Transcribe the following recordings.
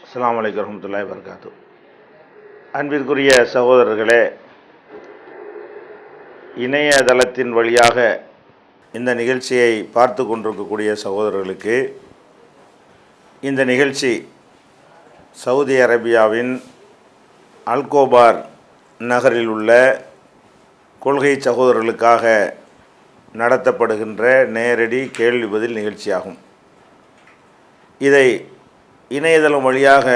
அஸ்ஸலாமு அலைக்கும் வரஹ்மத்துல்லாஹி வபரகாத்துஹு. அன்பிற்குரிய சகோதரர்களே, இணையதளத்தின் வழியாக இந்த நிகழ்ச்சியை பார்த்து கொண்டிருக்கக்கூடிய சகோதரர்களுக்கு இந்த நிகழ்ச்சி சவுதி அரேபியாவின் அல்கோபார் நகரில் உள்ள கொள்கை சகோதரர்களுக்காக நடத்தப்படுகின்ற நேரடி கேள்வி பதில் நிகழ்ச்சியாகும். இதை இணையதளம் வழியாக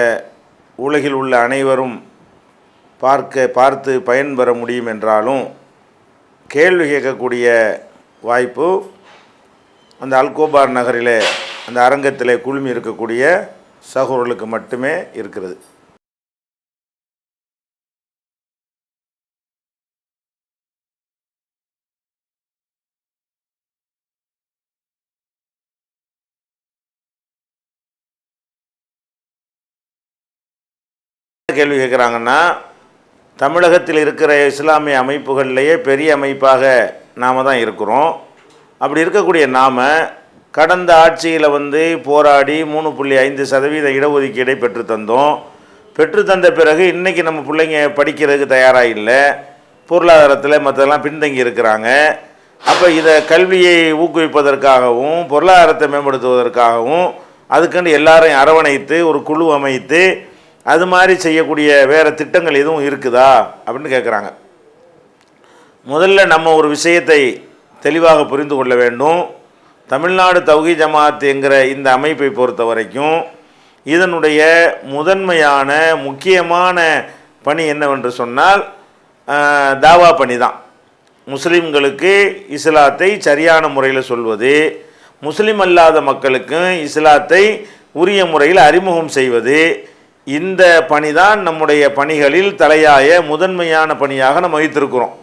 உலகில் உள்ள அனைவரும் பார்த்து பயன்பெற முடியும் என்றாலும் கேள்வி கேட்கக்கூடிய வாய்ப்பு அந்த அல்கோபார் நகரில் அந்த அரங்கத்தில் குழுமி இருக்கக்கூடிய சகோதரர்களுக்கு மட்டுமே இருக்கிறது. கேள்வி கேட்குறாங்கன்னா, தமிழகத்தில் இருக்கிற இஸ்லாமிய அமைப்புகள்லேயே பெரிய அமைப்பாக நாம் தான் இருக்கிறோம். அப்படி இருக்கக்கூடிய நாம் கடந்த ஆட்சியில் போராடி 3.5% இடஒதுக்கீடை பெற்றுத்தந்தோம். பெற்றுத்தந்த பிறகு இன்றைக்கி நம்ம பிள்ளைங்க படிக்கிறதுக்கு தயாராக இல்லை, பொருளாதாரத்தில் மற்றெல்லாம் பின்தங்கி இருக்கிறாங்க. அப்போ இதை கல்வியை ஊக்குவிப்பதற்காகவும் பொருளாதாரத்தை மேம்படுத்துவதற்காகவும் அதுக்கண்டு எல்லாரையும் அரவணைத்து ஒரு குழு அமைத்து அது மாதிரி செய்யக்கூடிய வேறு திட்டங்கள் எதுவும் இருக்குதா அப்படின்னு கேட்குறாங்க. முதல்ல நம்ம ஒரு விஷயத்தை தெளிவாக புரிந்து கொள்ள வேண்டும். தமிழ்நாடு தௌஹீத் ஜமாத் என்கிற இந்த அமைப்பை பொறுத்த வரைக்கும் இதனுடைய முதன்மையான முக்கியமான பணி என்னவென்று சொன்னால் தாவா பணி தான். முஸ்லீம்களுக்கு இஸ்லாத்தை சரியான முறையில் சொல்வது, முஸ்லீம் அல்லாத மக்களுக்கு இஸ்லாத்தை உரிய முறையில் அறிமுகம் செய்வது, இந்த பணி தான் நம்முடைய பணிகளில் தலையாய முதன்மையான பணியாக நம்ம வைத்திருக்கிறோம்.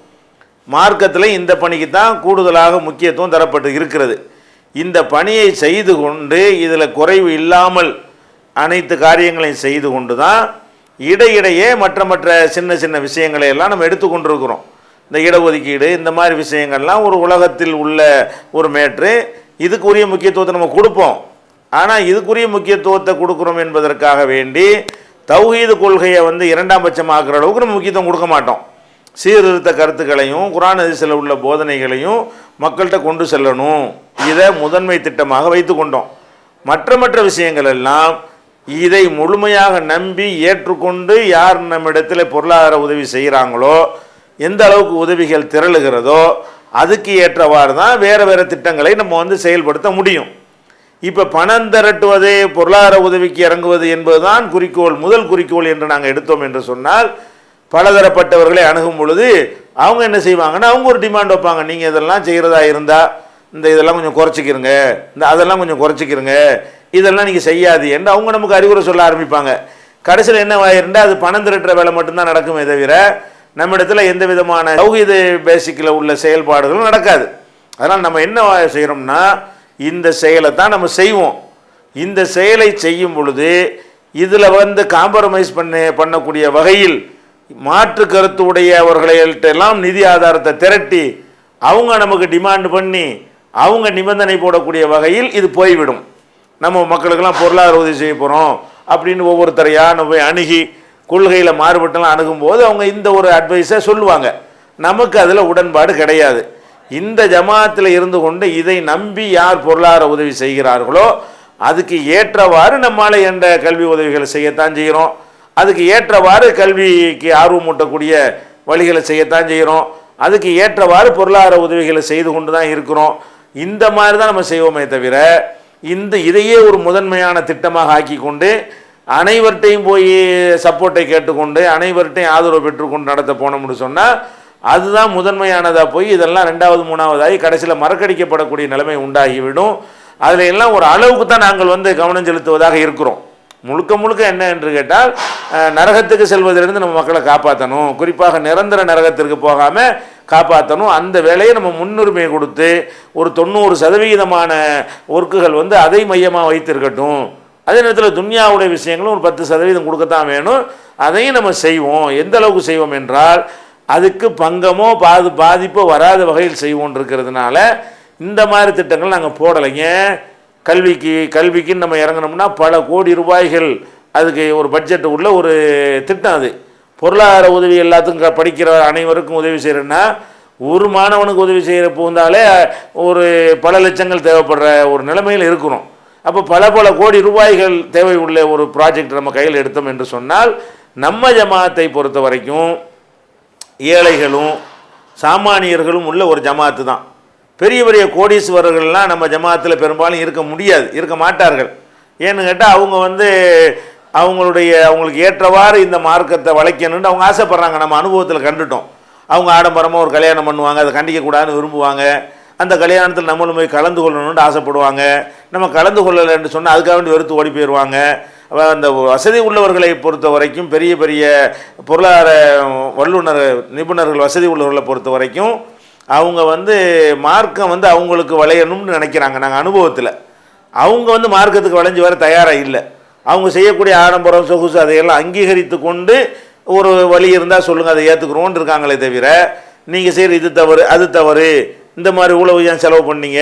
மார்க்கத்தில் இந்த பணிக்கு தான் கூடுதலாக முக்கியத்துவம் தரப்பட்டு இருக்கிறது. இந்த பணியை செய்து கொண்டு இதில் குறைவு இல்லாமல் அனைத்து காரியங்களையும் செய்து கொண்டு தான் இடையிடையே மற்ற சின்ன சின்ன விஷயங்களை எல்லாம் நம்ம எடுத்துக்கொண்டிருக்கிறோம். இந்த இடஒதுக்கீடு இந்த மாதிரி விஷயங்கள்லாம் ஒரு உலகத்தில் உள்ள ஒரு மேட்ரு, இதுக்குரிய முக்கியத்துவத்தை நம்ம கொடுப்போம். ஆனால் இதுக்குரிய முக்கியத்துவத்தை கொடுக்குறோம் என்பதற்காக வேண்டி தௌஹீது கொள்கையை இரண்டாம் பட்சமாக்குற அளவுக்கு நம்ம முக்கியத்துவம் கொடுக்க மாட்டோம். சீர்திருத்த கருத்துக்களையும் குர்ஆன் ஹதீஸில் உள்ள போதனைகளையும் மக்கள்கிட்ட கொண்டு செல்லணும், இதை முதன்மை திட்டமாக வைத்து கொண்டோம். மற்ற விஷயங்கள் எல்லாம் இதை முழுமையாக நம்பி ஏற்றுக்கொண்டு யார் நம்மிடத்தில் பொருளாதார உதவி செய்கிறாங்களோ, எந்த அளவுக்கு உதவிகள் திரளுகிறதோ அதுக்கு ஏற்றவாறு தான் வேறு திட்டங்களை நம்ம செயல்படுத்த முடியும். இப்போ பணம் திரட்டுவது, பொருளாதார உதவிக்கு இறங்குவது என்பதுதான் குறிக்கோள், முதல் குறிக்கோள் என்று நாங்கள் எடுத்தோம் என்று சொன்னால், பலதரப்பட்டவர்களை அணுகும் பொழுது அவங்க என்ன செய்வாங்கன்னா, அவங்க ஒரு டிமாண்ட் வைப்பாங்க. நீங்கள் இதெல்லாம் செய்கிறதா இருந்தால் இதெல்லாம் கொஞ்சம் குறைச்சிக்கிறங்க, அதெல்லாம் கொஞ்சம் குறைச்சிக்கிறங்க, இதெல்லாம் நீங்கள் செய்யாது என்று அவங்க நமக்கு அறிவுரை சொல்ல ஆரம்பிப்பாங்க. கடைசியில் என்ன ஆயிருந்தால் அது பணம் திரட்டுற வேலை மட்டும்தான் நடக்குமே தவிர நம்மிடத்தில் எந்த விதமான தௌஹீது பேசிக்கில் உள்ள செயல்பாடுகளும் நடக்காது. அதனால் நம்ம என்ன செய்கிறோம்னா, இந்த செயலை தான் நம்ம செய்வோம். இந்த செயலை செய்யும் பொழுது இதில் காம்ப்ரமைஸ் பண்ணக்கூடிய வகையில் மாற்று கருத்து உடையவர்களெல்லாம் நிதி ஆதாரத்தை திரட்டி அவங்க நமக்கு டிமாண்ட் பண்ணி அவங்க நிபந்தனை போடக்கூடிய வகையில் இது போய்விடும். நம்ம மக்களுக்கெல்லாம் பொருளாதார உதவி செய்ய போகிறோம் அப்படின்னு ஒவ்வொருத்தரையாக நம்ம போய் அணுகி கொள்கையில் மாறுபட்டெல்லாம் அணுகும்போது அவங்க இந்த ஒரு அட்வைஸை சொல்லுவாங்க. நமக்கு அதில் உடன்பாடு கிடையாது. இந்த ஜமாத்தில் இருந்து கொண்டு இதை நம்பி யார் பொருளாதார உதவி செய்கிறார்களோ அதுக்கு ஏற்றவாறு நம்மால் என்ற கல்வி உதவிகளை செய்யத்தான் செய்கிறோம். அதுக்கு ஏற்றவாறு கல்விக்கு ஆர்வம் ஊட்டக்கூடிய வழிகளை செய்யத்தான் செய்கிறோம். அதுக்கு ஏற்றவாறு பொருளாதார உதவிகளை செய்து கொண்டு தான் இருக்கிறோம். இந்த மாதிரி தான் நம்ம செய்வோமே தவிர இதையே ஒரு முதன்மையான திட்டமாக ஆக்கி கொண்டு அனைவர்கிட்டையும் போய் சப்போர்ட்டை கேட்டுக்கொண்டு அனைவர்கிட்டையும் ஆதரவு பெற்றுக்கொண்டு நடத்த போனோம்னு சொன்னால் அதுதான் முதன்மையானதாக போய் இதெல்லாம் ரெண்டாவது மூணாவதாகி கடைசியில் மறக்கடிக்கப்படக்கூடிய நிலைமை உண்டாகிவிடும். அதில் எல்லாம் ஒரு அளவுக்கு தான் நாங்கள் கவனம் செலுத்துவதாக இருக்கிறோம். முழுக்க என்ன என்று கேட்டால், நரகத்துக்கு செல்வதிலிருந்து நம்ம மக்களை காப்பாற்றணும், குறிப்பாக நிரந்தர நரகத்திற்கு போகாமல் காப்பாற்றணும். அந்த வேலையை நம்ம முன்னுரிமை கொடுத்து ஒரு 90% ஒர்க்குகள் அதை மையமாக வைத்திருக்கட்டும். அதே நேரத்தில் துன்யாவுடைய விஷயங்களும் ஒரு 10% கொடுக்கத்தான் வேணும். அதையும் நம்ம செய்வோம். எந்த அளவுக்கு செய்வோம் என்றால் அதுக்கு பங்கமோ பாதிப்போ வராத வகையில் செய்வோம் இருக்கிறதுனால இந்த மாதிரி திட்டங்கள் நாங்கள் போடலைங்க. கல்விக்குன்னு நம்ம இறங்கினோம்னா பல கோடி ரூபாய்கள் அதுக்கு ஒரு பட்ஜெட் உள்ள ஒரு திட்டம். அது பொருளாதார உதவி எல்லாத்துக்கும் படிக்கிற அனைவருக்கும் உதவி செய்கிறேன்னா ஒரு மாணவனுக்கு உதவி செய்கிற போந்தாலே ஒரு பல லட்சங்கள் தேவைப்படுற ஒரு நிலைமையில் இருக்கிறோம். அப்போ பல பல கோடி ரூபாய்கள் தேவை உள்ள ஒரு ப்ராஜெக்ட் நம்ம கையில் எடுத்தோம் என்று சொன்னால் நம்ம ஜமாத்தை பொறுத்த வரைக்கும் ஏழைகளும் சாமானியர்களும் உள்ள ஒரு ஜமாத்து தான். பெரிய பெரிய கோடீஸ்வரர்கள்லாம் நம்ம ஜமாத்தில் பெரும்பாலும் இருக்க முடியாது, இருக்க மாட்டார்கள். ஏன்னு கேட்டால் அவங்க அவங்களுக்கு ஏற்றவாறு இந்த மார்க்கத்தை வளைக்கணும்னு அவங்க ஆசைப்படுறாங்க. நம்ம அனுபவத்தில் கண்டுட்டோம். அவங்க ஆடம்பரமாக ஒரு கல்யாணம் பண்ணுவாங்க, அதை கண்டிக்கக்கூடாதுன்னு விரும்புவாங்க. அந்த கல்யாணத்தில் நம்மளும் போய் கலந்து கொள்ளணும்னு ஆசைப்படுவாங்க. நம்ம கலந்து கொள்ளலைன்னு சொன்னால் அதுக்காக வேண்டி வெறுத்து ஓடி போயிடுவாங்க. அந்த வசதி உள்ளவர்களை பொறுத்த வரைக்கும் பெரிய பெரிய பொருளாதார நிபுணர்கள் வசதி உள்ளவர்களை பொறுத்த வரைக்கும் அவங்க மார்க்கம் அவங்களுக்கு வளையணும்னு நினைக்கிறாங்க. நாங்கள் அனுபவத்தில் அவங்க மார்க்கத்துக்கு வளைஞ்சு வர தயாராக இல்லை. அவங்க செய்யக்கூடிய ஆடம்பரம் சொகுசு அதையெல்லாம் அங்கீகரித்து கொண்டு ஒரு வழி இருந்தால் சொல்லுங்கள், அதை ஏற்றுக்கிறோன்னு இருக்காங்களே தவிர நீங்கள் செய்கிற இது தவறு அது தவறு, இந்த மாதிரி உழவு ஏன் செலவு பண்ணீங்க,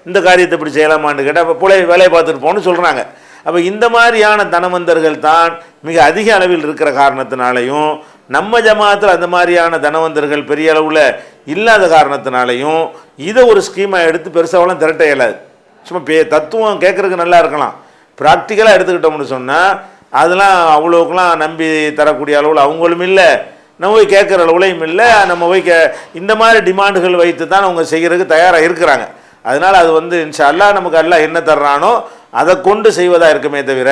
இந்த காரியத்தை இப்படி செய்யலாமான்னு கேட்டால் அப்போ வேலையை பார்த்துட்டு போன்னு சொல்கிறாங்க. அப்போ இந்த மாதிரியான தனவந்தர்கள் தான் மிக அதிக அளவில் இருக்கிற காரணத்தினாலையும் நம்ம ஜமாத்தில் அந்த மாதிரியான தனவந்தர்கள் பெரிய அளவில் இல்லாத காரணத்தினாலையும் இதை ஒரு ஸ்கீமாக எடுத்து பெருசாவெல்லாம் திரட்ட இயலாது. சும்மா தத்துவம் கேட்குறதுக்கு நல்லா இருக்கலாம், ப்ராக்டிக்கலாக எடுத்துக்கிட்டோம்னு சொன்னால் அதெல்லாம் அவ்வளோக்கெல்லாம் நம்பி தரக்கூடிய அளவில் அவங்களும் இல்லை, நம்ம போய் கேட்குற அளவுலையும் இல்லை. நம்ம போய் இந்த மாதிரி டிமாண்டுகள் வைத்து தான் அவங்க செய்கிறதுக்கு தயாராக இருக்கிறாங்க. அதனால் அது இன்ஷா அல்லாஹ் நமக்கு அல்லாஹ் என்ன தர்றானோ அதை கொண்டு செய்வதாக இருக்குமே தவிர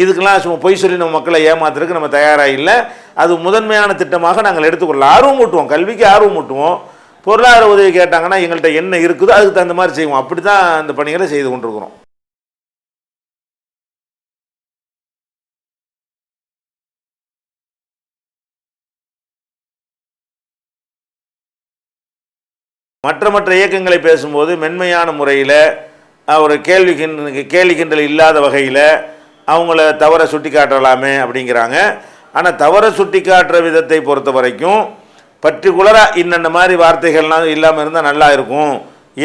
இதுக்கெல்லாம் சும்மா பொய் சொல்லி நம்ம மக்களை ஏமாத்துறதுக்கு நம்ம தயாராக இல்லை. அது முதன்மையான திட்டமாக நாங்கள் எடுத்துக்கொள்ளலாம். ஆர்வம் ஊட்டுவோம், கல்விக்கு ஆர்வம் ஊட்டுவோம். பொருளாதார உதவி கேட்டாங்கன்னா எங்கள்கிட்ட என்ன இருக்குதோ அதுக்கு தகுந்த மாதிரி செய்வோம். அப்படி தான் அந்த பணிகளை செய்து கொண்டிருக்கிறோம். மற்ற இயக்கங்களை பேசும்போது மென்மையான முறையில் ஒரு கேள்வி கிண்டல் இல்லாத வகையில் அவங்கள தவற சுட்டி காட்டலாமே அப்படிங்கிறாங்க. ஆனால் தவற சுட்டி காட்டுற விதத்தை பொறுத்த வரைக்கும் பர்டிகுலராக இன்னென்ன மாதிரி வார்த்தைகள்லாம் இல்லாமல் இருந்தால் நல்லா இருக்கும்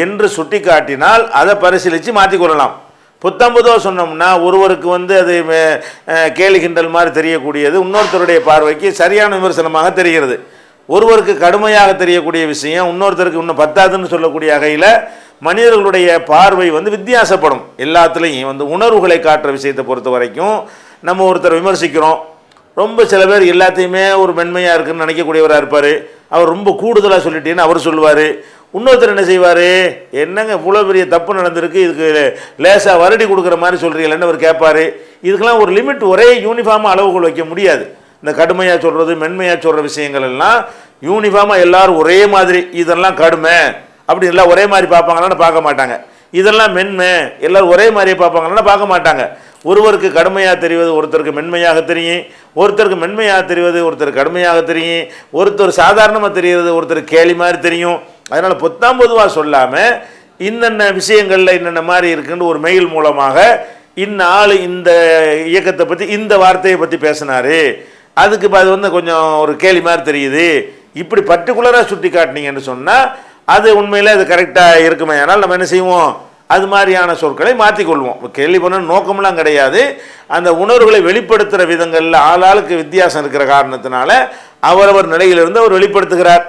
என்று சுட்டி காட்டினால் அதை பரிசீலித்து மாற்றிக்கொள்ளலாம். புத்தம்புதோ சொன்னோம்னா ஒருவருக்கு அது கேலி கிண்டல் மாதிரி தெரியக்கூடியது இன்னொருத்தருடைய பார்வைக்கு சரியான விமர்சனமாக தெரிகிறது. ஒருவருக்கு கடுமையாக தெரியக்கூடிய விஷயம் இன்னொருத்தருக்கு இன்னும் பத்தாதுன்னு சொல்லக்கூடிய வகையில் மனிதர்களுடைய பார்வை வித்தியாசப்படும். எல்லாத்துலேயும் உணர்வுகளை காட்டுற விஷயத்தை பொறுத்த வரைக்கும் நம்ம ஒருத்தர் விமர்சிக்கிறோம், ரொம்ப சில பேர் எல்லாத்தையுமே ஒரு மென்மையாக இருக்குன்னு நினைக்கக்கூடியவராக இருப்பார். அவர் ரொம்ப கூடுதலாக சொல்லிட்டேன்னு அவர் சொல்லுவார். இன்னொருத்தர் என்ன செய்வார், என்னங்க இவ்வளோ பெரிய தப்பு நடந்திருக்கு, இதுக்கு லேசாக வருடி கொடுக்குற மாதிரி சொல்கிறீங்களேன்னு அவர் கேட்பார். இதுக்கெல்லாம் ஒரு லிமிட், ஒரே யூனிஃபார்மாக அளவுகள் வைக்க முடியாது. இந்த கடுமையாக சொல்கிறது மென்மையாக சொல்கிற விஷயங்கள் எல்லாம் யூனிஃபார்மாக எல்லோரும் ஒரே மாதிரி இதெல்லாம் கடுமை அப்படி எல்லாம் ஒரே மாதிரி பார்ப்பாங்களான்னு பார்க்க மாட்டாங்க. இதெல்லாம் மென்மை எல்லோரும் ஒரே மாதிரியே பார்ப்பாங்களான்னு பார்க்க மாட்டாங்க. ஒருவருக்கு கடுமையாக தெரிவது ஒருத்தருக்கு மென்மையாக தெரியும், ஒருத்தருக்கு மென்மையாக தெரிவது ஒருத்தருக்கு கடுமையாக தெரியும், ஒருத்தர் சாதாரணமாக தெரிகிறது ஒருத்தர் கேலி மாதிரி தெரியும். அதனால் பொத்தாம்பொதுவாக சொல்லாமல் இன்னென்ன விஷயங்களில் இன்னென்ன மாதிரி இருக்குன்னு ஒரு மெயில் மூலமாக இந்நாள் இந்த இயக்கத்தை பற்றி இந்த வார்த்தையை பற்றி பேசினார், அதுக்கு அது கொஞ்சம் ஒரு கேலி மாதிரி தெரியுது, இப்படி பர்டிகுலராக சுட்டி காட்டினீங்கன்னு சொன்னால் அது உண்மையில் அது கரெக்டாக இருக்குமே. ஆனால் நம்ம என்ன செய்வோம், அது மாதிரியான சொற்களை மாற்றிக்கொள்வோம். கேள்வி பண்ண நோக்கமெல்லாம் கிடையாது. அந்த உணர்வுகளை வெளிப்படுத்துகிற விதங்களில் ஆளாளுக்கு வித்தியாசம் இருக்கிற காரணத்தினால அவரவர் நிலையிலிருந்து அவர் வெளிப்படுத்துகிறார்.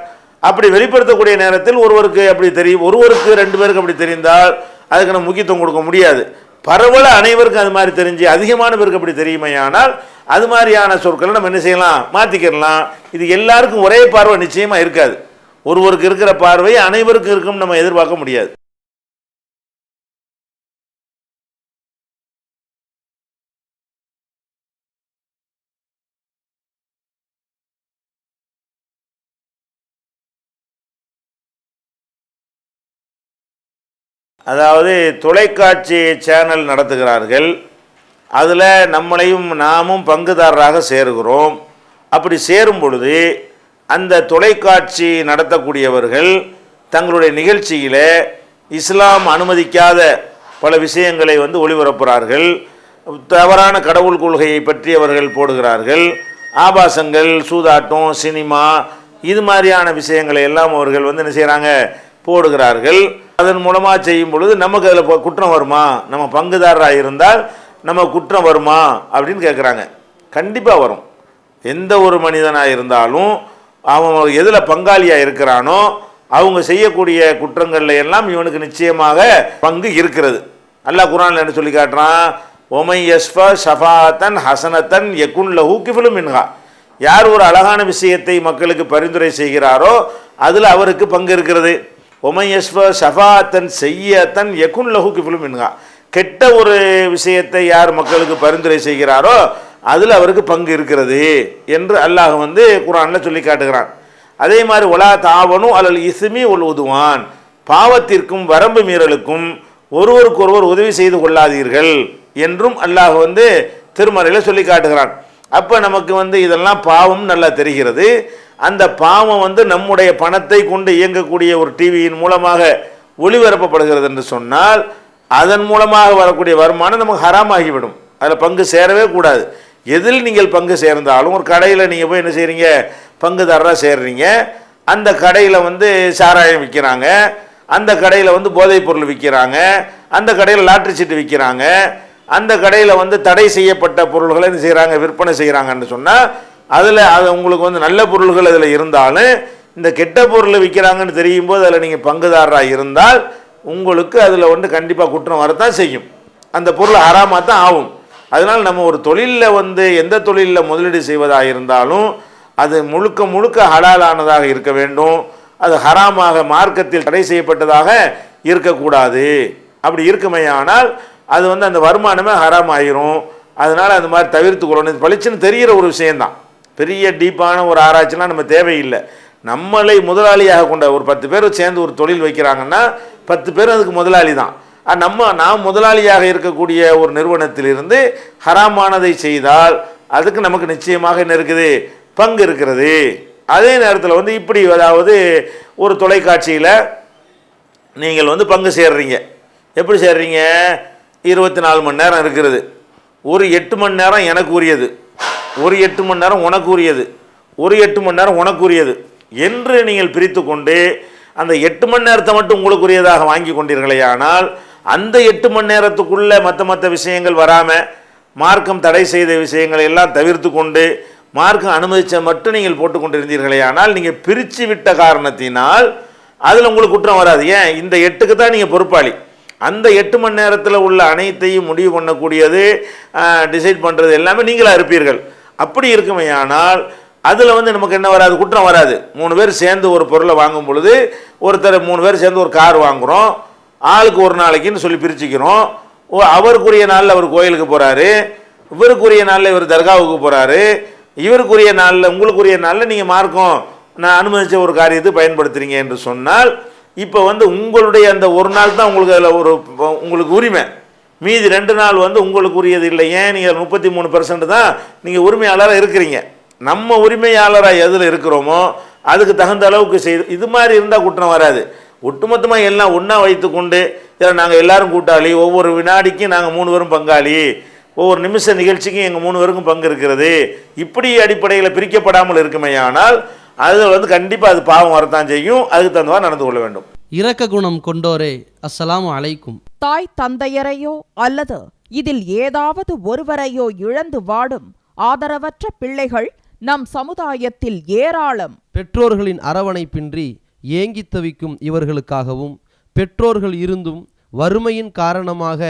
அப்படி வெளிப்படுத்தக்கூடிய நேரத்தில் ஒருவருக்கு அப்படி தெரியும், ஒருவருக்கு ரெண்டு பேருக்கு அப்படி தெரிந்தால் அதுக்கு நம்ம முக்கியத்துவம் கொடுக்க முடியாது. பரவல அனைவருக்கும் அது மாதிரி தெரிஞ்சு அதிகமான பேருக்கு அப்படி தெரியுமையானால் அது மாதிரியான சொற்களை நம்ம என்ன செய்யலாம், மாற்றிக்கிடலாம். இது எல்லாருக்கும் ஒரே பார்வை நிச்சயமாக இருக்காது. ஒருவருக்கு இருக்கிற பார்வை அனைவருக்கும் இருக்கும் நம்ம எதிர்பார்க்க முடியாது. அதாவது தொலைக்காட்சி சேனல் நடத்துகிறார்கள், அதில் நாமும் பங்குதாரராக சேருகிறோம். அப்படி சேரும் பொழுது அந்த தொலைக்காட்சி நடத்தக்கூடியவர்கள் தங்களுடைய நிகழ்ச்சியில் இஸ்லாம் அனுமதிக்காத பல விஷயங்களை ஒளிபரப்புகிறார்கள். தவறான கடவுள் கொள்கையை பற்றி அவர்கள் போடுகிறார்கள். ஆபாசங்கள், சூதாட்டம், சினிமா, இது மாதிரியான விஷயங்களை எல்லாம் அவர்கள் என்ன செய்கிறாங்க, போடுகிறார்கள். அதன் மூலமாக செய்யும் பொழுது நமக்கு அதில் குற்றம் வருமா, நம்ம பங்குதாரராக இருந்தால் நம்ம குற்றம் வருமா அப்படின்னு கேட்குறாங்க. கண்டிப்பாக வரும். எந்த ஒரு மனிதனாக இருந்தாலும் அவன் எதில் பங்காளியாக இருக்கிறானோ அவங்க செய்யக்கூடிய குற்றங்கள்ல எல்லாம் இவனுக்கு நிச்சயமாக பங்கு இருக்கிறது. அல்லாஹ் குர்ஆன்ல என்ன சொல்லி காட்டுறான், ஒமை யஸ்ஃபா ஷஃபாஅத்தன் ஹஸனத்தன் யகுன் லஹு கிஃபுலும் மின்ஹா. யார் ஒரு அழகான விஷயத்தை மக்களுக்கு பரிந்துரை செய்கிறாரோ அதில் அவருக்கு பங்கு இருக்கிறது. ஒமை யஸ்ஃபா ஷஃபாஅத்தன் ஸய்யிஅத்தன் யகுன் லஹு கிஃபுலும் மின்ஹா. கெட்ட ஒரு விஷயத்தை யார் மக்களுக்கு பரிந்துரை செய்கிறாரோ அதில் அவருக்கு பங்கு இருக்கிறது என்று அல்லாஹ் குர்ஆனில் சொல்லி காட்டுகிறான். அதே மாதிரி ஒலா தாவனு அலல் இஸ்மி ஒல் உதுவான், பாவத்திற்கும் வரம்பு மீறலுக்கும் ஒருவருக்கொருவர் உதவி செய்து கொள்ளாதீர்கள் என்றும் அல்லாஹ் திருமறையில் சொல்லி காட்டுகிறான். அப்போ நமக்கு இதெல்லாம் பாவம் நல்லா தெரிகிறது. அந்த பாவம் நம்முடைய பணத்தை கொண்டு இயங்கக்கூடிய ஒரு டிவியின் மூலமாக ஒளிபரப்பப்படுகிறது என்று சொன்னால் அதன் மூலமாக வரக்கூடிய வருமானம் நமக்கு ஹராமாகிவிடும். அதில் பங்கு சேரவே கூடாது. எதில் நீங்கள் பங்கு சேர்ந்தாலும், ஒரு கடையில் நீங்கள் போய் என்ன செய்கிறீங்க, பங்குதாரராக சேர்றீங்க. அந்த கடையில் சாராயம் விற்கிறாங்க, அந்த கடையில் போதைப் பொருள் விற்கிறாங்க, அந்த கடையில் லாட்டரி சீட்டு விற்கிறாங்க, அந்த கடையில் தடை செய்யப்பட்ட பொருள்களை என்ன செய்கிறாங்க, விற்பனை செய்கிறாங்கன்னு சொன்னால் அதில் அது உங்களுக்கு நல்ல பொருள்கள் அதில் இருந்தாலும் இந்த கெட்ட பொருள் விற்கிறாங்கன்னு தெரியும் போது அதில் நீங்கள் பங்குதாரராக இருந்தால் உங்களுக்கு அதில் கண்டிப்பாக குற்றம் வரத்தான் செய்யும். அந்த பொருள் ஹராமாக தான் ஆகும். அதனால் நம்ம ஒரு தொழிலில் எந்த தொழிலில் முதலீடு செய்வதாக இருந்தாலும் அது முழுக்க முழுக்க ஹலாலானதாக இருக்க வேண்டும். அது ஹராமாக மார்க்கத்தில் தடை செய்யப்பட்டதாக இருக்கக்கூடாது. அப்படி இருக்குமையானால் அது அந்த வருமானமே ஹராம் ஆகிரும். அதனால் அந்த மாதிரி தவிர்த்துக்கொள்ளணும். இது பளிச்சுன்னு தெரிகிற ஒரு விஷயந்தான். பெரிய டீப்பான ஒரு ஆராய்ச்சிலாம் நம்ம தேவையில்லை. நம்மளை முதலாளியாக கொண்ட ஒரு 10 பேர் சேர்ந்து ஒரு தொழில் வைக்கிறாங்கன்னா 10 பேர் அதுக்கு முதலாளி தான். நாம் முதலாளியாக இருக்கக்கூடிய ஒரு நிறுவனத்திலிருந்து ஹராமானதை செய்தால் அதுக்கு நமக்கு நிச்சயமாக என்ன இருக்குது, பங்கு இருக்கிறது. அதே நேரத்தில் இப்படி அதாவது ஒரு தொலைக்காட்சியில் நீங்கள் பங்கு சேர்றீங்க. எப்படி சேர்றீங்க, 24 மணி நேரம் இருக்கிறது. ஒரு 8 மணி நேரம் எனக்கு உரியது, ஒரு 8 மணி நேரம் உனக்கு உரியது, ஒரு 8 மணி நேரம் உனக்கு உரியது என்று நீங்கள் பிரித்து கொண்டு அந்த 8 மணி நேரத்தை மட்டும் உங்களுக்கு உரியதாக வாங்கி கொண்டீர்களேயானால் அந்த 8 மணி நேரத்துக்குள்ளே மற்ற விஷயங்கள் வராமல் மார்க்கம் தடை செய்த விஷயங்களை எல்லாம் தவிர்த்து கொண்டு மார்க்கம் அனுமதிச்ச மட்டும் நீங்கள் போட்டுக்கொண்டிருந்தீர்களே ஆனால் நீங்கள் பிரித்து விட்ட காரணத்தினால் அதில் உங்களுக்கு குற்றம் வராது. ஏன், இந்த 8க்கு தான் நீங்கள் பொறுப்பாளி. அந்த 8 மணி நேரத்தில் உள்ள அனைத்தையும் முடிவு பண்ணக்கூடியது, டிசைட் பண்ணுறது எல்லாமே நீங்களாக இருப்பீர்கள். அப்படி இருக்குமையானால் அதில் நமக்கு என்ன வராது, குற்றம் வராது. 3 பேர் சேர்ந்து ஒரு பொருளை வாங்கும் பொழுது ஒருத்தர் 3 பேர் சேர்ந்து ஒரு கார் வாங்குகிறோம், ஆளுக்கு ஒரு நாளைக்குன்னு சொல்லி பிரிச்சுக்கிறோம். அவருக்குரிய நாளில் அவர் கோயிலுக்கு போகிறாரு, இவருக்குரிய நாளில் இவர் தர்காவுக்கு போகிறாரு, இவருக்குரிய நாளில் உங்களுக்குரிய நாளில் நீங்கள் மார்க்கம் நான் அனுமதித்த ஒரு காரியத்தை பயன்படுத்துகிறீங்க என்று சொன்னால் இப்போ உங்களுடைய அந்த ஒரு நாள் தான் உங்களுக்கு அதில் உங்களுக்கு உரிமை. மீதி 2 நாள் உங்களுக்கு உரியது இல்லை. ஏன், நீங்கள் 33% தான் நீங்கள் உரிமையாளராக இருக்கிறீங்க. நம்ம உரிமையாளராக எதில் இருக்கிறோமோ அதுக்கு தகுந்த அளவுக்கு செய்து இது மாதிரி இருந்தால் குற்றம் வராது. ஒட்டுமொத்தமாக எல்லாம் ஒன்றா வைத்து கொண்டு இதில் நாங்கள் எல்லாரும் கூட்டாளி, ஒவ்வொரு வினாடிக்கும் நாங்கள் 3 பேரும் பங்காளி, ஒவ்வொரு நிமிஷ நிகழ்ச்சிக்கும் எங்கள் 3 பேருக்கும் பங்கு இருக்கிறது, இப்படி அடிப்படையில் பிரிக்கப்படாமல் இருக்குமையானால் அது கண்டிப்பாக அது பாவம் வரத்தான் செய்யும். அதுக்கு தகுந்தவாறு நடந்து கொள்ள வேண்டும். இரக்க குணம் கொண்டோரே, அஸ்ஸலாமு அலைக்கும். தாய் தந்தையரையோ அல்லது இதில் ஏதாவது ஒருவரையோ இழந்து வாடும் ஆதரவற்ற பிள்ளைகள் நம் சமுதாயத்தில் ஏராளம். பெற்றோர்களின் அரவணைப்பின்றி ஏங்கித் தவிக்கும் இவர்களுக்காகவும், பெற்றோர்கள் இருந்தும் வறுமையின் காரணமாக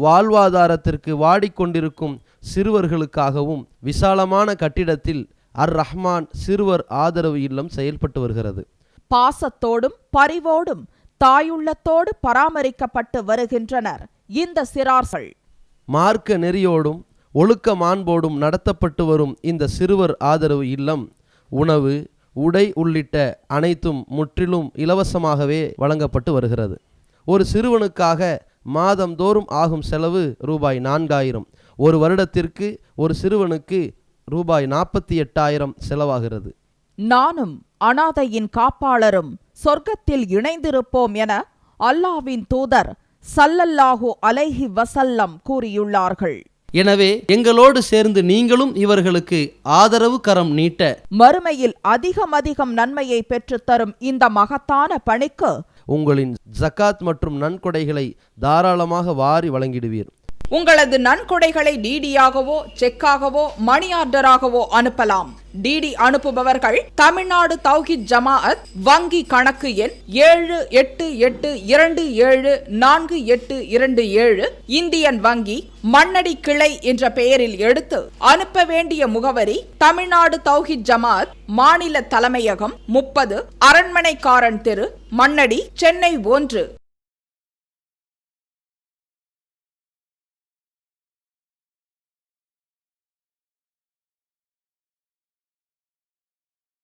வாழ்வாதாரத்திற்கு வாடிக்கொண்டிருக்கும் சிறுவர்களுக்காகவும் விசாலமான கட்டிடத்தில் அர் ரஹ்மான் சிறுவர் ஆதரவு இல்லம் செயல்பட்டு வருகிறது. பாசத்தோடும் பரிவோடும் தாயுள்ளத்தோடு பராமரிக்கப்பட்டு வருகின்றனர் இந்த சிறார்கள். மார்க்க நெறியோடும் ஒழுக்க மாண்போடும் நடத்தப்பட்டு வரும் இந்த சிறுவர் ஆதரவு இல்லம் உணவு, உடை உள்ளிட்ட அனைத்தும் முற்றிலும் இலவசமாகவே வழங்கப்பட்டு வருகிறது. ஒரு சிறுவனுக்காக மாதந்தோறும் ஆகும் செலவு ரூபாய் 4000. ஒரு வருடத்திற்கு ஒரு சிறுவனுக்கு ரூபாய் 48,000 செலவாகிறது. நானும் அனாதையின் காப்பாளரும் சொர்க்கத்தில் இணைந்திருப்போம் என அல்லாஹ்வின் தூதர் ஸல்லல்லாஹு அலைஹி வஸல்லம் கூறியுள்ளார்கள். எனவே எங்களோடு சேர்ந்து நீங்களும் இவர்களுக்கு ஆதரவு கரம் நீட்ட மறுமையில் அதிகம் நன்மையை பெற்றுத்தரும் இந்த மகத்தான பணிக்கு உங்களின் ஜகாத் மற்றும் நன்கொடைகளை தாராளமாக வாரி வழங்கிடுவீர். உங்களது நன்கொடைகளை டிடியாகவோ செக்காகவோ மணி ஆர்டராகவோ அனுப்பலாம். டிடி அனுப்புபவர்கள் தமிழ்நாடு தௌஹீத் ஜமாஅத் வங்கி கணக்கு எண் 7882748827 இந்தியன் வங்கி மண்ணடி கிளை என்ற பெயரில் எடுத்து அனுப்ப வேண்டிய முகவரி தமிழ்நாடு தௌஹீத் ஜமாஅத் மாநில தலைமையகம் 30 அரண்மனைக்காரன் தெரு மண்ணடி சென்னை 1.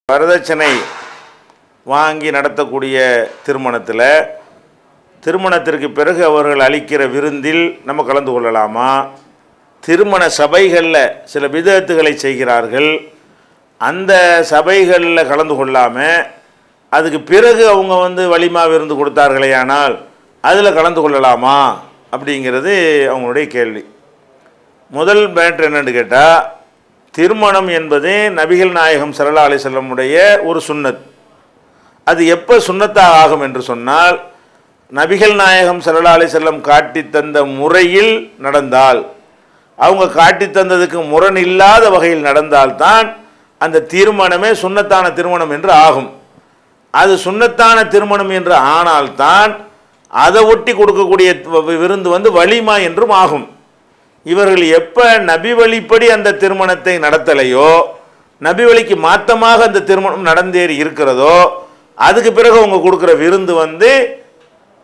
வரதட்சணை வாங்கி நடத்தக்கூடிய திருமணத்திற்கு பிறகு அவர்கள் அளிக்கிற விருந்தில் நம்ம கலந்து கொள்ளலாமா? திருமண சபைகளில் சில பிதஅத்துகளை செய்கிறார்கள். அந்த சபைகளில் கலந்து கொள்ளாமல் அதுக்கு பிறகு அவங்க வலிமா விருந்து கொடுத்தார்களேயானால் அதில் கலந்து கொள்ளலாமா அப்படிங்கிறது அவங்களுடைய கேள்வி. முதல் மேட்ரு என்னென்னு கேட்டால், திருமணம் என்பது நபிகள் நாயகம் ஸல்லல்லாஹு அலைஹி வஸல்லம் உடைய ஒரு சுன்னத். அது எப்போ சுன்னத்தாக ஆகும் என்று சொன்னால், நபிகள் நாயகம் ஸல்லல்லாஹு அலைஹி வஸல்லம் காட்டி தந்த முறையில் நடந்தால், அவங்க காட்டி தந்ததுக்கு முரண் இல்லாத வகையில் நடந்தால்தான் அந்த திருமணமே சுன்னத்தான திருமணம் என்று ஆகும். அது சுன்னத்தான திருமணம் என்று ஆனால்தான் அதை ஒட்டி கொடுக்கக்கூடிய விருந்து வலிமா என்றும் ஆகும். இவர்கள் எப்போ நபி வழிப்படி அந்த திருமணத்தை நடத்தலையோ, நபி வழிக்கு மாற்றமாக அந்த திருமணம் நடந்தேறி இருக்கிறதோ, அதுக்கு பிறகு அவங்க கொடுக்குற விருந்து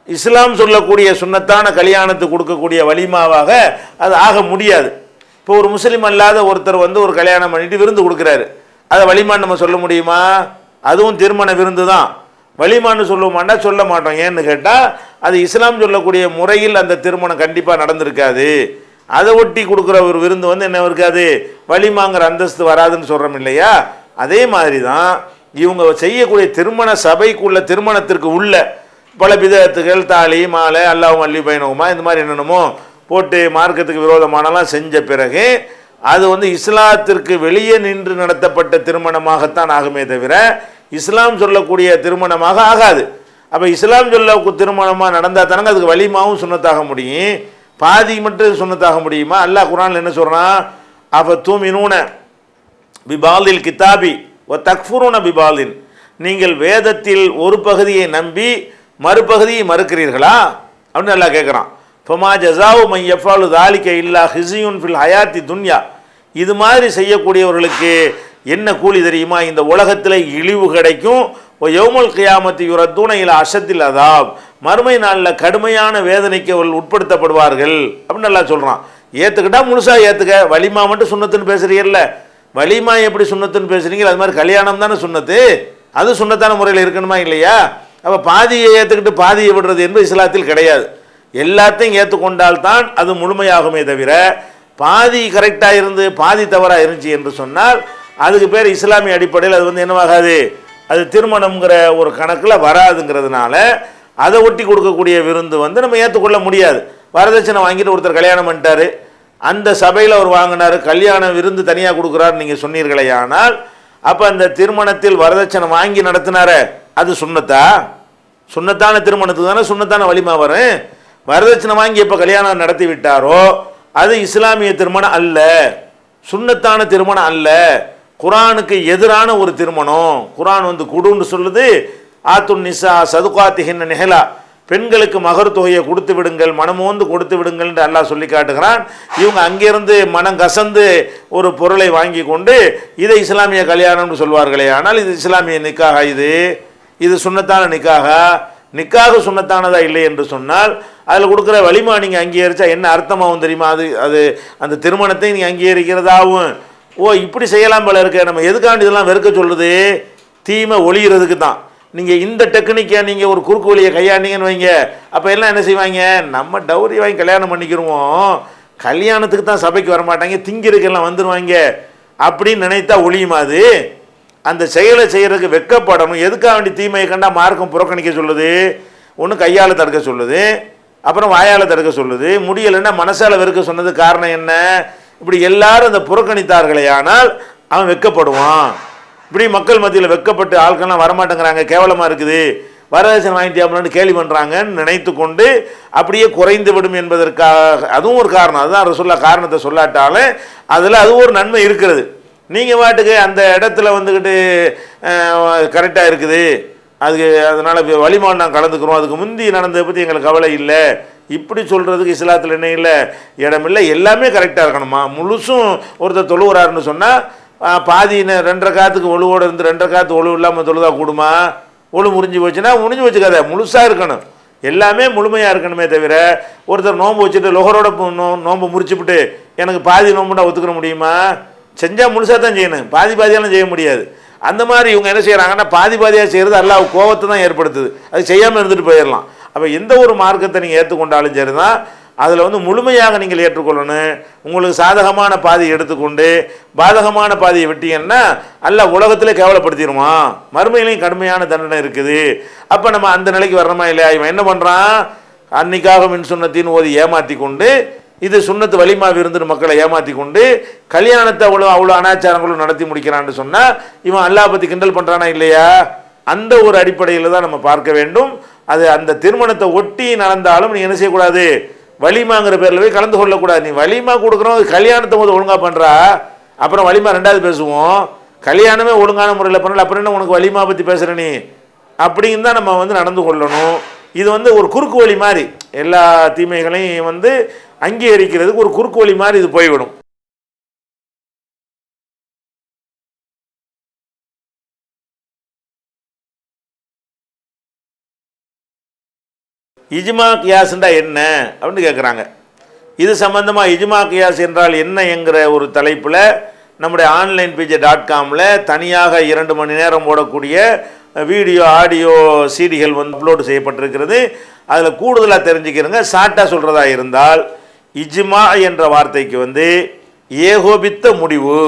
இஸ்லாம் சொல்லக்கூடிய சுன்னத்தான கல்யாணத்துக்கு கொடுக்கக்கூடிய வலிமாவாக அது ஆக முடியாது. இப்போ ஒரு முஸ்லீம் அல்லாத ஒருத்தர் ஒரு கல்யாணம் பண்ணிட்டு விருந்து கொடுக்குறாரு, அதை வலிமான்னு நம்ம சொல்ல முடியுமா? அதுவும் திருமண விருந்து தான். வலிமான்னு சொல்லுவோமாண்டா சொல்ல மாட்டோம். ஏன்னு கேட்டால், அது இஸ்லாம் சொல்லக்கூடிய முறையில் அந்த திருமணம் கண்டிப்பாக நடந்திருக்காது. அதை ஒட்டி கொடுக்குற ஒரு விருந்து என்ன இருக்காது, வலிமாங்கிற அந்தஸ்து வராதுன்னு சொல்கிறோம் இல்லையா? அதே மாதிரி தான் இவங்க செய்யக்கூடிய திருமண சபைக்குள்ள திருமணத்திற்கு உள்ள பல பிதஅத்துகள், தாலி மாலை அல்லாஹ் அல்லி பைனவுமா இந்த மாதிரி என்னென்னமோ போட்டு மார்க்கத்துக்கு விரோதமானலாம் செஞ்ச பிறகு அது இஸ்லாத்திற்கு வெளியே நின்று நடத்தப்பட்ட திருமணமாகத்தான் ஆகுமே தவிர இஸ்லாம் சொல்லக்கூடிய திருமணமாக ஆகாது. அப்போ இஸ்லாம் சொல்ல திருமணமாக நடந்தால் தானங்க அதுக்கு வலிமாவும் சுன்னத்தாக முடியும். பாதி மட்டும் சுன்னத்தாக முடியுமா? அல்லாஹ் குர்ஆனில் என்ன சொல்கிறான்? அஃபதுமினூன பிபாலில் கிதாபி வ தக்ஃபுரூன பிபாலின், நீங்கள் வேதத்தில் ஒரு பகுதியை நம்பி மறுபகுதியை மறுக்கிறீர்களா அப்படின்னு அல்லாஹ் கேட்குறான். ஃபமா ஜஸாவு மன் யஃபஅலு ஸாலிக இல்லா ஹிஸியுன் ஃபில் ஹயாத்தி துன்யா, இது மாதிரி செய்யக்கூடியவர்களுக்கு என்ன கூலி தெரியுமா? இந்த உலகத்தில் இழிவு கிடைக்கும். யௌமுல் கியாமத்தி யுரத்தூன இலா அஷத்தில் அதாப், மறுமை நாளில் கடுமையான வேதனைக்கு அவர்கள் உட்படுத்தப்படுவார்கள் அப்படின்னு நல்லா சொல்கிறான். ஏற்றுக்கிட்டா முழுசாக ஏற்றுக்க. வலிமா மட்டும் சுன்னத்துன்னு பேசுகிறீங்கல்ல, வலிமா எப்படி சுன்னத்துன்னு பேசுகிறீங்க? அது மாதிரி கல்யாணம் தானே சுன்னத்து, அது சுன்னத்தான முறையில் இருக்கணுமா இல்லையா? அப்போ பாதியை ஏற்றுக்கிட்டு பாதியை விடுறது என்பது இஸ்லாத்தில் கிடையாது. எல்லாத்தையும் ஏற்றுக்கொண்டால்தான் அது முழுமையாகுமே தவிர பாதி கரெக்டாக இருந்து பாதி தவறாக இருந்துச்சு என்று சொன்னால் அதுக்கு பேர் இஸ்லாமிய அடிப்படையில் அது என்னவாகாது, அது திருமணம்ங்கிற ஒரு கணக்கில் வராதுங்கிறதுனால அதை ஒட்டி கொடுக்கக்கூடிய விருந்து நம்ம ஏற்றுக்கொள்ள முடியாது. வரதட்சணை வாங்கிட்டு ஒருத்தர் கல்யாணம் பண்ணிட்டாரு, அந்த சபையில் அவர் வாங்கினார், கல்யாண விருந்து தனியாக கொடுக்குறாரு நீங்கள் சொன்னீர்களே, ஆனால் அப்போ அந்த திருமணத்தில் வரதட்சணை வாங்கி நடத்தினார அது சுன்னத்தா? சுன்னத்தான திருமணத்துக்கு தானே சுன்னத்தான வலிமா வரும். வரதட்சணை வாங்கி எப்போ கல்யாணம் நடத்தி விட்டாரோ அது இஸ்லாமிய திருமணம் அல்ல, சுன்னத்தான திருமணம் அல்ல, குர்ஆனுக்கு எதிரான ஒரு திருமணம். குர்ஆன் குடுன்னு சொல்லுது, ஆத்துன் நிசா சதுகாத்திஹின்ன நிஹலா, பெண்களுக்கு மகர் தொகையை கொடுத்து விடுங்கள், மனமோந்து கொடுத்து விடுங்கள் என்று அல்லாஹ் சொல்லி காட்டுகிறான். இவங்க அங்கிருந்து மனம் கசந்து ஒரு பொருளை வாங்கி கொண்டு இதை இஸ்லாமிய கல்யாணம்னு சொல்வார்களே, ஆனால் இது இஸ்லாமிய நிக்காக, இது சுன்னத்தான நிக்காக சுன்னத்தானதா இல்லை என்று சொன்னால் அதில் கொடுக்குற வலிமா நீங்கள் அங்கீகரித்தா என்ன அர்த்தமாகவும் தெரியுமா? அது அந்த திருமணத்தை நீங்கள் அங்கீகரிக்கிறதாகவும், ஓ இப்படி செய்யலாம் போல இருக்க. நம்ம எதுக்காண்டி இதெல்லாம் வெறுக்க சொல்லுது? தீமை ஒளிகிறதுக்கு தான். நீங்கள் இந்த டெக்னிக்கை நீங்கள் ஒரு குறுக்கு வழியை கையாண்டிங்கன்னு வைங்க, அப்போ எல்லாம் என்ன செய்வாங்க, நம்ம டவுரி வாங்கி கல்யாணம் பண்ணிக்கிறோம், கல்யாணத்துக்கு தான் சபைக்கு வரமாட்டாங்க, திங்கிறதுக்கெல்லாம் வந்துடுவாங்க அப்படின்னு நினைத்தா ஒளியுமா? அது அந்த செயலை செய்கிறதுக்கு வெட்கப்படணும். எதுக்காக வேண்டி தீமையை கண்டா மார்க்கம் புறக்கணிக்க சொல்லுது? ஒன்று கையால் தடுக்க சொல்லுது, அப்புறம் வாயால் தடுக்க சொல்லுது, முடியலைன்னா மனசால் வெறுக்க சொன்னது காரணம் என்ன? இப்படி எல்லாரும் அந்த புறக்கணித்தார்களே ஆனால் அவன் வெட்கப்படுவான். இப்படி மக்கள் மத்தியில் வெட்கப்பட்டு ஆட்கள்லாம் வரமாட்டேங்கிறாங்க, கேவலமாக இருக்குது, வரதட்சணை வாங்கிட்டியாமலான்னு கேள்வி பண்ணுறாங்கன்னு நினைத்து கொண்டு அப்படியே குறைந்து விடும் என்பதற்காக அதுவும் ஒரு காரணம். அதுதான் ரசூலுல்லாஹ் காரணத்தை சொல்லாட்டாலும் அதில் அது ஒரு நன்மை இருக்கிறது. நீங்கள் பாட்டுக்கு அந்த இடத்துல வந்துக்கிட்டு கரெக்டாக இருக்குது, அதுக்கு அதனால் வலிமான் நான் கலந்துக்கிறோம், அதுக்கு முந்தி நடந்ததை பற்றி எங்களுக்கு கவலை இல்லை, இப்படி சொல்கிறதுக்கு இஸ்லாத்தில் என்ன இல்லை, இடமில்லை. எல்லாமே கரெக்டாக இருக்கணுமா? முழுசும் ஒருத்தர் தொழுகிறாருன்னு சொன்னால் பாதி 2 ரக்காத்துக்கு ஒழுவோடு இருந்து 2 ரக்காத்து ஒழுவு இல்லாமல் தொழுதா கூடுமா? ஒழு முறிஞ்சு போச்சுன்னா முடிஞ்சு வச்சுக்காத, முழுசாக இருக்கணும், எல்லாமே முழுமையாக இருக்கணுமே தவிர ஒருத்தர் நோன்பு வச்சுட்டு லொஹரோட நோன்பு முறிச்சுவிட்டு எனக்கு பாதி நோம்புண்டா ஒத்துக்கிற முடியுமா? செஞ்சால் முழுசாக தான் செய்யணும், பாதி பாதியெல்லாம் செய்ய முடியாது. அந்த மாதிரி இவங்க என்ன செய்கிறாங்கன்னா பாதி பாதியாக செய்கிறது அல்லாஹ் கோபத்தை தான் ஏற்படுத்துது, அது செய்யாமல் இருந்துட்டு போயிடலாம். அப்போ எந்த ஒரு மார்க்கத்தை நீங்கள் ஏற்றுக்கொண்டாலும் சரி தான், அதில் வந்து முழுமையாக நீங்கள் ஏற்றுக்கொள்ளணும். உங்களுக்கு சாதகமான பாதியை எடுத்துக்கொண்டு பாதகமான பாதியை விட்டீங்கன்னா அல்லாஹ் உலகத்திலே கேவலப்படுத்திடுமா, மறுமையிலையும் கடுமையான தண்டனை இருக்குது. அப்போ நம்ம அந்த நிலைக்கு வர்றோமா இல்லையா? இவன் என்ன பண்ணுறான், அன்னைக்காக மின் சுண்ணத்தின்னு ஓதி ஏமாற்றி கொண்டு, இது சுண்ணத்து வலிமா விருந்து மக்களை ஏமாற்றி கொண்டு கல்யாணத்தை அவ்வளோ அனாச்சாரங்களும் நடத்தி முடிக்கிறான்னு சொன்னால் இவன் அல்லாஹ் பற்றி கிண்டல் பண்ணுறானா இல்லையா? அந்த ஒரு அடிப்படையில் தான் நம்ம பார்க்க வேண்டும். அது அந்த திருமணத்தை ஒட்டி நடந்தாலும் நீ என்ன செய்யக்கூடாது, வலிமாங்கிற பேரில் போய் கலந்து கொள்ளக்கூடாது. நீ வலிமா கொடுக்குறோம், கல்யாணத்தை போது ஒழுங்காக பண்ணுறா, அப்புறம் வலிமா 2வது பேசுவோம். கல்யாணமே ஒழுங்கான முறையில் பண்ணல, அப்புறம் என்ன உனக்கு வலிமா பற்றி பேசுகிற நீ? அப்படின்னு தான் நம்ம வந்து நடந்து கொள்ளணும். இது வந்து ஒரு குறுக்கு வழி மாதிரி, எல்லா தீமைகளையும் வந்து அங்கீகரிக்கிறதுக்கு ஒரு குறுக்கு வழி மாதிரி இது போய்விடும். இஜ்மா கியாஸ்ண்டா என்ன அப்படின்னு கேட்குறாங்க. இது சம்பந்தமாக இஜ்மா கியாஸ் என்றால் என்ன என்கிற ஒரு தலைப்பில் நம்முடைய onlinepj.comல தனியாக 2 மணி நேரம் போடக்கூடிய வீடியோ ஆடியோ சிடிகள் வந்து அப்லோடு செய்யப்பட்டிருக்கிறது. அதில் கூடுதலாக தெரிஞ்சுக்கிறங்க. ஷார்ட்டாக சொல்கிறதா இருந்தால் இஜ்மா என்ற வார்த்தைக்கு வந்து ஏகோபித்த முடிவு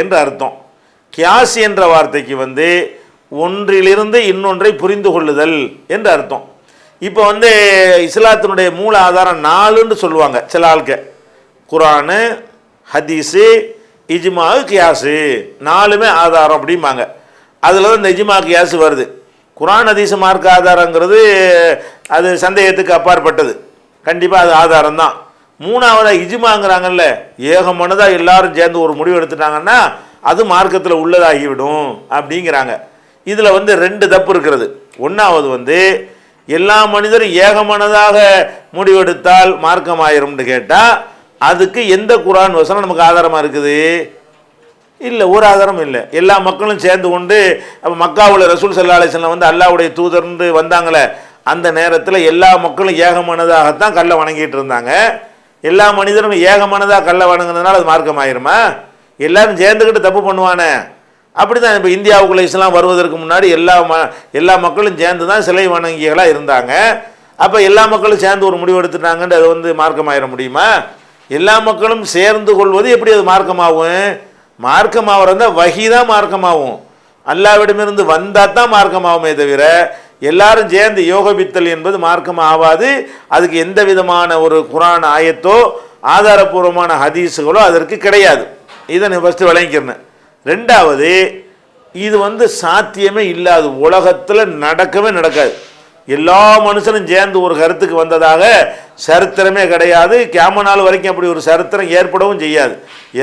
என்று அர்த்தம். கியாஸ் என்ற வார்த்தைக்கு வந்து ஒன்றிலிருந்து இன்னொன்றை புரிந்து கொள்ளுதல் என்று அர்த்தம். இப்போ வந்து இஸ்லாத்தினுடைய மூல ஆதாரம் 4ன்னு சொல்லுவாங்க சில ஆளுக்கு. குரானு, ஹதீஸு, இஜ்மா, கியாஸு 4மே ஆதாரம் அப்படிம்பாங்க. அதில் தான் இந்த இஜ்மா கியாஸ் வருது. குரான் ஹதீஸ் மார்க்க ஆதாரங்கிறது அது சந்தேகத்துக்கு அப்பாற்பட்டது, கண்டிப்பாக அது ஆதாரம் தான். 3வது இஜ்மாங்கிறாங்கல்ல, ஏகமனதாக எல்லாரும் சேர்ந்து ஒரு முடிவு எடுத்துட்டாங்கன்னா அது மார்க்கத்தில் உள்ளதாகிவிடும் அப்படிங்கிறாங்க. இதில் வந்து 2 தப்பு இருக்கிறது. 1வது வந்து எல்லா மனிதரும் ஏகமனதாக முடிவெடுத்தால் மார்க்கமாயிரும்னு கேட்டால் அதுக்கு எந்த குரான் வசனம் நமக்கு ஆதாரமாக இருக்குது? இல்லை, ஒரு ஆதாரம் இல்லை. எல்லா மக்களும் சேர்ந்து கொண்டு அப்போ மக்காவில் ரசூல் ஸல்லல்லாஹு அலைஹி வஸல்லம் வந்து அல்லாஹ்வுடைய தூதர்னு வந்தாங்களே, அந்த நேரத்தில் எல்லா மக்களும் ஏகமனதாகத்தான் கல்லை வணங்கிட்டு இருந்தாங்க. எல்லா மனிதரும் ஏகமனதாக கல்லை வணங்குறதுனால அது மார்க்கமாயிருமா? எல்லாரும் சேர்ந்துக்கிட்டு தப்பு பண்ணுவானே. அப்படி தான் இப்போ இந்தியாவுக்குள்ளே இஸ்லாம் வருவதற்கு முன்னாடி எல்லா மக்களும் சேர்ந்து தான் சிலை வணங்கிகளாக இருந்தாங்க. அப்போ எல்லா மக்களும் சேர்ந்து ஒரு முடிவு எடுத்துட்டாங்கன்னு அது வந்து மார்க்கமாயிட முடியுமா? எல்லா மக்களும் சேர்ந்து கொள்வது எப்படி அது மார்க்கமாகும்? மார்க்கமாகிறதா வஹி தான் மார்க்கமாகும், அல்லாஹ்விடமிருந்து வந்தால் தான் மார்க்கமாகுமே தவிர எல்லாரும் சேர்ந்து யோகபித்தல் என்பது மார்க்கம் ஆகாது. அதுக்கு எந்த விதமான ஒரு குரான் ஆயத்தோ ஆதாரபூர்வமான ஹதீஸுகளோ அதற்கு கிடையாது. இதை நான் ஃபஸ்ட்டு விளங்கிக்கிறேன். 2வது, இது வந்து சாத்தியமே இல்லாது, உலகத்தில் நடக்கவே நடக்காது. எல்லா மனுஷனும் சேர்ந்து ஒரு கருத்துக்கு வந்ததாக சரித்திரமே கிடையாது. கியாமத் நாள் வரைக்கும் அப்படி ஒரு சரித்திரம் ஏற்படவும் செய்யாது.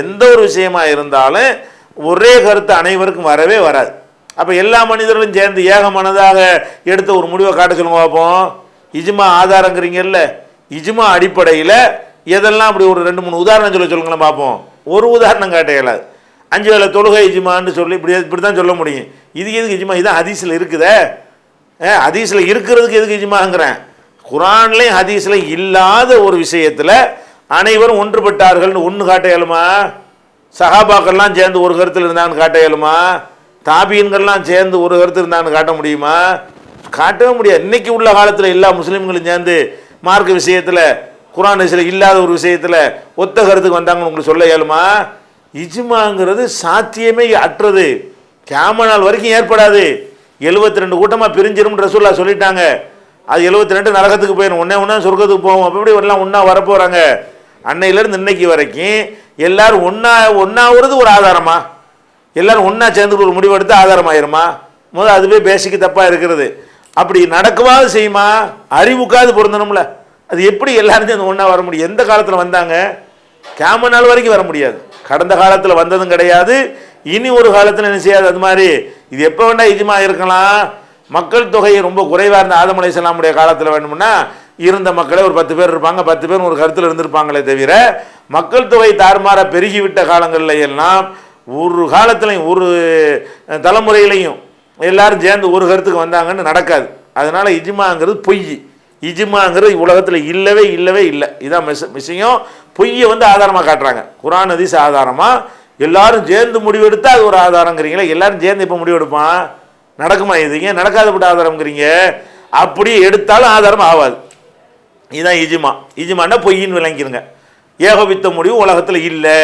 எந்த ஒரு விஷயமா இருந்தாலும் ஒரே கருத்து அனைவருக்கும் வரவே வராது. அப்போ எல்லா மனிதர்களும் சேர்ந்து ஏக மனதாக எடுத்த ஒரு முடிவை காட்ட சொல்லுங்க பார்ப்போம். இஜ்மா ஆதாரங்கிறீங்கல்ல, இஜ்மா அடிப்படையில் எதெல்லாம் அப்படி ஒரு 2-3 உதாரணம் சொல்லுங்களேன் பார்ப்போம். ஒரு உதாரணம் காட்ட இயலாது. 5 வேளை தொழுகை இஜ்மான்னு சொல்லி இப்படி தான் சொல்ல முடியும். இது எதுக்கு இஜ்மா? இதுதான் ஹதீஸில் இருக்குதே. ஹதீஸில் இருக்கிறதுக்கு எதுக்கு இஜ்மாங்கிறேன்? குரான்லேயும் ஹதீஸில் இல்லாத ஒரு விஷயத்தில் அனைவரும் ஒன்றுபட்டார்கள்னு ஒன்று காட்ட இயலுமா? சஹாபாக்கள்லாம் சேர்ந்து ஒரு கருத்தில் இருந்தான்னு காட்ட இயலுமா? தாபீன்கள்லாம் சேர்ந்து ஒரு கருத்து இருந்தான்னு காட்ட முடியுமா? காட்டவே முடியாது. இன்றைக்கி உள்ள காலத்தில் எல்லா முஸ்லீம்களும் சேர்ந்து மார்க்க விஷயத்தில் குரான் ஹதீஸில் இல்லாத ஒரு விஷயத்தில் ஒத்த கருத்துக்கு வந்தாங்கன்னு உங்களுக்கு சொல்ல இயலுமா? இஜ்மாங்கிறது சாத்தியமே அற்றது, கியாமத் நாள் வரைக்கும் ஏற்படாது. 72 கூட்டமாக பிரிஞ்சிரும்னு ரசூலுல்லாஹ் சொல்லிட்டாங்க. அது 72 நரகத்துக்கு போயிடும், ஒன்றா சொர்க்கத்துக்கு போவோம். அப்போ எப்படி எல்லாம் ஒன்றா வரப்போகிறாங்க? அன்னையிலேருந்து இன்னைக்கு வரைக்கும் எல்லாரும் ஒன்றாவது ஒரு ஆதாரமா? எல்லாரும் ஒன்றா சேர்ந்து ஒரு முடிவெடுத்து ஆதாரமாயிருமா? அதுவே பேசிக்கு தப்பாக இருக்கிறது. அப்படி நடக்கவாது செய்யுமா? அறிவுக்காது பொருந்தணும்ல. அது எப்படி எல்லாரும் சேர்ந்து ஒன்றா வர முடியும்? எந்த காலத்தில் வந்தாங்க? கியாமத் நாள் வரைக்கும் வர முடியாது. கடந்த காலத்தில் வந்ததும் கிடையாது, இனி ஒரு காலத்தில் என்ன செய்யாது. அது மாதிரி இது எப்போ வேணா இஜ்மா இருக்கலாம். மக்கள் தொகை ரொம்ப குறைவாக இருந்த ஆதம் அலைஹிஸ்ஸலாமுடைய காலத்தில் வேணும்னா இருந்த மக்களே ஒரு 10 பேர் இருப்பாங்க, 10 பேர் ஒரு கருத்தில் இருந்திருப்பாங்களே தவிர, மக்கள் தொகை தாறுமாற பெருகிவிட்ட காலங்களில் எல்லாம் ஒரு காலத்திலையும் ஒரு தலைமுறையிலையும் எல்லாரும் சேர்ந்து ஒரு கருத்துக்கு வந்தாங்கன்னு நடக்காது. அதனால இஜ்மாங்கிறது பொய். இஜ்மாங்கிறது உலகத்தில் இல்லவே இல்லவே இல்லை. இதான் விஷயம். பொய்யை வந்து ஆதாரமாக காட்டுறாங்க. குர்ஆன் ஹதீஸ் ஆதாரமாக எல்லாரும் சேர்ந்து முடிவெடுத்தா அது ஒரு ஆதாரங்கிறீங்களா? எல்லாரும் சேர்ந்து இப்போ முடிவெடுப்பான்? நடக்குமா? இதுங்க நடக்காதப்பட்ட ஆதாரம்ங்கிறீங்க. அப்படி எடுத்தாலும் ஆதாரம் ஆகாது. இதுதான் இஜ்மா. இஜ்மான்னா பொய்ன்னு விளங்கிருங்க. ஏகோபித்த முடிவு உலகத்தில் இல்லை.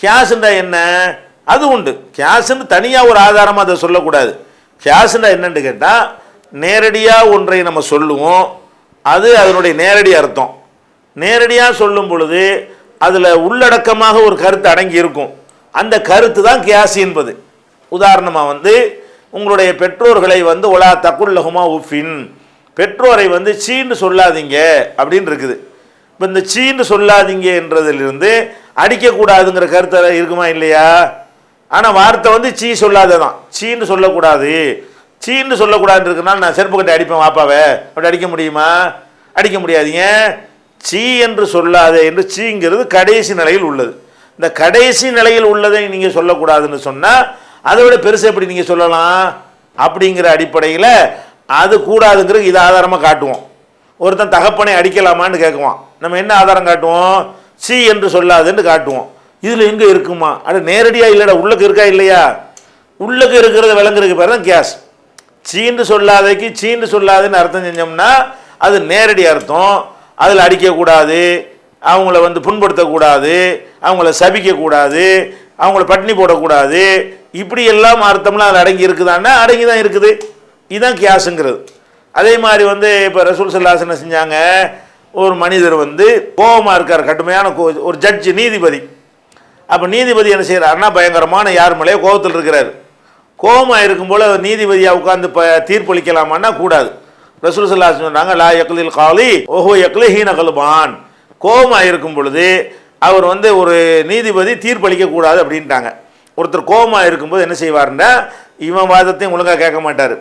கியாஸ்ண்டா என்ன? அது உண்டு. கியாஸ்ன்னு தனியாக ஒரு ஆதாரமாக அதை சொல்லக்கூடாது. கியாஸ்ண்டா என்னன்னு கேட்டால், நேரடியாக ஒன்றை நம்ம சொல்லுவோம், அது அதனுடைய நேரடி அர்த்தம். நேரடியாக சொல்லும் பொழுது அதில் உள்ளடக்கமாக ஒரு கருத்து அடங்கி இருக்கும். அந்த கருத்து தான் கியாஸ் என்பது. உதாரணமாக வந்து உங்களுடைய பெற்றோர்களை வந்து ஒலா தக்குல்லஹுமா உஃபின், பெற்றோரை வந்து சீன்னு சொல்லாதீங்க அப்படின்னு இருக்குது. இப்போ இந்த சீன்னு சொல்லாதீங்க என்றதிலிருந்து அடிக்கக்கூடாதுங்கிற கருத்து இருக்குமா இல்லையா? ஆனால் வார்த்தை வந்து சீ சொல்லாததான். சீன்னு சொல்லக்கூடாது, சீன்னு சொல்லக்கூடாதுன்னு இருக்குனால நான் செருப்பு கட்டி அடிப்பேன் வாப்பாவை, அப்படி அடிக்க முடியுமா? அடிக்க முடியாதீங்க. சீ என்று சொல்லாதே என்று சீங்கிறது கடைசி நிலையில் உள்ளது. இந்த கடைசி நிலையில் உள்ளதை நீங்கள் சொல்லக்கூடாதுன்னு சொன்னால் அதை விட பெருசு எப்படி நீங்கள் சொல்லலாம்? அப்படிங்கிற அடிப்படையில் அது கூடாதுங்கிறது இது ஆதாரமாக காட்டுவோம். ஒருத்தன் தகப்பனை அடிக்கலாமான்னு கேட்குவான், நம்ம என்ன ஆதாரம் காட்டுவோம்? சீ என்று சொல்லாதுன்னு காட்டுவோம். இதில் எங்கே இருக்குமா? அது நேரடியாக இல்லைடா, உள்ளுக்கு இருக்கா இல்லையா? உள்ளுக்கு இருக்கிறத விளங்குறதுக்கு பேர் தான் கியாஸ். சீன்னு சொல்லாதைக்கு சீன்னு சொல்லாதுன்னு அர்த்தம் செஞ்சோம்னா அது நேரடி அர்த்தம். அதில் அடிக்கக்கூடாது, அவங்கள வந்து புண்படுத்தக்கூடாது, அவங்கள சபிக்கக்கூடாது, அவங்கள பட்டினி போடக்கூடாது, இப்படி எல்லாம் அர்த்தம்லாம் அதில் அடங்கி இருக்குதான்னா அடங்கி தான் இருக்குது. இதுதான் கியாஸுங்கிறது. அதே மாதிரி வந்து இப்போ ரசூல் ஸல்லல்லாஹு அலைஹி வஸல்லம் செஞ்சாங்க. ஒரு மனிதர் வந்து கோபமாக இருக்கார், கடுமையான ஒரு ஜட்ஜு, நீதிபதி. அப்போ நீதிபதி என்ன செய்கிறாருன்னா பயங்கரமான யார் மேலேயோ கோபத்தில் இருக்கிறார். கோபமாக இருக்கும்போது நீதிபதியாக உட்காந்து தீர்ப்பளிக்கலாமான்னா கூடாது. ரசூல் ஸல்லல்லாஹு அலைஹி வஸல்லம் சொன்னாங்க, லா யக்லில் காலி ஓஹோ யக்லி ஹீன கல்பான். கோபமாக இருக்கும் பொழுது அவர் வந்து ஒரு நீதிபதி தீர்ப்பளிக்கக்கூடாது அப்படின்ட்டாங்க. ஒருத்தர் கோபமாக இருக்கும்போது என்ன செய்வார்னா இவன் வாதத்தையும் ஒழுங்காக கேட்க மாட்டார்,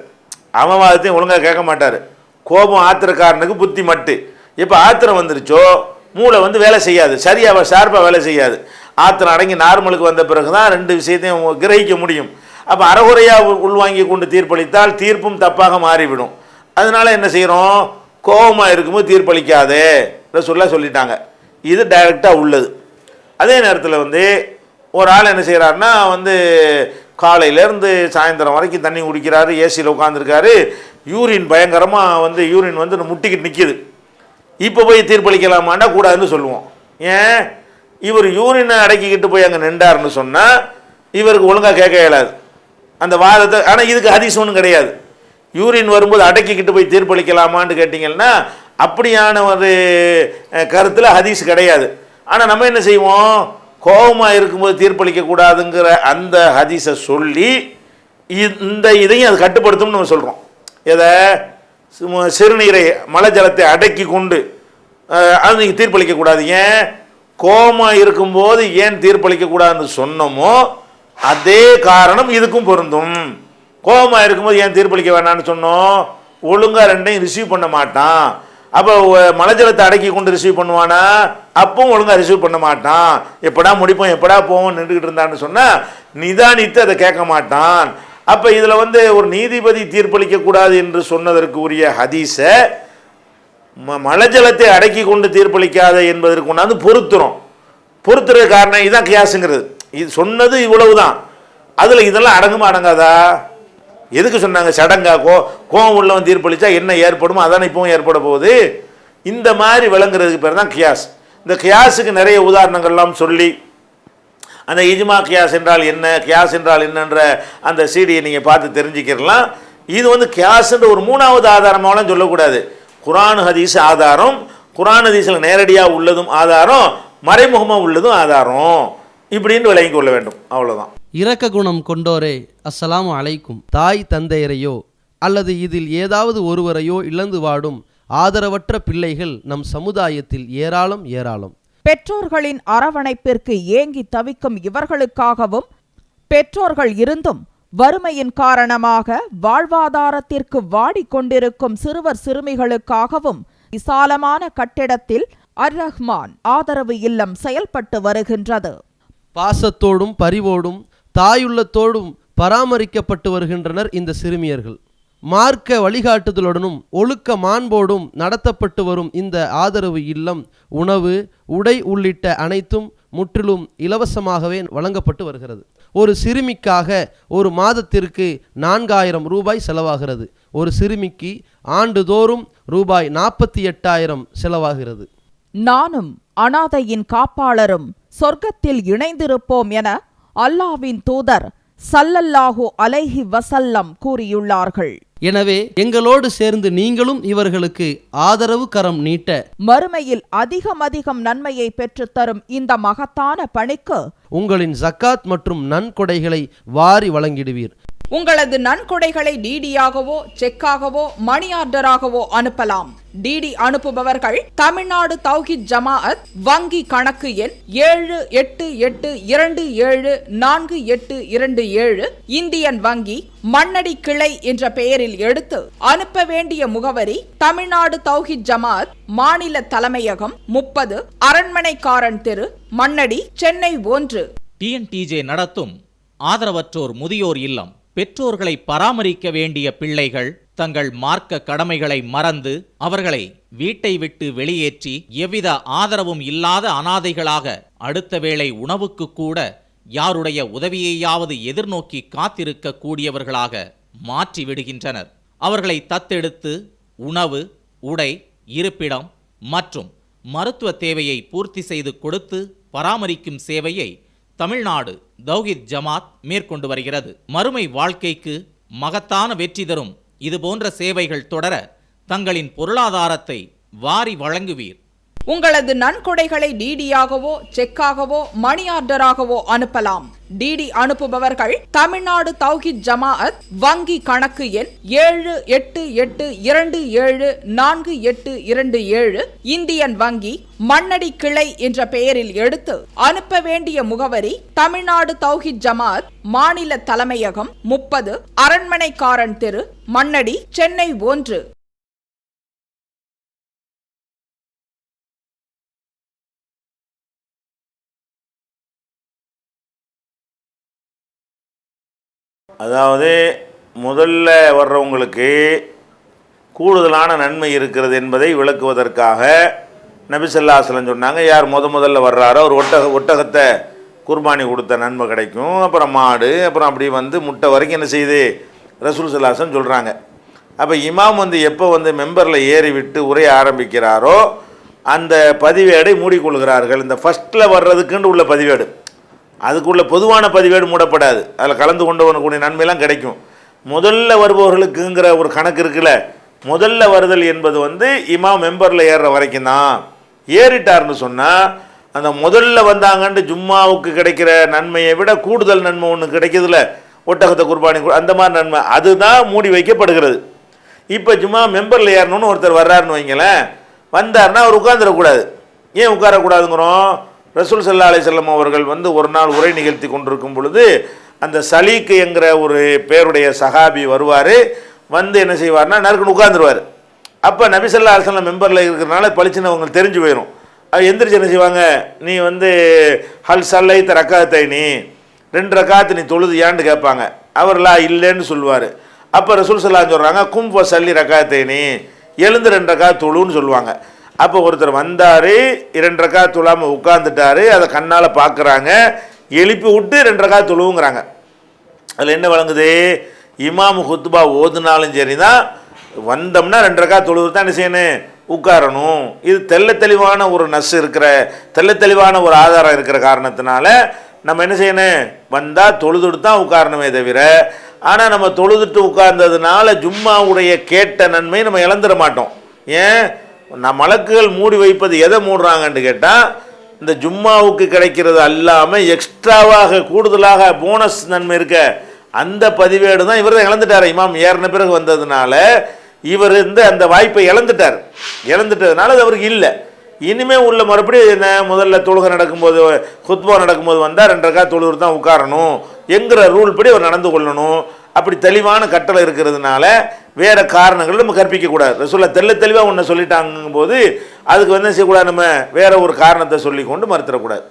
அவன் வாதத்தையும் ஒழுங்காக கேட்க மாட்டார். கோபம் ஆத்திரக்காரனுக்கு புத்தி மட்டு. இப்போ ஆத்திரம் வந்துருச்சோ மூளை வந்து வேலை செய்யாது, சரியாக ஷார்ப்பாக வேலை செய்யாது. ஆத்திரம் அடங்கி நார்மலுக்கு வந்த பிறகு தான் ரெண்டு விஷயத்தையும் கிரகிக்க முடியும். அப்போ அறகுறையாக உள்வாங்கி கொண்டு தீர்ப்பளித்தால் தீர்ப்பும் தப்பாக மாறிவிடும். அதனால என்ன செய்கிறோம்? கோபமாக இருக்கும்போது தீர்ப்பளிக்காதே ரசூலுல்லாஹ் சொல்லிட்டாங்க. இது டைரெக்டாக உள்ளது. அதே நேரத்தில் வந்து ஒரு ஆள் என்ன செய்கிறாருன்னா வந்து காலையிலேருந்து சாயந்தரம் வரைக்கும் தண்ணி குடிக்கிறாரு, ஏசியில் உட்காந்துருக்காரு, யூரின் பயங்கரமாக வந்து யூரின் வந்து முட்டிக்கிட்டு நிற்கிது. இப்போ போய் தீர்ப்பளிக்கலாமான்னா கூடாதுன்னு சொல்லுவோம். ஏன்? இவர் யூரினை அடக்கிக்கிட்டு போய் அங்கே நின்றாருன்னு சொன்னால் இவருக்கு ஒழுங்காக கேட்க இயலாது அந்த வாதத்தை. ஆனால் இதுக்கு ஹதீஸ் ஒன்றும் கிடையாது. யூரின் வரும்போது அடக்கிக்கிட்டு போய் தீர்ப்பளிக்கலாமான்னு கேட்டிங்கன்னா அப்படியான ஒரு கருத்தில் ஹதீஸ் கிடையாது. ஆனால் நம்ம என்ன செய்வோம்? கோபமாக இருக்கும்போது தீர்ப்பளிக்கக்கூடாதுங்கிற அந்த ஹதீஸை சொல்லி இந்த இதையும் அது கட்டுப்படுத்தும்னு நம்ம சொல்கிறோம். எதை? சிறுநீரை மலை ஜலத்தை அடக்கி கொண்டு அது நீங்கள் தீர்ப்பளிக்கக்கூடாது. ஏன்? கோபமாக இருக்கும்போது ஏன் தீர்ப்பளிக்கக்கூடாதுன்னு சொன்னோமோ அதே காரணம் இதுக்கும் பொருந்தும். கோபமாக இருக்கும்போது ஏன் தீர்ப்பளிக்க வேண்டாம்னு சொன்னோம்? ஒழுங்காக ரெண்டையும் ரிசீவ் பண்ண மாட்டான். அப்போ மலைஜலத்தை அடக்கி கொண்டு ரிசீவ் பண்ணுவானா? அப்பவும் ஒழுங்காக ரிசீவ் பண்ண மாட்டான். எப்படா முடிப்போம் எப்படா போவோம் நின்றுக்கிட்டு இருந்தான்னு சொன்னால் நிதானித்து அதை கேட்க மாட்டான். அப்போ இதில் வந்து ஒரு நீதிபதி தீர்ப்பளிக்கக்கூடாது என்று சொன்னதற்கு உரிய ஹதீஸை மலைஜலத்தை அடக்கி கொண்டு தீர்ப்பளிக்காத என்பதற்கு கொண்டாந்து பொறுத்துற காரணம் இதுதான் கியாஸுங்கிறது. இது சொன்னது இவ்வளவு தான். அதில் இதெல்லாம் அடங்குமா அடங்காதா? எதுக்கு சொன்னாங்க? சடங்கா? கோவம் உள்ளவன் தீர்ப்பளித்தா என்ன ஏற்படுமோ அதானே இப்பவும் ஏற்பட போகுது. இந்த மாதிரி விளங்குறதுக்கு பேர் தான் கியாஸ். இந்த கியாஸுக்கு நிறைய உதாரணங்கள்லாம் சொல்லி அந்த இஜ்மா கியாஸ் என்றால் என்ன, கியாஸ் என்றால் என்னன்ற அந்த சீடியை நீங்கள் பார்த்து தெரிஞ்சுக்கிறலாம். இது வந்து கியாஸ்ன்ற ஒரு மூணாவது ஆதாரமாகலாம் சொல்லக்கூடாது. குர்ஆன் ஹதீஸ் ஆதாரம், குர்ஆன் ஹதீஸில் நேரடியாக உள்ளதும் ஆதாரம், மறைமுகமாக உள்ளதும் ஆதாரம், இப்படின்னு விளங்கி கொள்ள வேண்டும். அவ்வளோதான். இரக்க குணம் கொண்டோரே அஸ்ஸலாமு அலைக்கும். தாய் தந்தையரையோ அல்லது இதில் ஏதாவது ஒருவரையோ இழந்து வாடும் ஆதரவற்ற பிள்ளைகள் நம் சமுதாயத்தில் ஏராளம் ஏராளம். பெற்றோர்களின் அரவணைப்பிற்கு ஏங்கி தவிக்கும் இவர்களுக்காகவும், பெற்றோர்கள் இருந்தும் வறுமையின் காரணமாக வாழ்வாதாரத்திற்கு வாடிக்கொண்டிருக்கும் சிறுவர் சிறுமிகளுக்காகவும் விசாலமான கட்டிடத்தில் அர்-ரஹ்மான் ஆதரவு இல்லம் செயல்பட்டு வருகின்றது. பாசத்தோடும் பரிவோடும் தாயுள்ளத்தோடும் பராமரிக்கப்பட்டு வருகின்றனர் இந்த சிறுமியர்கள். மார்க்க வழிகாட்டுதலுடனும் ஒழுக்க மாண்போடும் நடத்தப்பட்டு வரும் இந்த ஆதரவு இல்லம் உணவு, உடை உள்ளிட்ட அனைத்தும் முற்றிலும் இலவசமாகவே வழங்கப்பட்டு வருகிறது. ஒரு சிறுமிக்காக ஒரு மாதத்திற்கு 4000 ரூபாய் செலவாகிறது. ஒரு சிறுமிக்கு ஆண்டுதோறும் ரூபாய் 48,000 செலவாகிறது. நானும் அனாதையின் காப்பாளரும் சொர்க்கத்தில் இணைந்திருப்போம் என அல்லாஹ்வின் தூதர் ஸல்லல்லாஹு அலைஹி வஸல்லம் கூறியுள்ளார்கள். எனவே எங்களோடு சேர்ந்து நீங்களும் இவர்களுக்கு ஆதரவு கரம் நீட்ட, மறுமையில் அதிகம் நன்மையை பெற்றுத்தரும் இந்த மகத்தான பணிக்கு உங்களின் ஜக்காத் மற்றும் நன்கொடைகளை வாரி வழங்கிடுவீர். உங்களது நன்கொடைகளை டிடியாகவோ செக்காகவோ மணி ஆர்டராகவோ அனுப்பலாம். டிடி அனுப்புபவர்கள் தமிழ்நாடு தௌஹீத் ஜமாஅத் வங்கி கணக்கு எண் 7882748227 இந்தியன் வங்கி மண்ணடி கிளை என்ற பெயரில் எடுத்து அனுப்ப வேண்டிய முகவரி தமிழ்நாடு தௌஹீத் ஜமாஅத் மாநில தலைமையகம் 30 அரண்மனைக்காரன் தெரு, மண்ணடி, சென்னை 1. TNTJ நடத்தும் ஆதரவற்றோர் முதியோர் இல்லம். பெற்றோர்களை பராமரிக்க வேண்டிய பிள்ளைகள் தங்கள் மார்க்க கடமைகளை மறந்து அவர்களை வீட்டை விட்டு வெளியேற்றி எவ்வித ஆதரவும் இல்லாத அனாதைகளாக அடுத்த வேளை உணவுக்கு கூட யாருடைய உதவியையாவது எதிர்நோக்கி காத்திருக்க கூடியவர்களாக மாற்றி விடுகின்றனர். அவர்களை தத்தெடுத்து உணவு, உடை, இருப்பிடம் மற்றும் மருத்துவ தேவையை பூர்த்தி செய்து கொடுத்து பராமரிக்கும் சேவையை தமிழ்நாடு தௌஹீத் ஜமாத் மேற்கொண்டு வருகிறது. மறுமை வாழ்க்கைக்கு மகத்தான வெற்றி தரும் இதுபோன்ற சேவைகள் தொடர தங்களின் பொருளாதாரத்தை வாரி வழங்குவீர். உங்களது நன்கொடைகளை டிடியாகவோ செக்காகவோ மணி ஆர்டராகவோ அனுப்பலாம். டிடி அனுப்புபவர்கள் தமிழ்நாடு தௌஹீத் ஜமாஅத் வங்கி கணக்கு எண் 7882748227 இந்தியன் வங்கி மண்ணடி கிளை என்ற பெயரில் எடுத்து அனுப்ப வேண்டிய முகவரி தமிழ்நாடு தௌஹீத் ஜமாஅத் மாநில தலைமையகம் 30 அரண்மனைக்காரன் தெரு, மண்ணடி, சென்னை 1. அதாவது முதல்ல வர்றவங்களுக்கு கூடுதலான நன்மை இருக்கிறது என்பதை விளக்குவதற்காக நபி ஸல்லல்லாஹு அலைஹி வஸல்லம் சொன்னாங்க, யார் முதல்ல வர்றாரோ ஒரு ஒட்டகத்தை குர்பானி கொடுத்த நன்மை கிடைக்கும், அப்புறம் மாடு, அப்புறம் அப்படி முட்டை வரைக்கும் என்ன செய்யுது ரசூல் ஸல்லல்லாஹு அலைஹி வஸல்லம் சொல்கிறாங்க. அப்போ இமாம் எப்போ மெம்பரில் ஏறி விட்டு உரைய ஆரம்பிக்கிறாரோ அந்த பதிவேடை மூடிக்கொள்கிறார்கள். இந்த ஃபஸ்ட்டில் வர்றதுக்குன்னு உள்ள பதிவேடு, அதுக்குள்ள பொதுவான பதிவேடு மூடப்படாது. அதில் கலந்து கொண்டவனுக்குரிய நன்மையெல்லாம் கிடைக்கும். முதல்ல வருபவர்களுக்குங்கிற ஒரு கணக்கு இருக்குல்ல, முதல்ல வருதல் என்பது இமாம் மெம்பரில் ஏறுற வரைக்கும் தான். ஏறிட்டார்னு சொன்னால் அந்த முதல்ல வந்தாங்கன்ட்டு ஜும்மாவுக்கு கிடைக்கிற நன்மையை விட கூடுதல் நன்மை ஒன்று கிடைக்கிறதுல, ஒட்டகத்தை குர்பானி அந்த மாதிரி நன்மை, அதுதான் மூடி வைக்கப்படுகிறது. இப்போ ஜும்மா மெம்பரில் ஏறணும்னு ஒருத்தர் வர்றாருன்னு வைங்களேன், வந்தார்னா அவர் உட்காந்துடக்கூடாது. ஏன் உட்காரக்கூடாதுங்கிறோம்? ரசூல் ஸல்லல்லாஹு அலைஹி வஸல்லம் அவர்கள் ஒரு நாள் உரை நிகழ்த்தி கொண்டிருக்கும் பொழுது அந்த சலீக்கு என்கிற ஒரு பேருடைய சஹாபி வருவார், என்ன செய்வார்னா நறுக்குன்னு உட்காந்துருவார். அப்போ நபி ஸல்லல்லாஹு அலைஹி வஸல்லம் மெம்பரில் இருக்கிறனால பளிச்சுன்னு அவங்க தெரிஞ்சு போயிடும். அது எந்திரிச்சு என்ன செய்வாங்க, நீ ஹல் சல்லைத்த ரக்காத்தை, நீ 2 ரக்காத்து நீ தொழுதியான்னு கேட்பாங்க. அவர்லா இல்லைன்னு சொல்லுவார். அப்போ ரசூல் ஸல்லல்லாஹு அலைஹி வஸல்லம் சொல்கிறாங்க, கும் ஃப சல்லி ரக்காத்தை, நீ எழுந்து 2 ரக்காத் தொழுன்னு சொல்லுவாங்க. அப்போ ஒருத்தர் வந்தார், 2 ரக்காத் தொழாமல் உட்காந்துட்டார், அதை கண்ணால் பார்க்குறாங்க, எழுப்பி விட்டு 2 ரக்காத் தொழுவுங்கிறாங்க. அதில் என்ன வழங்குது? இமாம் ஹுத்பா ஓதுனாலும் சரி தான், வந்தோம்னா 2 ரக்காத் தொழுவு தான் என்ன செய்யணும், உட்காரணும். இது தெளிவான ஒரு நஸ் இருக்கிற, தெளிவான ஒரு ஆதாரம் இருக்கிற காரணத்தினால நம்ம என்ன செய்யணும், வந்தால் தொழுதுட்டு தான் உட்காரணுமே தவிர, ஆனால் நம்ம தொழுதுட்டு உட்கார்ந்ததுனால ஜும்மாவுடைய கேட்ட நன்மை நம்ம இழந்துட மாட்டோம். ஏன்? மலக்குகள் மூடி வைப்பது எதை மூடுறாங்கன்னு கேட்டால், இந்த ஜும்மாவுக்கு கிடைக்கிறது அல்லாமல் எக்ஸ்ட்ராவாக கூடுதலாக போனஸ் நன்மை இருக்க, அந்த பதிவேடு தான் இவர் தான் இழந்துட்டார். இமாம் ஏறின பிறகு வந்ததுனால இவர் அந்த வாய்ப்பை இழந்துட்டதுனால அது அவருக்கு இல்லை. இனிமேல் உள்ள மறுபடியும் என்ன, முதல்ல தொழுகை நடக்கும்போது குத்பா நடக்கும்போது வந்தால் 2 ரக்காத் தொழுது தான் உட்காரணும் என்கிற ரூல் படி அவர் நடந்து கொள்ளணும். அப்படி தெளிவான கட்டளை இருக்கிறதுனால வேறு காரணங்கள் நம்ம கற்பிக்கக்கூடாது. ரசூலுல்லாஹ் தெளிவாக ஒன்று சொல்லிட்டாங்கும் போது அதுக்கு என்ன செய்யக்கூடாது, நம்ம வேற ஒரு காரணத்தை சொல்லி கொண்டு மறுத்துடக்கூடாது.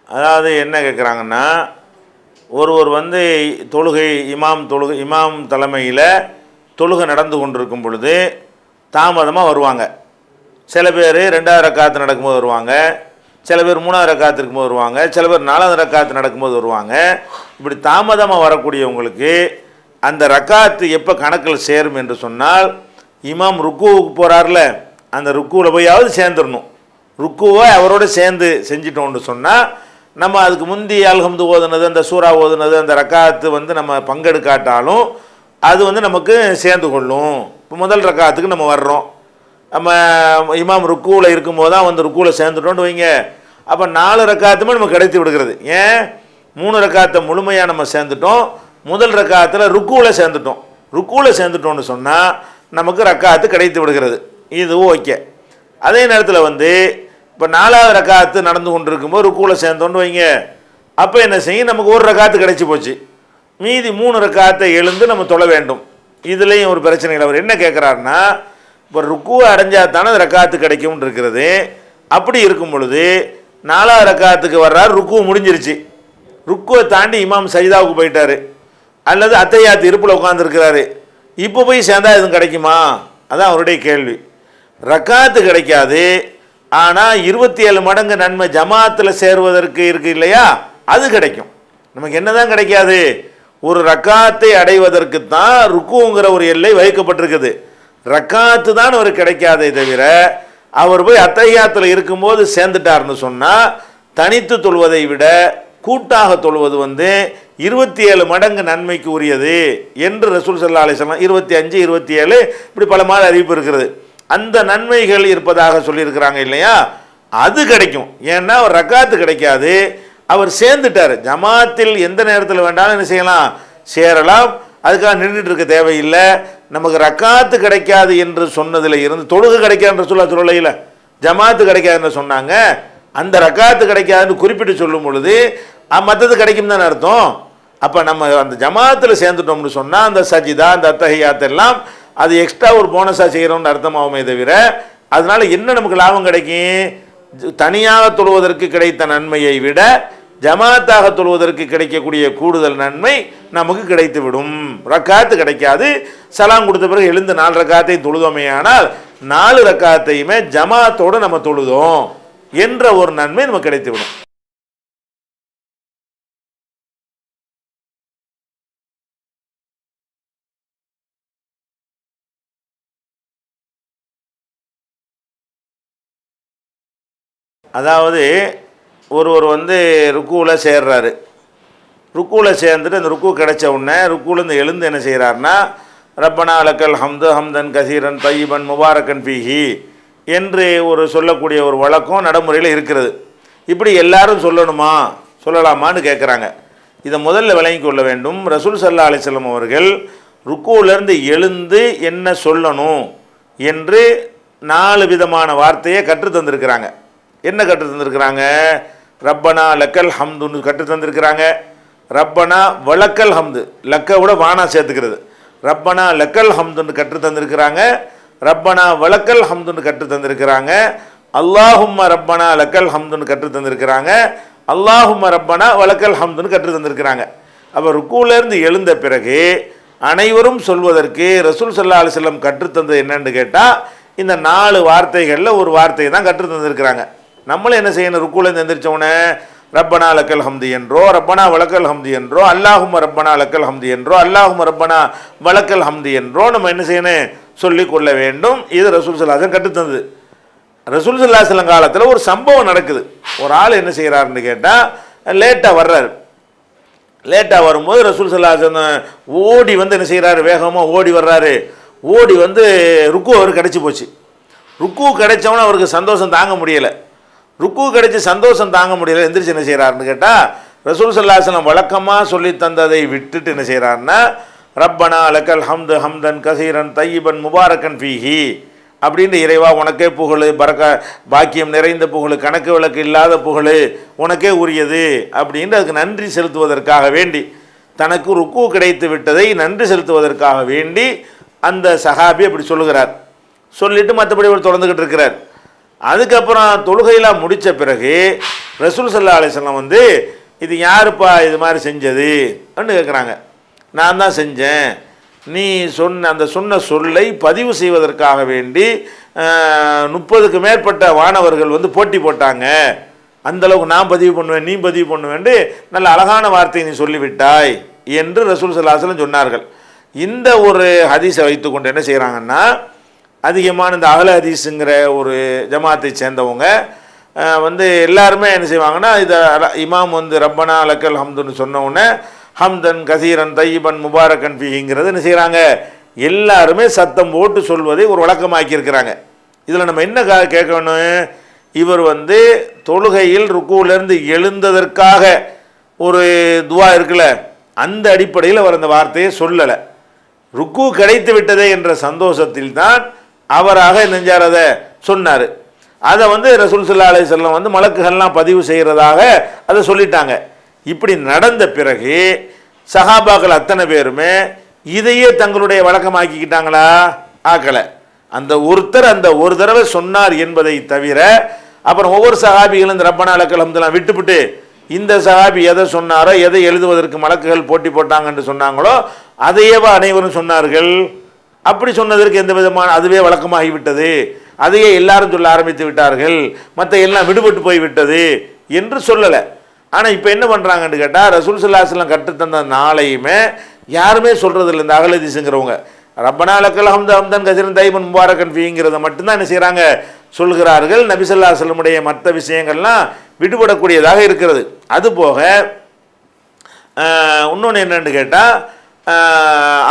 அதாவது என்ன கேட்குறாங்கன்னா, ஒருவர் இமாம் தலைமையில் தொழுகை நடந்து கொண்டிருக்கும் பொழுது தாமதமாக வருவாங்க. சில பேர் 2வது ரக்காத்து நடக்கும்போது வருவாங்க, சில பேர் 3வது ரக்காத்து இருக்கும்போது வருவாங்க, சில பேர் 4வது ரக்காத்து நடக்கும்போது வருவாங்க. இப்படி தாமதமாக வரக்கூடியவங்களுக்கு அந்த ரக்காத்து எப்போ கணக்கில் சேரும் என்று சொன்னால், இமாம் ருக்குவுக்கு போகிறார்ல, அந்த ருக்குவில் போயாவது சேர்ந்துடணும். ருக்குவை அவரோட சேர்ந்து செஞ்சிட்டோம்னு சொன்னால் நம்ம அதுக்கு முந்தி அல்ஹம்து ஓதுனது, அந்த சூரா ஓதுனது, அந்த ரக்காத்து நம்ம பங்கெடுக்காட்டாலும் அது நமக்கு சேர்ந்து கொள்ளும். இப்போ முதல் ரக்காத்துக்கு நம்ம வர்றோம், நம்ம இமாம் ருக்குவில் இருக்கும்போது தான் ருக்குவில் சேர்ந்துட்டோன்னு வைங்க, அப்போ 4 ரக்காத்துமே நம்ம கிடைத்து விடுகிறது. ஏன், 3 ரக்காத்தை முழுமையாக நம்ம சேர்ந்துட்டோம், முதல் ரக்காத்தில் ருக்குவில் சேர்ந்துட்டோம்னு சொன்னால் நமக்கு ரக்காத்து கிடைத்து விடுகிறது. இது ஓகே. அதே நேரத்தில் இப்போ 4வது ரக்காத்து நடந்து கொண்டு இருக்கும்போது ருக்குவில் சேர்ந்தோன்னு வைங்க, அப்போ என்ன செய்யும், நமக்கு 1 ரக்காத்து கிடைச்சி போச்சு, மீதி 3 ரக்காத்தை எழுந்து நம்ம தொழ வேண்டும். இதுலேயும் ஒரு பிரச்சனை இல்லை. அவர் என்ன கேட்குறாருன்னா, இப்போ ருக்குவை அடைஞ்சால் தானே ரக்காத்து கிடைக்கும்னு இருக்கிறது. அப்படி இருக்கும் பொழுது 4வது ரக்காத்துக்கு வர்றாரு, ருக்குவை முடிஞ்சிருச்சு, ருக்குவை தாண்டி இமாம் சஜிதாவுக்கு போயிட்டார், அல்லது அத்தையாத்து இருப்பில் உட்காந்துருக்கிறாரு, இப்போ போய் சேர்ந்தா எதுவும் கிடைக்குமா? அதான் அவருடைய கேள்வி. ரக்காத்து கிடைக்காது, ஆனால் 27 மடங்கு நன்மை ஜமாத்தில் சேருவதற்கு இருக்கு இல்லையா, அது கிடைக்கும். நமக்கு என்ன தான் கிடைக்காது, ஒரு ரக்காத்தை அடைவதற்கு தான் ருக்குங்கிற ஒரு எல்லை வகுக்கப்பட்டிருக்குது. ரக்காத்து தான் அவர் கிடைக்காதே தவிர, அவர் போய் அத்தஹியாத்தில் இருக்கும்போது சேர்ந்துட்டார்னு சொன்னால் தனித்து தொழுவதை விட கூட்டாக தொழுவது 27 மடங்கு நன்மைக்கு உரியது என்று ரசூல் ஸல்லல்லாஹு அலைஹி வஸல்லம் 25, 27 இப்படி பல மாதிரி அறிவிப்பு இருக்கிறது. அந்த நன்மைகள் இருப்பதாக சொல்லியிருக்கிறாங்க இல்லையா, அது கிடைக்கும். ஏன்னா அவர் ரக்காத்து கிடைக்காது, அவர் சேர்ந்துட்டார். ஜமாத்தில் எந்த நேரத்தில் வேண்டாலும் என்ன செய்யலாம், சேரலாம். அதுக்காக நின்றுட்டு இருக்க தேவையில்லை. நமக்கு ரக்காத்து கிடைக்காது என்று சொன்னதில் இருந்து தொழுகை கிடைக்காதுன்ற சொல்லலையில் ஜமாத்து கிடைக்காதுன்னு சொன்னாங்க. அந்த ரக்காத்து கிடைக்காதுன்னு குறிப்பிட்டு சொல்லும் பொழுது மற்றது கிடைக்கும் தானே அர்த்தம். அப்போ நம்ம அந்த ஜமாத்தில் சேர்ந்துட்டோம்னு சொன்னால் அந்த சஜிதா, அந்த அத்தஹியாத் எல்லாம் அது எக்ஸ்ட்ரா ஒரு போனஸாக செய்கிறோம்னு அர்த்தமாகுமே தவிர, அதனால என்ன நமக்கு லாபம் கிடைக்கும், தனியாக தொழுவதற்கு கிடைத்த நன்மையை விட ஜமாத்தாக தொழுவதற்கு கிடைக்கக்கூடிய கூடுதல் நன்மை நமக்கு கிடைத்து விடும். ரக்காத்து கிடைக்காது. சலாம் கொடுத்த பிறகு எழுந்து 4 ரக்காத்தையும் தொழுதோமே, ஆனால் 4 ரக்காத்தையுமே ஜமாத்தோடு நம்ம தொழுதோம் என்ற ஒரு நன்மை நமக்கு கிடைத்து விடும். அதாவது ஒருவர் ருக்குவில் சேர்றாரு, ருக்குவில் சேர்ந்துட்டு அந்த ருக்கு கிடைச்ச உடனே ருக்குலேருந்து எழுந்து என்ன செய்கிறாருன்னா, ரப்பனா லக்கல் ஹம்து ஹம்தன் கசீரன் தையிபன் முபாரக்கன் ஃபீஹி என்று ஒரு சொல்லக்கூடிய ஒரு வழக்கம் நடைமுறையில் இருக்கிறது. இப்படி எல்லாரும் சொல்லலாமான்னு கேட்குறாங்க. இதை முதல்ல விளங்கி கொள்ள வேண்டும். ரசூல் ஸல்லல்லாஹு அலைஹி வஸல்லம் அவர்கள் ருக்குவிலேருந்து எழுந்து என்ன சொல்லணும் என்று 4 விதமான வார்த்தையை கற்று தந்திருக்கிறாங்க. என்ன கற்று தந்திருக்கிறாங்க, ரப்பனா லக்கல் ஹம்துன்னு கற்று தந்திருக்கிறாங்க. ரப்பனா வலக்கல் ஹம்து, லக்க விட வானா சேர்த்துக்கிறது, ரப்பனா லக்கல் ஹம்துன்னு கற்று தந்திருக்கிறாங்க. ரப்பனா வலக்கல் ஹம்துன்னு கற்று தந்திருக்கிறாங்க. அல்லாஹும்ம ரப்பனா லக்கல் ஹம்துன்னு கற்று தந்திருக்கிறாங்க. அல்லாஹும்ம ரப்பனா வலக்கல் ஹம்துன்னு கற்று தந்திருக்கிறாங்க. அப்போ ருக்குவிலேருந்து எழுந்த பிறகு அனைவரும் சொல்வதற்கு ரசூல் ஸல்லல்லாஹு அலைஹி வஸல்லம் கற்றுத்தந்தது என்னன்னு கேட்டால், இந்த 4 வார்த்தைகளில் ஒரு வார்த்தையை தான் கற்று தந்திருக்கிறாங்க. நம்மளும் என்ன செய்யணும், ருக்குவிலேருந்து எந்திரிச்சோடனே ரப்பனா லக்கல் ஹம்து என்றோ, ரப்பனா வலக்கல் ஹம்து என்றோ, அல்லாஹும்ம ரப்பனா லக்கல் ஹம்து என்றோ, அல்லாஹும்ம ரப்பனா வலக்கல் ஹம்து என்றோ நம்ம என்ன செய்யணும், சொல்லி கொள்ள வேண்டும். இது ரசூல் ஸல்லல்லாஹு அலைஹி வஸல்லம் கற்றுத்தந்தது. ரசூல் ஸல்லல்லாஹு அலைஹி வஸல்லம் காலத்தில் ஒரு சம்பவம் நடக்குது. ஒரு ஆள் என்ன செய்கிறாருன்னு கேட்டால் லேட்டாக வர்றாரு. லேட்டாக வரும்போது ரசூல் ஸல்லல்லாஹு அலைஹி வஸல்லம் ஓடி வந்து என்ன செய்கிறாரு, வேகமாக ஓடி வர்றாரு. ஓடி வந்து ருக்கு அவருக்கு கிடச்சி போச்சு. ருக்கு கிடைச்சவொன்னே அவருக்கு சந்தோஷம் தாங்க முடியலை. ருக்கு கிடைச்சி சந்தோஷம் தாங்க முடியலை. எந்திரிச்சு என்ன செய்கிறாருன்னு கேட்டால் ரசூல் ஸல்லல்லாஹு அலைஹி வஸல்லம் வழக்கமாக சொல்லி தந்ததை விட்டுட்டு என்ன செய்கிறாருன்னா, ரப்பனா லக்கல் ஹம்து ஹம்தன் கசீரன் தையிபன் முபாரக்கன் ஃபீஹி அப்படின்ற இறைவா உனக்கே புகழ், பாக்கியம் நிறைந்த புகழ், கணக்கு விளக்கு இல்லாத புகழ் உனக்கே உரியது அப்படின்ட்டு அதுக்கு நன்றி செலுத்துவதற்காக வேண்டி, தனக்கு ருக்கு கிடைத்து விட்டதை நன்றி செலுத்துவதற்காக வேண்டி அந்த சஹாபி அப்படி சொல்லுகிறார். சொல்லிட்டு மற்றபடி அவர் தொடர்ந்துக்கிட்டு இருக்கிறார். அதுக்கப்புறம் தொழுகையெல்லாம் முடித்த பிறகு ரசூல் ஸல்லல்லாஹு அலைஹி வஸல்லம் வந்து இது யாருப்பா இது மாதிரி செஞ்சது அப்படின்னு கேட்குறாங்க. நான் தான் செஞ்சேன். நீ சொன்ன சொல்லை பதிவு செய்வதற்காக வேண்டி 30க்கு மேற்பட்ட வானவர்கள் வந்து போட்டி போட்டாங்க. அந்தளவுக்கு நான் பதிவு பண்ணுவேன், நீ பதிவு பண்ணுவேன்ட்டு நல்ல அழகான வார்த்தையை நீ சொல்லிவிட்டாய் என்று ரசூல் ஸல்லல்லாஹு அலைஹி வஸல்லம் சொன்னார்கள். இந்த ஒரு ஹதீஸை வைத்துக்கொண்டு என்ன செய்கிறாங்கன்னா, அதிகமான இந்த அஹ்ல ஹதீஸுங்கிற ஒரு ஜமாத்தை சேர்ந்தவங்க வந்து எல்லாருமே என்ன செய்வாங்கன்னா, இதை இமாம் வந்து ரப்பனா லக்கல் ஹம்துன்னு சொன்ன உடனே ஹம்தன் கசீரன் தையிபன் முபாரக்கன் ஃபீஹிங்கிறது என்ன செய்கிறாங்க, எல்லாருமே சத்தம் போட்டு சொல்வதை ஒரு வழக்கமாக்கி இருக்கிறாங்க. இதில் நம்ம என்ன கேட்கணும், இவர் வந்து தொழுகையில் ருக்குவிலிருந்து எழுந்ததற்காக ஒரு துவா இருக்குல்ல, அந்த அடிப்படையில் அவர் அந்த வார்த்தையை சொல்லலை. ருக்கு கிடைத்து விட்டதே என்ற சந்தோஷத்தில் தான் அவராக நெஞ்சார் அதை சொன்னார். அதை வந்து ரசூல் ஸல்லல்லாஹு அலைஹி வஸல்லம் வந்து மலக்குகள்லாம் பதிவு செய்கிறதாக அதை சொல்லிட்டாங்க. இப்படி நடந்த பிறகு சஹாபாக்கள் அத்தனை பேருமே இதையே தங்களுடைய வழக்கமாக்கிக்கிட்டாங்களா? ஆக்கலை. அந்த ஒருத்தர் அந்த ஒரு தடவை சொன்னார் என்பதை தவிர அப்புறம் ஒவ்வொரு சஹாபிகளும் இந்த ரப்பனா லக்கல் ஹம்துலாம் விட்டுவிட்டு இந்த சஹாபி எதை சொன்னாரோ, எதை எழுதுவதற்கு மலக்குகள் போட்டி போட்டாங்கன்னு சொன்னாங்களோ அதையேவா அனைவரும் சொன்னார்கள். அப்படி சொன்னதற்கு எந்த விதமான அதுவே வழக்கமாகிவிட்டது, அதையே எல்லாரும் சொல்ல ஆரம்பித்து விட்டார்கள், மற்ற எல்லாம் விடுபட்டு போய்விட்டது என்று சொல்லலை. ஆனால் இப்போ என்ன பண்ணுறாங்கன்னு கேட்டால், ரசூல் ஸல்லல்லாஹு அலைஹி வஸல்லம் கற்றுத்தந்த நாளையுமே யாருமே சொல்கிறதில்ல. இந்த அஹ்ல ஹதீஸ்ங்கிறவங்க ரப்பனா லக்கல் ஹம்து ஹம்தன் கஸீரன் தையிபன் முபாரக்கன் ஃபீங்கிறத மட்டும்தான் என்ன செய்கிறாங்க, சொல்கிறார்கள். நபி ஸல்லல்லாஹு அலைஹி வஸல்லமுடைய மற்ற விஷயங்கள்லாம் விடுபடக்கூடியதாக இருக்கிறது. அதுபோக இன்னொன்று என்னன்னு கேட்டால்,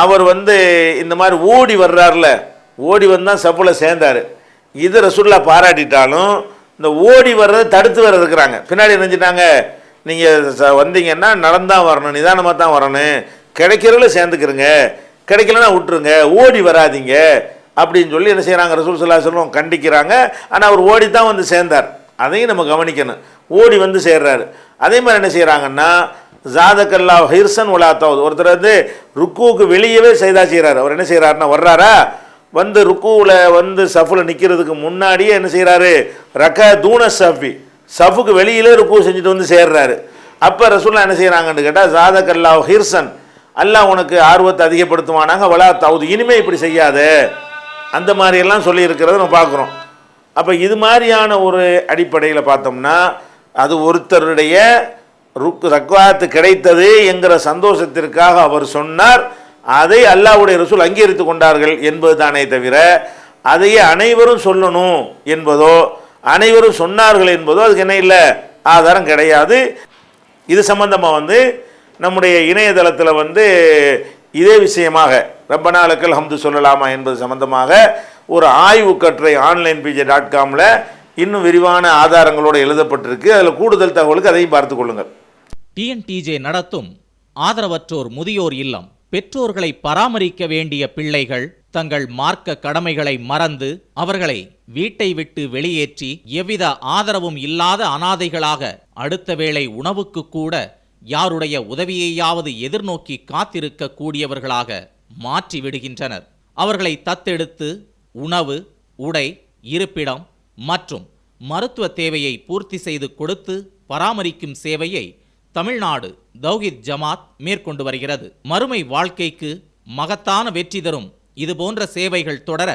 அவர் வந்து இந்த மாதிரி ஓடி வர்றார்ல, ஓடி வந்தால் சஃபில் சேர்ந்தார். இது ரசூலுல்லாஹ் பாராட்டிட்டாலும் இந்த ஓடி வர்றதை தடுத்து வர இருக்கிறாங்க. பின்னாடி நினைச்சிட்டாங்க, நீங்கள் வந்தீங்கன்னா நடந்தான் வரணும், நிதானமாக தான் வரணும், கிடைக்கிறவங்கள சேர்ந்துக்கிறங்க, கிடைக்கலன்னா விட்டுருங்க, ஓடி வராதிங்க அப்படின்னு சொல்லி என்ன செய்கிறாங்க, ரசூல் ஸல்லல்லாஹு அலைஹி வஸல்லம் கண்டிக்கிறாங்க. ஆனால் அவர் ஓடி தான் வந்து சேர்ந்தார். அதையும் நம்ம கவனிக்கணும். ஓடி வந்து சேர்றாரு. அதே மாதிரி என்ன செய்கிறாங்கன்னா, ஜாதக்கல்லா ஹிர்சன் உலாத்தாவது ஒருத்தர் வந்து ருக்குவுக்கு வெளியவே செய்தா செய்கிறார். அவர் என்ன செய்கிறாருன்னா, வர்றாரா வந்து ருக்குவில் வந்து சஃபில் நிற்கிறதுக்கு முன்னாடியே என்ன செய்கிறாரு, ரக தூண சஃபி சஃபுக்கு வெளியிலே ருக்கு செஞ்சுட்டு வந்து சேர்றாரு. அப்போ ரசூலுல்லாஹ் என்ன செய்கிறாங்கன்னு கேட்டால், ஜாதக்கல்லா ஹிர்சன் அல்லாஹ் உனக்கு ஆர்வத்தை அதிகப்படுத்துவானாங்க, வலா தவுது இனிமே இப்படி செய்யாத, அந்த மாதிரியெல்லாம் சொல்லியிருக்கிறத நம்ம பார்க்குறோம். அப்போ இது மாதிரியான ஒரு அடிப்படையில் பார்த்தோம்னா, அது ஒருத்தருடைய ரக்வாத்து கிடைத்தது என்கிற சந்தோஷத்திற்காக அவர் சொன்னார். அதை அல்லாஹ்வுடைய ரசூல் அங்கீகரித்து கொண்டார்கள் என்பது தானே தவிர, அதையே அனைவரும் சொல்லணும் என்பதோ அனைவரும் சொன்னார்கள் என்பதோ அதுக்கு என்ன இல்லை, ஆதாரம் கிடையாது. இது சம்பந்தமாக வந்து நம்முடைய இணையதளத்தில் வந்து இதே விஷயமாக ரப்பனா லக்கல் ஹம்து சொல்லலாமா என்பது சம்பந்தமாக ஒரு ஆய்வு கட்டுரை onlinepj.com இன்னும் விரிவான ஆதாரங்களோடு எழுதப்பட்டிருக்கு. அதில் கூடுதல் தகவலுக்கு அதையும் பார்த்து கொள்ளுங்கள். டிஎன்டிஜே நடத்தும் ஆதரவற்றோர் முதியோர் இல்லம். பெற்றோர்களை பராமரிக்க வேண்டிய பிள்ளைகள் தங்கள் மார்க்க கடமைகளை மறந்து அவர்களை வீட்டை விட்டு வெளியேற்றி எவ்வித ஆதரவும் இல்லாத அனாதைகளாக அடுத்த வேளை உணவுக்கு கூட யாருடைய உதவியையாவது எதிர்நோக்கி காத்திருக்க கூடியவர்களாக மாற்றி விடுகின்றனர். அவர்களை தத்தெடுத்து உணவு, உடை, இருப்பிடம் மற்றும் மருத்துவ தேவையை பூர்த்தி செய்து கொடுத்து பராமரிக்கும் சேவையை தமிழ்நாடு தௌஹீத் ஜமாத் மேற்கொண்டு வருகிறது. மறுமை வாழ்க்கைக்கு மகத்தான வெற்றி தரும் இதுபோன்ற சேவைகள் தொடர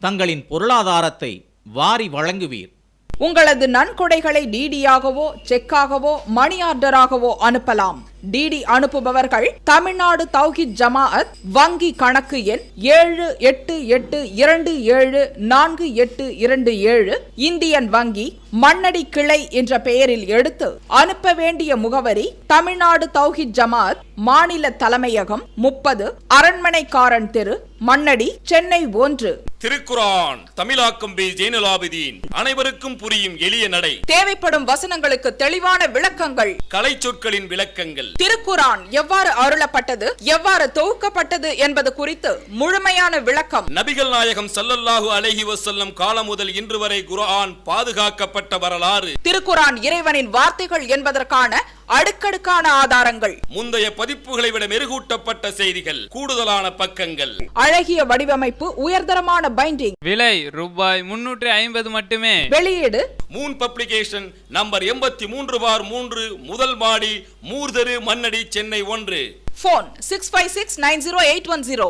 தங்களின் பொருளாதாரத்தை வாரி வழங்குவீர். உங்களது நன்கொடைகளை டிடியாகவோ செக்காகவோ மணி ஆர்டராகவோ அனுப்பலாம். டிடி அனுப்புபவர்கள் தமிழ்நாடு தௌஹித் ஜமாஅத் வங்கி கணக்கு எண் 7882748827 இந்தியன் வங்கி மண்ணடி கிளை என்ற பெயரில் எடுத்து அனுப்ப வேண்டிய முகவரி தமிழ்நாடு தௌஹித் ஜமாஅத் மாநில தலைமையகம் 30 அரண்மனைக்காரன் தெரு மண்ணடி சென்னை 1. திருக்குரான் தமிழாக்கம் பி ஜெயினுலாபிதீன். அனைவருக்கும் புரியும் எளிய நடை. தேவைப்படும் வசனங்களுக்கு தெளிவான விளக்கங்கள். கலை சொற்களின் விளக்கங்கள். திருக்குரான் எவ்வாறு அருளப்பட்டது, எவ்வாறு தொகுக்கப்பட்டது என்பது குறித்து முழுமையான விளக்கம். நபிகள் நாயகம் ஸல்லல்லாஹு அலைஹி வஸல்லம் காலம் முதல் இன்று வரை குர்ஆன் பாதுகாக்கப்பட்ட வரலாறு. திருக்குரான் இறைவனின் வார்த்தைகள் என்பதற்கான அடுக்கடுக்கான ஆதாரங்கள். முந்தைய பதிப்புகளை விட மெருகூட்டப்பட்ட செய்திகள், கூடுதலான பக்கங்கள், அழகிய வடிவமைப்பு, உயர்தரமான பைண்டிங். விலை ரூபாய் 350 மட்டுமே. வெளியீடு மூன் பப்ளிகேஷன் நம்பர் 83/3 முதல் மாடி மூர்தரு மண்ணடி சென்னை 1. போன் 65690810.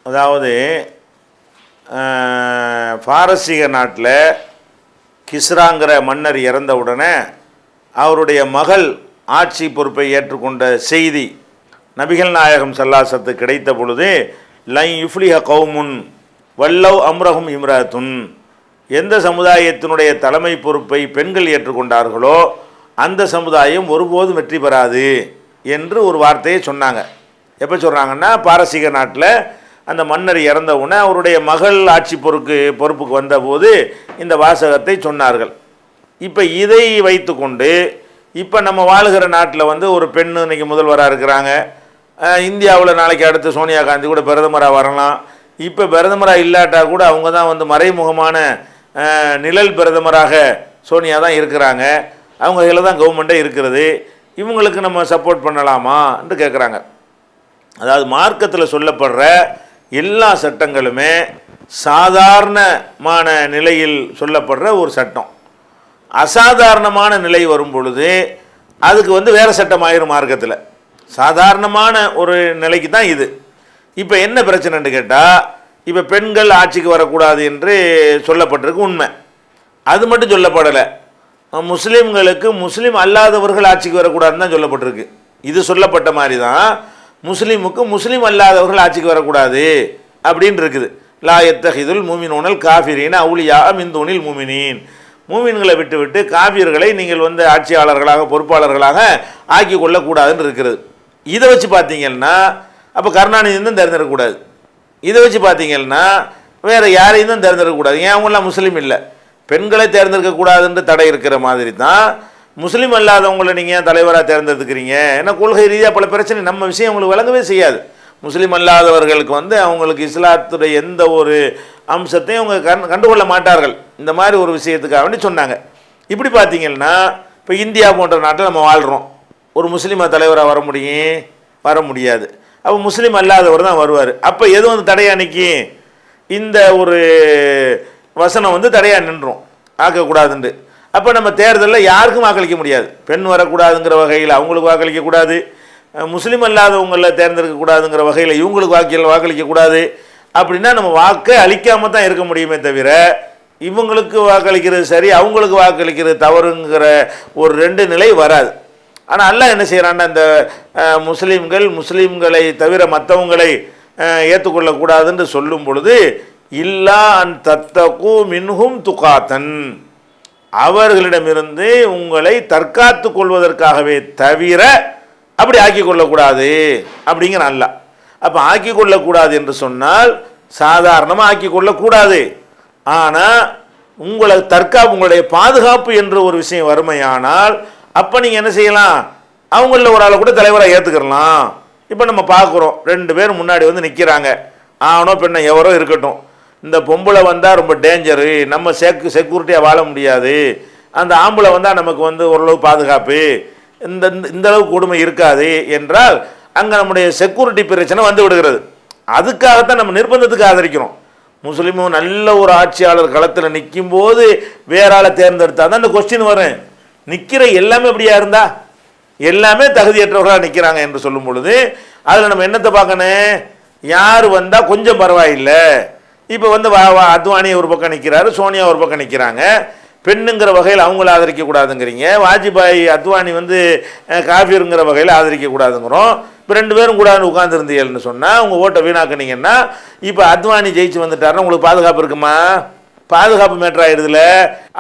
அதாவது பாரசீக நாட்டில் கிஸ்ராங்கிற மன்னர் இறந்த உடனே அவருடைய மகள் ஆட்சி பொறுப்பை ஏற்றுக்கொண்ட செய்தி நபிகள் நாயகம் ஸல்லல்லாஹு கிடைத்த பொழுது லை யுஃப்லிஹ கௌமுன் வல்லவ் அம்ரஹும் இம்ராத்துன், எந்த சமுதாயத்தினுடைய தலைமை பொறுப்பை பெண்கள் ஏற்றுக்கொண்டார்களோ அந்த சமுதாயம் ஒருபோதும் வெற்றி பெறாது என்று ஒரு வார்த்தையை சொன்னாங்க. எப்போ சொல்கிறாங்கன்னா, பாரசீக நாட்டில் அந்த மன்னர் இறந்த உடனே அவருடைய மகள் ஆட்சி பொறுப்புக்கு வந்தபோது இந்த வாசகத்தை சொன்னார்கள். இப்போ இதை வைத்து கொண்டு இப்போ நம்ம வாழுகிற நாட்டில் வந்து ஒரு பெண் இன்றைக்கி முதல்வராக இருக்கிறாங்க. இந்தியாவில் நாளைக்கு அடுத்து சோனியா காந்தி கூட பிரதமராக வரலாம். இப்போ பிரதமராக இல்லாட்டா கூட அவங்க தான் வந்து மறைமுகமான நிழல் பிரதமராக சோனியா தான் இருக்கிறாங்க. அவங்க இதில் தான் கவர்மெண்ட்டே இருக்கிறது. இவங்களுக்கு நம்ம சப்போர்ட் பண்ணலாமா என்று கேட்குறாங்க. அதாவது மார்க்கத்தில் சொல்லப்படுற எல்லா சட்டங்களுமே சாதாரணமான நிலையில் சொல்லப்படுற ஒரு சட்டம். அசாதாரணமான நிலை வரும் பொழுது அதுக்கு வந்து வேறு சட்டம் ஆயிரும் மார்க்கத்தில். சாதாரணமான ஒரு நிலைக்கு தான் இது. இப்போ என்ன பிரச்சனைன்னு கேட்டால், இப்போ பெண்கள் ஆட்சிக்கு வரக்கூடாது என்று சொல்லப்பட்டிருக்கு, உண்மை. அது மட்டும் சொல்லப்படலை. முஸ்லீம்களுக்கு முஸ்லீம் அல்லாதவர்கள் ஆட்சிக்கு வரக்கூடாதுன்னு தான் சொல்லப்பட்டிருக்கு. இது சொல்லப்பட்ட மாதிரி தான் முஸ்லீமுக்கு முஸ்லீம் அல்லாதவர்கள் ஆட்சிக்கு வரக்கூடாது அப்படின்னு இருக்குது. லா யத்தஹிதுல் மூமினூனல் காஃபிரீன அவுலியா மின் தூனில் மூமினீன், மூமின்களை விட்டு காஃபியர்களை நீங்கள் வந்து ஆட்சியாளர்களாக பொறுப்பாளர்களாக ஆக்கி கொள்ளக்கூடாதுன்னு இருக்கிறது. இதை வச்சு பார்த்தீங்கன்னா அப்போ கருணாநிதி தான் தேர்ந்தெடுக்கக்கூடாது. இதை வச்சு பார்த்தீங்கன்னா வேறு யாரையும் தான் தேர்ந்தெடுக்கக்கூடாது. ஏன் அவங்களாம் முஸ்லீம் இல்லை, பெண்களை தேர்ந்தெடுக்கக்கூடாதுன்ற தடை இருக்கிற மாதிரி தான் முஸ்லீம் அல்லாதவங்களை நீங்கள் ஏன் தலைவராக தேர்ந்தெடுக்கிறீங்க? ஏன்னா கொள்கை ரீதியாக பல பிரச்சனை, நம்ம விஷயம் அவங்களுக்கு விளங்கவே செய்யாது. முஸ்லீம் அல்லாதவர்களுக்கு வந்து அவங்களுக்கு இஸ்லாத்துடைய எந்த ஒரு அம்சத்தையும் அவங்க கண்டுகொள்ள மாட்டார்கள். இந்த மாதிரி ஒரு விஷயத்துக்காக வேண்டி சொன்னாங்க. இப்படி பார்த்தீங்கன்னா இப்போ இந்தியா போன்ற நாட்டில் நம்ம வாழ்கிறோம். ஒரு முஸ்லீமாக தலைவராக வர முடியாது. அப்போ முஸ்லீம் அல்லாதவர் தான் வருவார். அப்போ எது வந்து தடையாக நிற்கும்? இந்த ஒரு வசனம் வந்து தடையாக நின்றோம், ஆக்கக்கூடாதுன்ட்டு. அப்போ நம்ம தேர்தலில் யாருக்கும் வாக்களிக்க முடியாது. பெண் வரக்கூடாதுங்கிற வகையில் அவங்களுக்கு வாக்களிக்கக்கூடாது, முஸ்லீம் அல்லாதவங்களை தேர்ந்தெடுக்கக்கூடாதுங்கிற வகையில் இவங்களுக்கு வாக்களிக்கக்கூடாது. அப்படின்னா நம்ம வாக்கை அளிக்காமல் தான் இருக்க முடியுமே தவிர இவங்களுக்கு வாக்களிக்கிறது சரி அவங்களுக்கு வாக்களிக்கிறது தவறுங்கிற ஒரு 2 நிலை வராது. ஆனால் அல்லாஹ் என்ன செய்கிறான்னா, இந்த முஸ்லீம்களை தவிர மற்றவங்களை ஏற்றுக்கொள்ளக்கூடாதுன்னு சொல்லும் பொழுது இல்லா அன் தத்தகு மின்ஹும் துகாத்தன், அவர்களிடமிருந்து உங்களை தற்காத்து கொள்வதற்காகவே தவிர அப்படி ஆக்கி கொள்ளக்கூடாது அப்படிங்கிற அல்லாஹ். அப்போ ஆக்கி கொள்ளக்கூடாது என்று சொன்னால் சாதாரணமாக ஆக்கி கொள்ளக்கூடாது. ஆனால் உங்களுடைய பாதுகாப்பு என்ற ஒரு விஷயம் வறுமையானால் அப்போ நீங்கள் என்ன செய்யலாம், அவங்கள ஒரு ஆளை கூட தலைவராக ஏற்றுக்கிறலாம். இப்போ நம்ம பார்க்குறோம், 2 பேர் முன்னாடி வந்து நிற்கிறாங்க, ஆணோ பெண்ணோ எவரோ இருக்கட்டும். இந்த பொம்பளை வந்தால் ரொம்ப டேஞ்சரு, நம்ம செக்யூரிட்டியாக வாழ முடியாது. அந்த ஆம்பளை வந்தால் நமக்கு வந்து ஓரளவு பாதுகாப்பு, இந்த அளவு கொடுமை இருக்காது என்றால் அங்கே நம்முடைய செக்யூரிட்டி பிரச்சனை வந்து விடுகிறது. அதுக்காகத்தான் நம்ம நிர்பந்தத்துக்கு ஆதரிக்கிறோம். முஸ்லீமும் நல்ல ஒரு ஆட்சியாளர் களத்தில் நிற்கும் போது வேற ஆளை தேர்ந்தெடுத்தா தான் இந்த கொஸ்டின் வரும். நிற்கிற எல்லாமே எப்படியா இருந்தா எல்லாமே தகுதியற்றவர்களாக நிற்கிறாங்க என்று சொல்லும் பொழுது அதில் நம்ம என்னத்தை பார்க்கணும், யார் வந்தால் கொஞ்சம் பரவாயில்லை, இப்போ வந்து அத்வானி ஒரு பக்கம் நிற்கிறாரு, சோனியா ஒரு பக்கம் நிற்கிறாங்க. பெண்ணுங்கிற வகையில் அவங்கள ஆதரிக்கக்கூடாதுங்கிறீங்க, வாஜ்பாய் அத்வானி வந்து காஃபிருங்கிற வகையில் ஆதரிக்கக்கூடாதுங்கிறோம். இப்போ 2 பேரும் கூடாது உட்காந்துருந்தீங்கன்னு சொன்னால் உங்கள் ஓட்டை வீணாக்குனீங்கன்னா இப்போ அத்வானி ஜெயிச்சு வந்துட்டாருன்னா உங்களுக்கு பாதுகாப்பு இருக்குமா? பாதுகாப்பு மேட்டர் ஆகிடுதுல.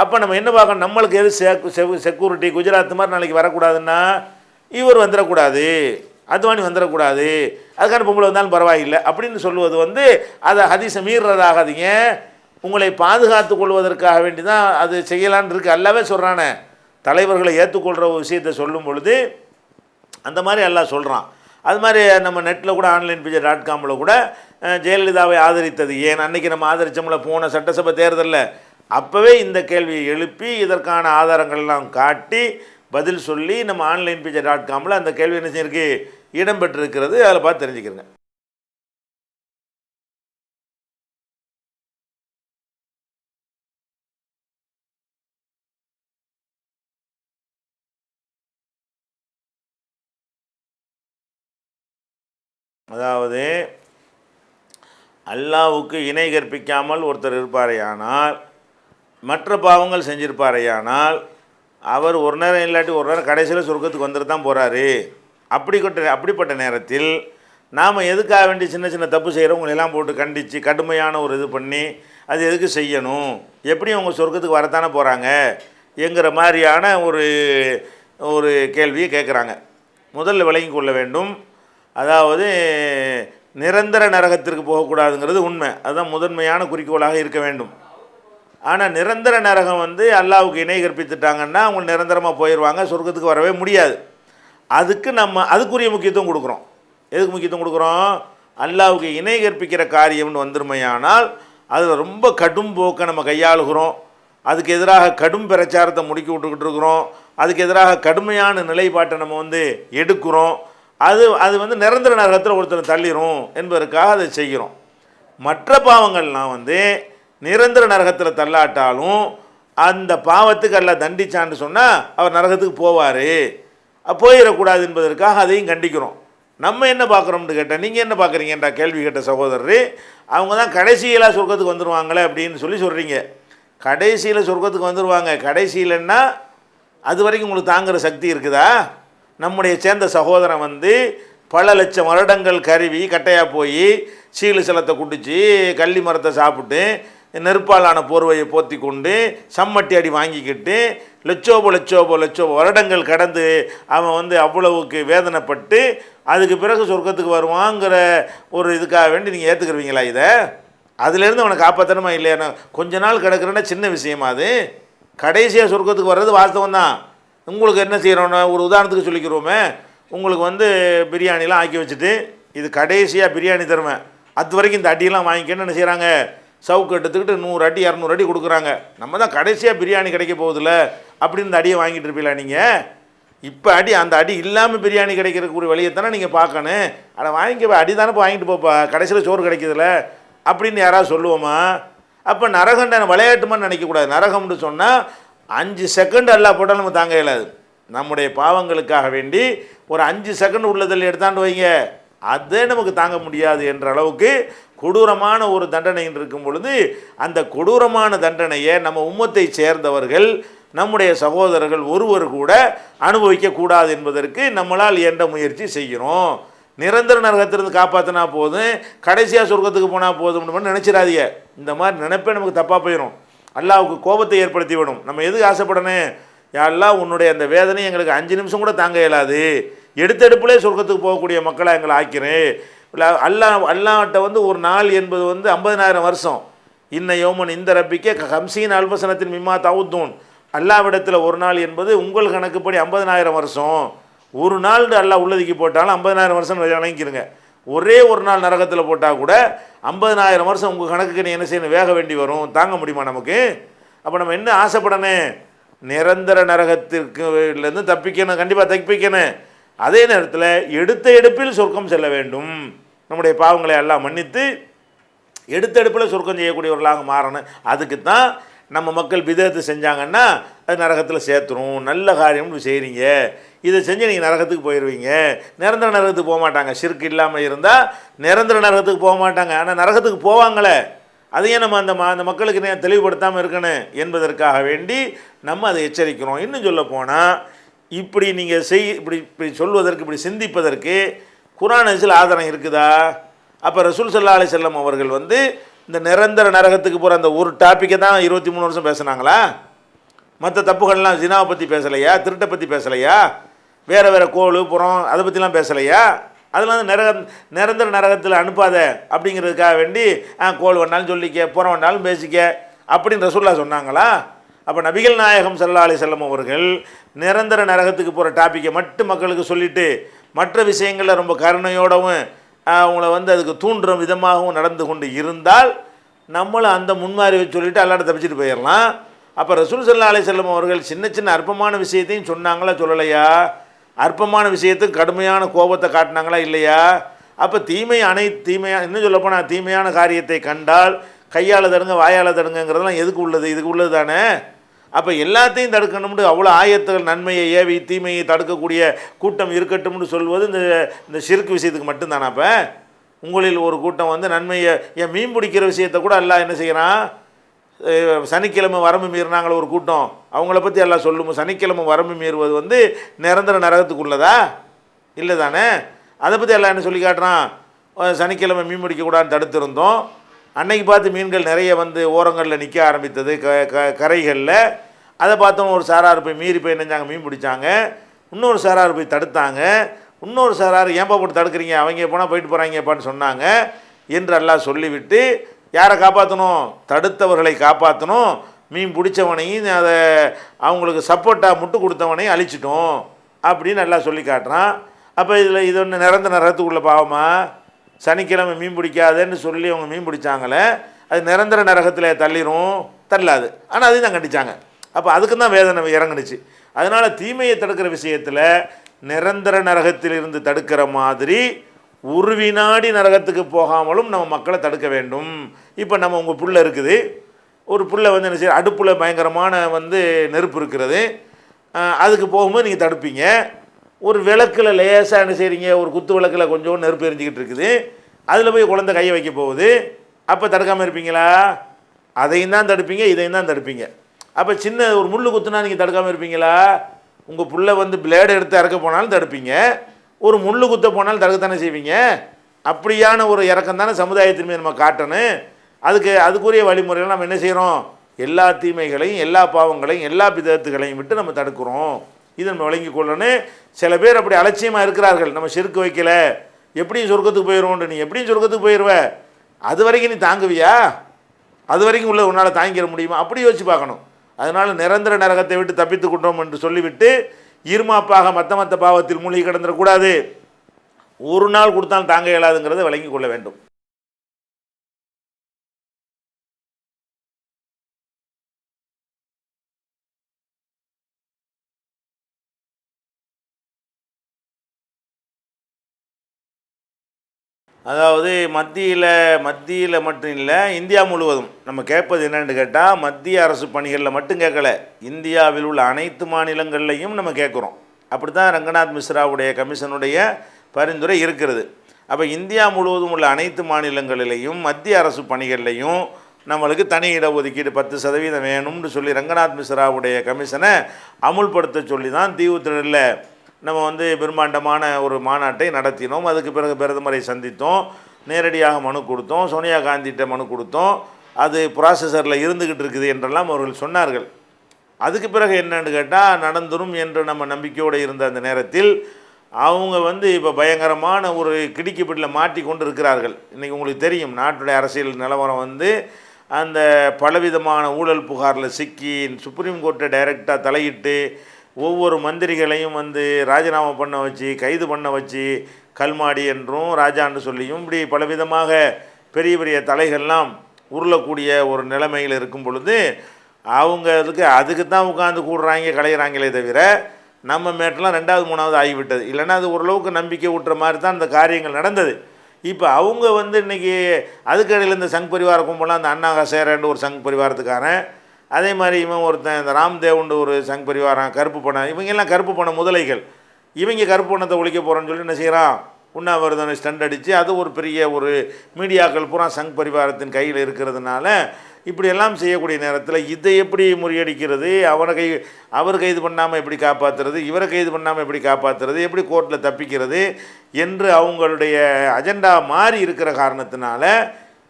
அப்போ நம்ம என்ன பார்க்கணும், நம்மளுக்கு எது செக்யூரிட்டி? குஜராத் மாதிரி நாளைக்கு வரக்கூடாதுன்னா இவர் வந்துடக்கூடாது, அத்வானி வந்துடக்கூடாது, அதுக்கான பொம்பளை வந்தாலும் பரவாயில்லை அப்படின்னு சொல்லுவது வந்து அதை ஹதீஸை மீறுறதாகாதீங்க. உங்களை பாதுகாத்து கொள்வதற்காக வேண்டி தான் அது செய்யலான்னு இருக்குது. அல்லாவே சொல்கிறானே, தலைவர்களை ஏற்றுக்கொள்கிற ஒரு விஷயத்தை சொல்லும் பொழுது அந்த மாதிரி எல்லாம் சொல்கிறான். அது மாதிரி நம்ம நெட்டில் கூட onlinepj.com கூட ஜெயலலிதாவை ஆதரித்தது ஏன், அன்றைக்கி நம்ம ஆதரித்தோம்ல போன சட்டசபை தேர்தலில், அப்போவே இந்த கேள்வியை எழுப்பி இதற்கான ஆதாரங்கள்லாம் காட்டி பதில் சொல்லி நம்ம onlinepj.com அந்த கேள்வி என்ன செஞ்சிருக்கு, இடம்பெற்றிருக்கிறது. அதில் பார்த்து தெரிஞ்சுக்கிறேங்க. அதாவது அல்லாஹ்வுக்கு இணை கற்பிக்காமல் ஒருத்தர் இருப்பாரையானால், மற்ற பாவங்கள் செஞ்சிருப்பாரையானால், அவர் ஒரு நேரம் இல்லாட்டி ஒரு நேரம் கடைசியில் சொர்க்கத்துக்கு வந்துட்டு தான் போகிறாரு. அப்படிப்பட்ட நேரத்தில் நாம் எதுக்காக வேண்டி சின்ன சின்ன தப்பு செய்கிறவங்களெல்லாம் போட்டு கண்டித்து கடுமையான ஒரு இது பண்ணி அது எதுக்கு செய்யணும், எப்படியும் அவங்க சொர்க்கத்துக்கு வரத்தானே போகிறாங்க என்கிற மாதிரியான ஒரு கேள்வியை கேட்குறாங்க. முதல்ல விளங்கி கொள்ள வேண்டும். அதாவது நிரந்தர நரகத்திற்கு போகக்கூடாதுங்கிறது உண்மை, அதுதான் முதன்மையான குறிக்கோளாக இருக்க வேண்டும். ஆனால் நிரந்தர நரகம் வந்து அல்லாஹ்வுக்கு இணை கற்பித்துட்டாங்கன்னா அவங்க நிரந்தரமாக போயிடுவாங்க, சொர்க்கத்துக்கு வரவே முடியாது. அதுக்கு நம்ம அதுக்குரிய முக்கியத்துவம் கொடுக்குறோம். எதுக்கு முக்கியத்துவம் கொடுக்குறோம்? அல்லாஹ்வுக்கு இணை கற்பிக்கிற காரியம்னு வந்துருமையானால் அதில் ரொம்ப கடும் போக்கை நம்ம கையாளுகிறோம், அதுக்கு எதிராக கடும் பிரச்சாரத்தை முடுக்கி விட்டுக்கிட்டு இருக்கிறோம், அதுக்கு எதிராக கடுமையான நிலைப்பாட்டை நம்ம வந்து எடுக்கிறோம். அது வந்து நிரந்தர நரகத்தில் ஒருத்தர் தள்ளிடும் என்பதற்காக அதை செய்கிறோம். மற்ற பாவங்கள்லாம் வந்து நிரந்தர நரகத்தில் தள்ளாட்டாலும் அந்த பாவத்துக்கு எல்லாம் தண்டிச்சான்னு சொன்னால் அவர் நரகத்துக்கு போவார், போயிடக்கூடாது என்பதற்காக அதையும் கண்டிக்கிறோம். நம்ம என்ன பார்க்குறோம்னு கேட்டால், நீங்கள் என்ன பார்க்குறீங்கன்ற கேள்வி கேட்ட சகோதரர், அவங்க தான் கடைசியில் சொர்க்கத்துக்கு வந்துடுவாங்களே அப்படின்னு சொல்கிறீங்க. கடைசியில் சொர்க்கத்துக்கு வந்துடுவாங்க, கடைசியிலன்னா அது வரைக்கும் உங்களுக்கு தாங்குகிற சக்தி இருக்குதா? நம்முடைய சேர்ந்த சகோதரன் வந்து பல லட்சம் வருடங்கள் கருவி கட்டையாக போய் சீலு சலத்தை குடித்து கள்ளி மரத்தை சாப்பிட்டு நெருப்பாலான போர்வையை போற்றி கொண்டு சம்மட்டி அடி வாங்கிக்கிட்டு லட்சோப வருடங்கள் கடந்து அவன் வந்து அவ்வளவுக்கு வேதனைப்பட்டு அதுக்கு பிறகு சொர்க்கத்துக்கு வருவாங்கிற ஒரு இதுக்காக வேண்டி நீங்கள் ஏற்றுக்குருவீங்களா இதை? அதுலேருந்து அவனை காப்பாற்றணுமா இல்லையா? கொஞ்ச நாள் கிடக்குறேன்னா சின்ன விஷயமா அது? கடைசியாக சொர்க்கத்துக்கு வர்றது வாஸ்தவம் தான். உங்களுக்கு என்ன செய்கிறோன்னா, ஒரு உதாரணத்துக்கு சொல்லிக்கிறோமே, உங்களுக்கு வந்து பிரியாணிலாம் ஆக்கி வச்சுட்டு இது கடைசியாக பிரியாணி தருவேன், அது வரைக்கும் இந்த அடியெல்லாம் வாங்கிக்கன்னு என்ன செய்கிறாங்க, சவுக்கு எடுத்துக்கிட்டு 100 அடி 200 அடி கொடுக்குறாங்க. நம்ம தான் கடைசியாக பிரியாணி கிடைக்க போகுதில்ல அப்படின்னு இந்த அடியை வாங்கிட்டு இருப்பீங்களா நீங்கள்? இப்போ அந்த அடி இல்லாமல் பிரியாணி கிடைக்கிறதுக்கு ஒரு வழியை தானே நீங்கள் பார்க்கணும். அதை வாங்கிக்க அடி தானே வாங்கிட்டு போப்பா, கடைசியில் சோறு கிடைக்கிதுல்ல அப்படின்னு யாராவது சொல்லுவோமா? அப்போ நரகண்ட விளையாட்டுமான்னு நினைக்கக்கூடாது. நரகம்னு சொன்னால் 5 செகண்ட் எல்லாம் போட்டால் நம்ம தாங்க இயலாது. நம்முடைய பாவங்களுக்காக வேண்டி ஒரு 5 செகண்ட் உள்ளதில் எடுத்தாண்டு வைங்க, அதே நமக்கு தாங்க முடியாது என்ற அளவுக்கு கொடூரமான ஒரு தண்டனை இருக்கும் பொழுது அந்த கொடூரமான தண்டனையை நம்ம உம்மத்தை சேர்ந்தவர்கள் நம்முடைய சகோதரர்கள் ஒருவர் கூட அனுபவிக்கக்கூடாது என்பதற்கு நம்மளால் என்ற முயற்சி செய்கிறோம். நிரந்தர நரகத்திலிருந்து காப்பாற்றினா போதும், கடைசியாக சொர்க்கத்துக்கு போனால் போதும்னு நினச்சிடாதீங்க. இந்த மாதிரி நினைப்பே நமக்கு தப்பாக போயிடும், அல்லாஹ்வுக்கு கோபத்தை ஏற்படுத்தி விடும். நம்ம எதுக்கு ஆசைப்படணும்? யாரெல்லாம் உன்னுடைய அந்த வேதனை எங்களுக்கு 5 நிமிஷம் கூட தாங்க இயலாது, எடுத்தெடுப்புலே சொர்க்கத்துக்கு போகக்கூடிய மக்களை எங்களை ஆக்கிறேன். அல்லாஹ்ட்ட வந்து ஒரு நாள் என்பது வந்து 50,000 வருஷம். இன்ன யோமன் இந்த ரப்பிக்கே 50 அல்பசனத்தின் மிம்மா தவுத்தூன். அல்லாஹ்விடத்தில் ஒரு நாள் என்பது உங்கள் கணக்குப்படி 50,000 வருஷம். ஒரு நாள் அல்லாஹ் உள்ளதுக்கு போட்டாலும் 50,000 வருஷம் வணங்கிக்கிறங்க. ஒரே ஒரு நாள் நரகத்தில் போட்டால் கூட 50,000 வருஷம் உங்கள் கணக்குக்கு நீ என்ன செய்யணும், வேக வேண்டி வரும். தாங்க முடியுமா நமக்கு? அப்போ நம்ம என்ன ஆசைப்படணும்? நிரந்தர நரகத்திற்குலேருந்து தப்பிக்கணும், கண்டிப்பாக தப்பிக்கணும். அதே நேரத்தில் எடுத்த எடுப்பில் சொர்க்கம் செல்ல வேண்டும். நம்முடைய பாவங்களை எல்லாம் மன்னித்து எடுத்த எடுப்பில் சொர்க்கம் செய்யக்கூடியவர்களாக மாறணும். அதுக்கு தான் நம்ம மக்கள் பிதத்து செஞ்சாங்கன்னா அது நரகத்தில் சேர்த்துரும். நல்ல காரியம்னு செய்கிறீங்க, இதை செஞ்சு நீங்கள் நரகத்துக்கு போயிடுவீங்க. நிரந்தர நரகத்துக்கு போக மாட்டாங்க. ஷிர்க் இல்லாமல் இருந்தால் நிரந்தர நரகத்துக்கு போக மாட்டாங்க. ஆனால் நரகத்துக்கு போவாங்களே, அதையே நம்ம அந்த மக்களுக்கு தெளிவுபடுத்தாமல் இருக்கணும் என்பதற்காக வேண்டி நம்ம அதை எச்சரிக்கிறோம். இன்னும் சொல்ல போனால் இப்படி நீங்கள் இப்படி சொல்வதற்கு, இப்படி சிந்திப்பதற்கு குர்ஆன் ஹதீஸில் ஆதாரம் இருக்குதா? அப்போ ரசூல் ஸல்லல்லாஹு அலைஹி வஸல்லம் அவர்கள் வந்து இந்த நிரந்தர நரகத்துக்கு போகிற அந்த ஒரு டாப்பிக்கை தான் 23 வருஷம் பேசுனாங்களா? மற்ற தப்புகள்லாம் ஜினாவை பற்றி பேசலையா? திருட்டை பற்றி பேசலையா? வேறு கோல் புறம் அதை பற்றிலாம் பேசலையா? அதெல்லாம் வந்து நிரந்தர நரகத்தில் அனுப்பாத அப்படிங்கிறதுக்காக வேண்டி கோல் வேணாலும் சொல்லிக்க, புறம் வேணாலும் பேசிக்க அப்படின்னு ரசூலுல்லாஹ் சொன்னாங்களா? அப்போ நபிகள் நாயகம் ஸல்லல்லாஹு அலைஹி வஸல்லம் அவர்கள் நிரந்தர நரகத்துக்கு போகிற டாப்பிக்கை மட்டும் மக்களுக்கு சொல்லிவிட்டு மற்ற விஷயங்களில் ரொம்ப கருணையோடவும் அவங்கள வந்து அதுக்கு தூண்டுற விதமாகவும் நடந்து கொண்டு இருந்தால் நம்மளும் அந்த முன்மாதிரியை சொல்லிவிட்டு அல்லாட்ட தப்பிச்சுட்டு போயிடலாம். அப்போ ரசூல் ஸல்லல்லாஹு அலைஹி வஸல்லம் அவர்கள் சின்ன சின்ன அற்பமான விஷயத்தையும் சொன்னாங்களா சொல்லலையா? அற்பமான விஷயத்துக்கு கடுமையான கோபத்தை காட்டினாங்களா இல்லையா? அப்போ தீமையாக இன்னும் சொல்லப்போனால் தீமையான காரியத்தை கண்டால் கையால் தடுங்க வாயால் தடுங்கிறதெல்லாம் எதுக்கு உள்ளது? இதுக்கு உள்ளது தானே. அப்போ எல்லாத்தையும் தடுக்கணும்னு அவ்வளோ ஆயத்துகள் நன்மையை ஏவி தீமையை தடுக்கக்கூடிய கூட்டம் இருக்கட்டும்னு சொல்வது இந்த ஷிர்க் விஷயத்துக்கு மட்டும்தானே? அப்போ உங்களில் ஒரு கூட்டம் வந்து நன்மையை மீன் பிடிக்கிற விஷயத்தை கூட அல்லாஹ் என்ன செய்கிறான்? சனிக்கிழமை வரம்பு மீறினாங்களே ஒரு கூட்டம், அவங்கள பற்றி எல்லாம் சொல்லும். சனிக்கிழமை வரம்பு மீறுவது வந்து நிரந்தர நரகத்துக்குள்ளதா இல்லை தானே? அதை பற்றி எல்லாம் என்ன சொல்லி காட்டுறான்? சனிக்கிழமை மீன் பிடிக்கக்கூடாதுன்னு தடுத்திருந்தோம். அன்னைக்கு பார்த்து மீன்கள் நிறைய வந்து ஓரங்களில் நிற்க ஆரம்பித்தது, கரைகளில். அதை பார்த்தோம் ஒரு சாரார் போய் மீறி போய் நினைஞ்சாங்க, மீன் பிடிச்சாங்க. இன்னொரு சாரார் போய் தடுத்தாங்க. இன்னொரு சாரார் ஏன்பா போட்டு தடுக்கிறீங்க, அவங்க போனால் போயிட்டு போகிறாங்கப்பான்னு சொன்னாங்க என்று எல்லாம் சொல்லிவிட்டு யாரை காப்பாற்றணும்? தடுத்தவர்களை காப்பாற்றணும். மீன் பிடிச்சவனையும் அதை அவங்களுக்கு சப்போர்ட்டாக முட்டு கொடுத்தவனையும் அழிச்சிட்டோம் அப்படின்னு எல்லாம் சொல்லி காட்டுறான். அப்போ இது ஒன்று நிரந்தர நரகத்துக்குள்ள பாவமா? சனிக்கிழமை மீன் பிடிக்காதேன்னு சொல்லி அவங்க மீன் பிடிச்சாங்களே, அது நிரந்தர நரகத்தில் தள்ளாது. ஆனால் அதையும் தான் கண்டிச்சாங்க. அப்போ அதுக்கு தான் வேதனை இறங்குனுச்சு. அதனால் தீமையை தடுக்கிற விஷயத்தில் நிரந்தர நரகத்திலிருந்து தடுக்கிற மாதிரி ஒரு வினாடி நரகத்துக்கு போகாமலும் நம்ம மக்களை தடுக்க வேண்டும். இப்போ நம்ம உங்கள் புள்ள இருக்குது, ஒரு புள்ள வந்து என்ன செய்ய, அடுப்பில் பயங்கரமான வந்து நெருப்பு இருக்கிறது, அதுக்கு போகும்போது நீங்கள் தடுப்பீங்க. ஒரு விளக்கில் லேசாக என்ன செய்கிறீங்க, ஒரு குத்து விளக்கில் கொஞ்சம் நெருப்பு எரிஞ்சிக்கிட்டு இருக்குது, அதில் போய் குழந்தை கையை வைக்க போகுது, அப்போ தடுக்காமல் இருப்பீங்களா? அதையும் தான் தடுப்பீங்க, இதையும் தான் தடுப்பீங்க. அப்போ சின்ன ஒரு முள் குத்துனா நீங்கள் தடுக்காமல் இருப்பீங்களா? உங்கள் புள்ள வந்து பிளேடை எடுத்து இறக்க போனாலும் தடுப்பீங்க, ஒரு முள் குத்த போனாலும் தடுக்கத்தானே செய்வீங்க. அப்படியான ஒரு இறக்கம் தானே சமுதாயத்தின் மீது நம்ம காட்டணும். அதுக்குரிய வழிமுறைகள் நம்ம என்ன செய்கிறோம்? எல்லா தீமைகளையும், எல்லா பாவங்களையும், எல்லா பிதத்துகளையும் விட்டு நம்ம தடுக்கிறோம். இதை நம்ம விளங்கி கொள்ளணும். சில பேர் அப்படி அலட்சியமாக இருக்கிறார்கள். நம்ம ஷிர்க் வைக்கல, எப்படியும் சொர்க்கத்துக்கு போயிடுவோன்ட்டு. நீ எப்படியும் சொர்க்கத்துக்கு போயிடுவ, அது வரைக்கும் நீ தாங்குவியா? அது வரைக்கும் உள்ள உன்னால் தாங்கிட முடியுமா? அப்படி யோசிச்சு பார்க்கணும். அதனால் நிரந்தர நரகத்தை விட்டு தப்பித்து கொண்டோம் என்று சொல்லிவிட்டு இருமாப்பாக மற்ற பாவத்தில் மூழ்கி கிடந்துடக்கூடாது. ஒரு நாள் கொடுத்தாலும் தாங்க இயலாதுங்கிறத விளங்கி கொள்ள வேண்டும். அதாவது மத்தியில் மட்டும் இல்லை, இந்தியா முழுவதும் நம்ம கேட்பது என்னென்னு கேட்டால், மத்திய அரசு பணிகளில் மட்டும் கேட்கல, இந்தியாவில் உள்ள அனைத்து மாநிலங்கள்லையும் நம்ம கேட்குறோம். அப்படி தான் ரங்கநாத் மிஸ்ராவுடைய கமிஷனுடைய பரிந்துரை இருக்கிறது. அப்போ இந்தியா முழுவதும் உள்ள அனைத்து மாநிலங்களிலையும் மத்திய அரசு பணிகள்லையும் நம்மளுக்கு தனி இடஒதுக்கீடு 10% வேணும்னு சொல்லி ரங்கநாத் மிஸ்ராவுடைய கமிஷனை அமுல்படுத்த சொல்லி தான் தீவுத்திடலில் நம்ம வந்து பிரம்மாண்டமான ஒரு மாநாட்டை நடத்தினோம். அதுக்கு பிறகு பிரதமரை சந்தித்தோம், நேரடியாக மனு கொடுத்தோம், சோனியா காந்திகிட்ட மனு கொடுத்தோம். அது ப்ராசஸரில் இருந்துக்கிட்டு இருக்குது என்றெல்லாம் அவர்கள் சொன்னார்கள். அதுக்கு பிறகு என்னன்னு கேட்டால், நடந்துரும் என்று நம்ம நம்பிக்கையோடு இருந்த அந்த நேரத்தில் அவங்க வந்து இப்போ பயங்கரமான ஒரு கிடிக்கிப்பிட்டில் மாட்டி கொண்டு இருக்கிறார்கள். இன்றைக்கி உங்களுக்கு தெரியும், நாட்டுடைய அரசியல் நிலவரம் வந்து அந்த பலவிதமான ஊழல் புகாரில் சிக்கி சுப்ரீம் கோர்ட்டை டைரெக்டாக தலையிட்டு ஒவ்வொரு மந்திரிகளையும் வந்து ராஜினாமா பண்ண வச்சு, கைது பண்ண வச்சு, கல்மாடி என்றும் ராஜான்னு சொல்லியும் இப்படி பலவிதமாக பெரிய பெரிய தலைகள்லாம் உருளக்கூடிய ஒரு நிலைமையில் இருக்கும் பொழுது அவங்க அதுக்கு தான் உட்காந்து கூடுறாங்க, கலையிறாங்களே தவிர நம்ம மேட்டெலாம் 2வது 3வது ஆகிவிட்டது. இல்லைன்னா அது ஓரளவுக்கு நம்பிக்கை ஊட்டுற மாதிரி தான் அந்த காரியங்கள் நடந்தது. இப்போ அவங்க வந்து இன்றைக்கி அதுக்கடையில் இந்த சங் பரிவார கும்பலாம், அந்த அண்ணா ஹசேரன்னு ஒரு சங் பரிவாரத்துக்காரன், அதே மாதிரி இவன் ஒருத்தன் இந்த ராம்தேவுண்டு ஒரு சங் பரிவாரம், கருப்பு பணம், இவங்கெல்லாம் கருப்பு பணம் முதலைகள். இவங்க கருப்பு பணத்தை ஒழிக்க போகிறோன்னு சொல்லி என்ன செய்கிறான், உண்ணாவிரதம் ஸ்டண்ட் அடித்து அது ஒரு பெரிய ஒரு மீடியாக்கள் பூரா சங் பரிவாரத்தின் கையில் இருக்கிறதுனால இப்படியெல்லாம் செய்யக்கூடிய நேரத்தில் இதை எப்படி முறியடிக்கிறது, அவர் கைது பண்ணாமல் எப்படி காப்பாற்றுறது, இவரை கைது பண்ணாமல் எப்படி காப்பாற்றுறது, எப்படி கோர்ட்டில் தப்பிக்கிறது என்று அவங்களுடைய அஜெண்டா மாறி இருக்கிற காரணத்தினால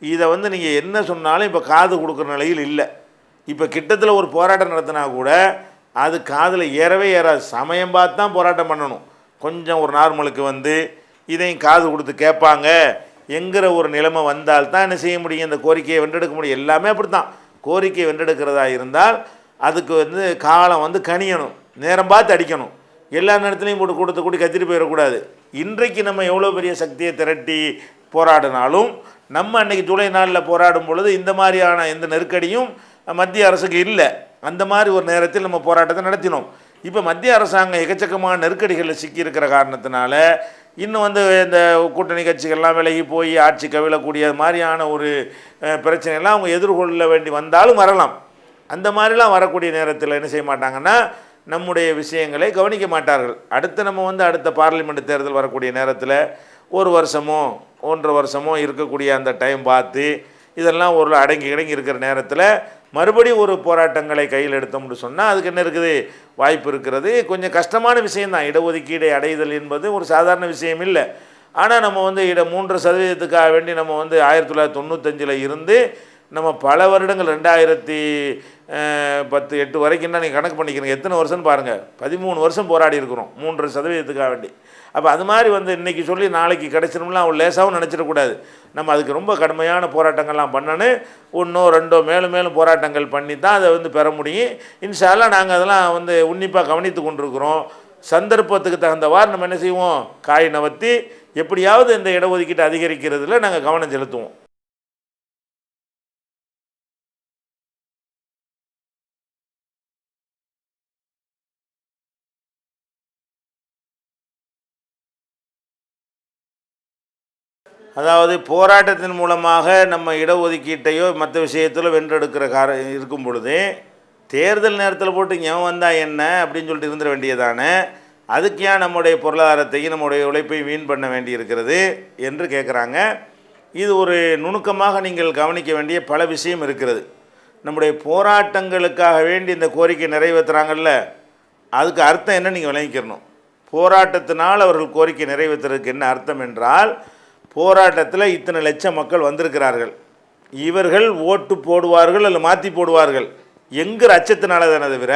இதை நீங்கள் என்ன சொன்னாலும் இப்போ காது கொடுக்குற நிலையில் இல்லை. இப்போ கிட்டத்தில் ஒரு போராட்டம் நடத்தினா கூட அது காதில் ஏறவே ஏறாது. சமயம் பார்த்து தான் போராட்டம் பண்ணணும். கொஞ்சம் ஒரு நார்மலுக்கு இதையும் காது கொடுத்து கேட்பாங்க என்கிற ஒரு நிலைமை வந்தால்தான் என்ன செய்ய முடியும், இந்த கோரிக்கையை வென்றெடுக்க முடியும். எல்லாமே அப்படி தான். கோரிக்கையை வென்றெடுக்கிறதா இருந்தால் அதுக்கு காலம் கணியணும், நேரம் பார்த்து அடிக்கணும். எல்லா நேரத்துலையும் போட்டு கூட்டி கத்திட்டு போயிடக்கூடாது. இன்றைக்கு நம்ம எவ்வளோ பெரிய சக்தியை திரட்டி போராடினாலும் நம்ம அன்றைக்கி ஜூலை நாளில் போராடும் பொழுது இந்த மாதிரியான எந்த நெருக்கடியும் மத்திய அரசுக்கு இல்லை. அந்த மாதிரி ஒரு நேரத்தில் நம்ம போராட்டத்தை நடத்தினோம். இப்போ மத்திய அரசாங்கம் எக்கச்சக்கமான நெருக்கடிகளில் சிக்கியிருக்கிற காரணத்தினால இன்னும் இந்த கூட்டணி கட்சிகள்லாம் விலகி போய் ஆட்சி கவிழக்கூடிய மாதிரியான ஒரு பிரச்சனையெல்லாம் அவங்க எதிர்கொள்ள வேண்டி வந்தாலும் வரலாம். அந்த மாதிரிலாம் வரக்கூடிய நேரத்தில் என்ன செய்ய மாட்டாங்கன்னா நம்முடைய விஷயங்களை கவனிக்க மாட்டார்கள். அடுத்து நம்ம அடுத்த பார்லிமெண்ட் தேர்தல் வரக்கூடிய நேரத்தில் ஒரு வருஷமோ 1.5 வருஷமோ இருக்கக்கூடிய அந்த டைம் பார்த்து இதெல்லாம் ஒரு அடங்கி இருக்கிற நேரத்தில் மறுபடியும் ஒரு போராட்டங்களை கையில் எடுத்தோம்னு சொன்னால் அதுக்கு என்ன இருக்குது, வாய்ப்பு இருக்கிறது. கொஞ்சம் கஷ்டமான விஷயந்தான். இடஒதுக்கீடை அடைதல் என்பது ஒரு சாதாரண விஷயம் இல்லை. ஆனால் நம்ம 3% வேண்டி நம்ம 1995 இருந்து நம்ம பல வருடங்கள் 2010-8 வரைக்கும் நீங்கள் கணக்கு பண்ணிக்கிறீங்க, எத்தனை வருஷம்னு பாருங்கள். 13 வருஷம் போராடி இருக்கிறோம் 3% வேண்டி. அப்போ அது மாதிரி இன்றைக்கி சொல்லி நாளைக்கு கிடச்சிரும்லாம் அவள் லேசாகவும் நினச்சிடக்கூடாது. நம்ம அதுக்கு ரொம்ப கடுமையான போராட்டங்கள்லாம் பண்ணணும். 1-2 மேலும் போராட்டங்கள் பண்ணி தான் அதை பெற முடியும். இன்ஷா அல்லாஹ் நாங்கள் அதெல்லாம் உன்னிப்பாக கவனித்து கொண்டிருக்கிறோம். சந்தர்ப்பத்துக்கு தகுந்தவாறு நம்ம என்ன செய்வோம், காய் நவர்த்தி எப்படியாவது இந்த இடஒதுக்கீட்டை அதிகரிக்கிறதுல நாங்கள் கவனம் செலுத்துவோம். அதாவது போராட்டத்தின் மூலமாக நம்ம இடஒதுக்கீட்டையோ மற்ற விஷயத்தில் வென்றெடுக்கிற இருக்கும் பொழுது தேர்தல் நேரத்தில் போட்டு எவன் வந்தால் என்ன அப்படின்னு சொல்லிட்டு இருந்துட வேண்டியதானே. அதுக்கு ஏன் நம்முடைய பொருளாதாரத்தையும் நம்முடைய உழைப்பையும் வீண் பண்ண வேண்டி இருக்கிறது என்று கேட்குறாங்க. இது ஒரு நுணுக்கமாக நீங்கள் கவனிக்க வேண்டிய பல விஷயம் இருக்கிறது. நம்முடைய போராட்டங்களுக்காக வேண்டி இந்த கோரிக்கை நிறைவேற்றுறாங்கல்ல, அதுக்கு அர்த்தம் என்ன நீங்கள் விளங்கிக்கிறணும். போராட்டத்தினால் அவர்கள் கோரிக்கை நிறைவேற்றுறதுக்கு என்ன அர்த்தம் என்றால், போராட்டத்தில் இத்தனை லட்சம் மக்கள் வந்திருக்கிறார்கள், இவர்கள் ஓட்டு போடுவார்கள் அல்ல மாற்றி போடுவார்கள் என்கிற அச்சத்தினால தானே தவிர